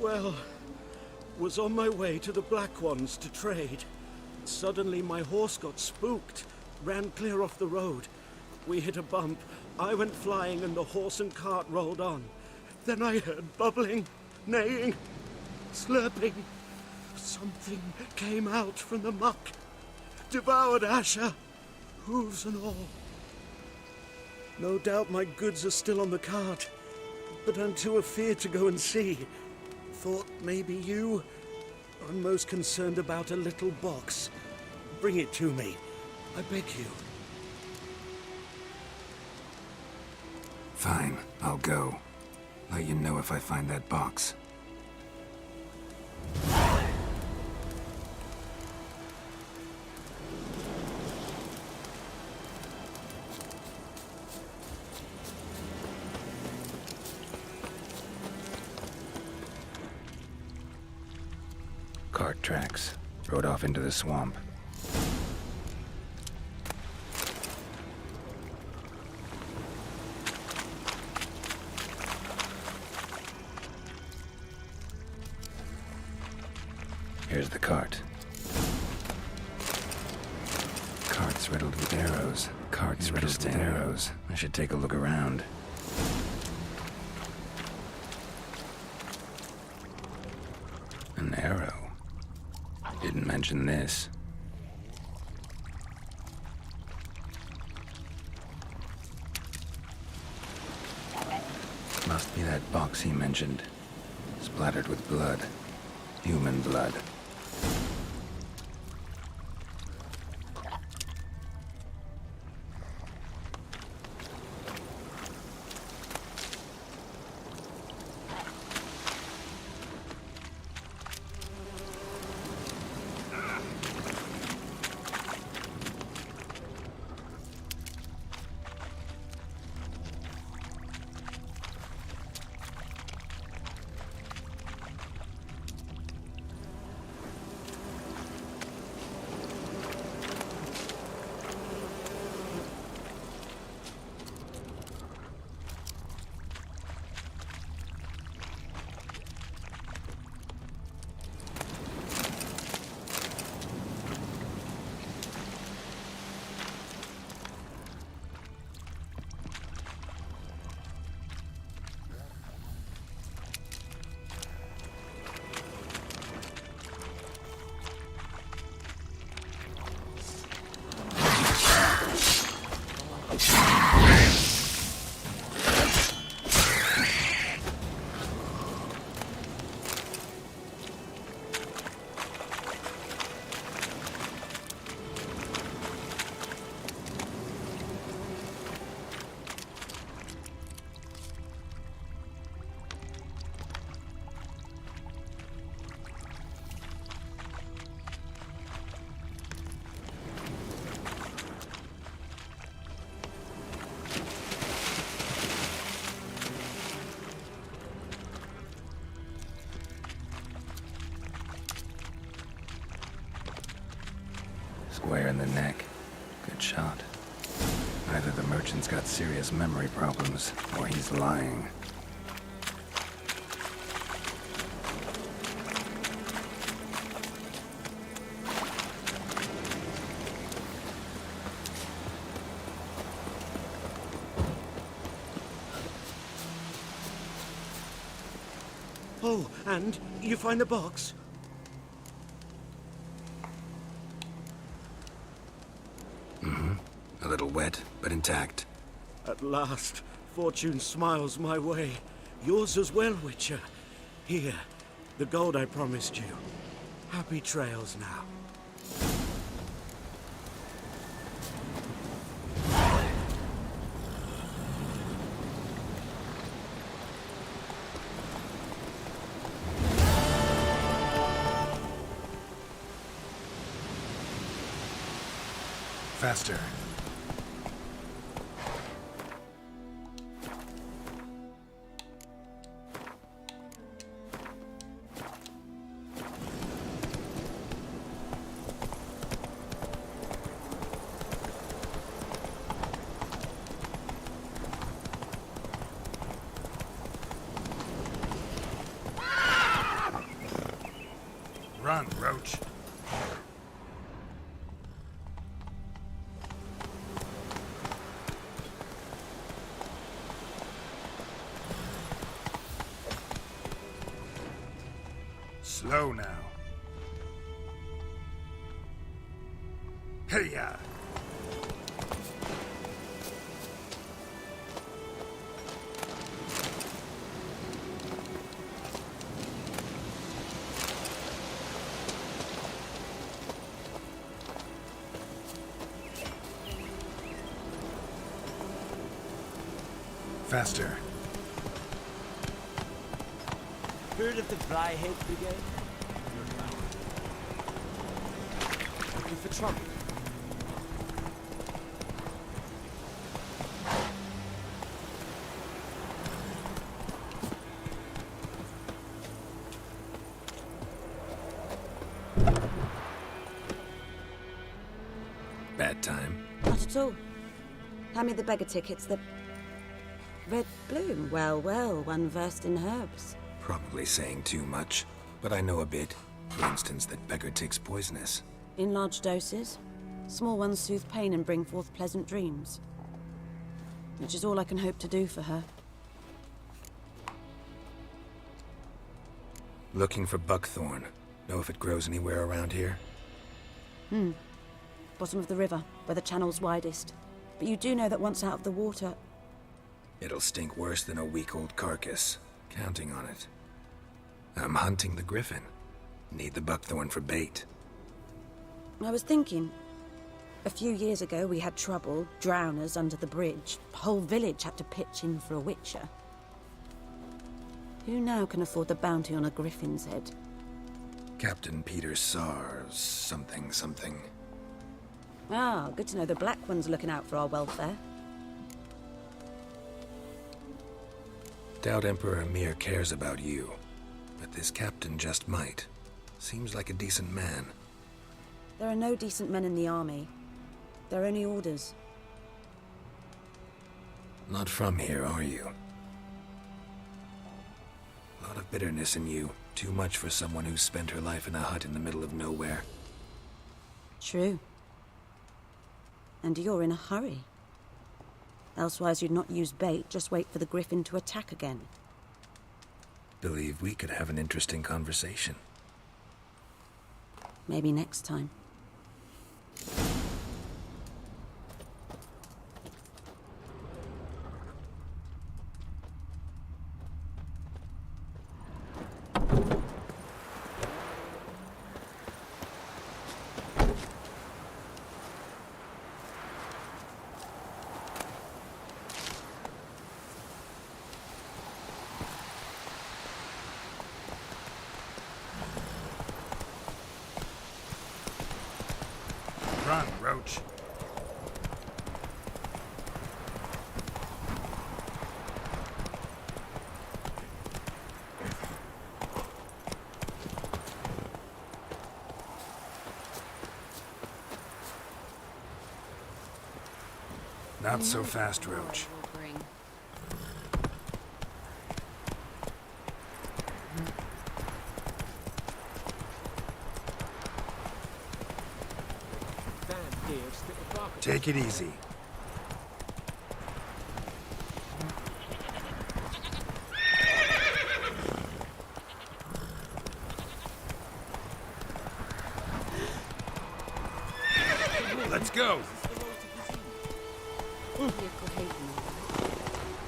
Well, was on my way to the Black Ones to trade. Suddenly my horse got spooked, ran clear off the road. We hit a bump, I went flying and the horse and cart rolled on. Then I heard bubbling, neighing, slurping. Something came out from the muck, devoured Asher, hooves and all. No doubt my goods are still on the cart, but I'm too afeard to go and see. Thought maybe you... I'm most concerned about a little box. Bring it to me, I beg you. Fine, I'll go. Let you know if I find that box. Cart tracks. Rode off into the swamp. Here's the cart. Cart's riddled with arrows. Cart's riddled with arrows. I should take a look around. An arrow. Didn't mention this. Must be that box he mentioned. Splattered with blood. Human blood. Square in the neck. Good shot. Either the merchant's got serious memory problems, or he's lying. Oh, and you find the box? A little wet, but intact. At last, fortune smiles my way. Yours as well, Witcher. Here, the gold I promised you. Happy trails now. Faster. Run, Roach. Slow now. Hey-ya! Faster. Heard of the Dryhead Brigade? Looking for trouble? Bad time. Not at all. Hand me the beggar tickets, the... Red bloom. Well, well, one versed in herbs. Probably saying too much, but I know a bit. For instance, that beggar tick's poisonous. In large doses. Small ones soothe pain and bring forth pleasant dreams. Which is all I can hope to do for her. Looking for buckthorn. Know if it grows anywhere around here? Bottom of the river, where the channel's widest. But you do know that once out of the water... It'll stink worse than a week-old carcass. Counting on it. I'm hunting the griffin. Need the buckthorn for bait. I was thinking... A few years ago we had trouble, drowners under the bridge. The whole village had to pitch in for a witcher. Who now can afford the bounty on a griffin's head? Captain Peter Sars, something. Ah, good to know the Black One's looking out for our welfare. Doubt Emperor Emir cares about you, but this captain just might. Seems like a decent man. There are no decent men in the army. They're only orders. Not from here, are you? A lot of bitterness in you. Too much for someone who's spent her life in a hut in the middle of nowhere. True. And you're in a hurry. Elsewise you'd not use bait, just wait for the griffin to attack again. Believe we could have an interesting conversation. Maybe next time. Run, Roach. Not so fast, Roach. Take it easy. Let's go. You'll hate me, right?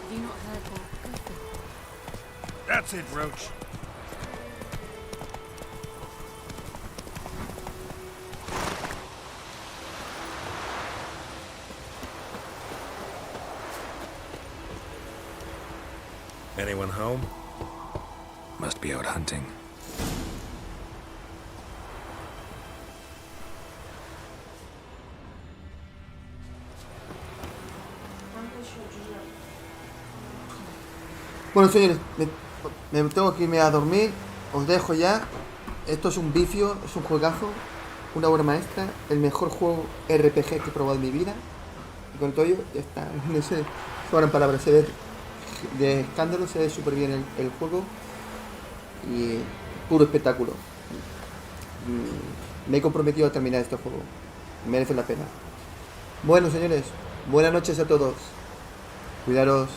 Have you not heard that? Go for it. That's it, Roach. Anyone home? Must be out hunting. Bueno, señores, me tengo que irme a dormir. Os dejo ya. Esto es un vicio, es un juegazo, una obra maestra, el mejor juego RPG que he probado en mi vida. Y con todo ello, ya está. No sé, sobran palabras. Se ve de escándalo, se ve súper bien el juego. Y puro espectáculo. Me he comprometido a terminar este juego. Merece la pena. Bueno, señores, buenas noches a todos. Cuidaros.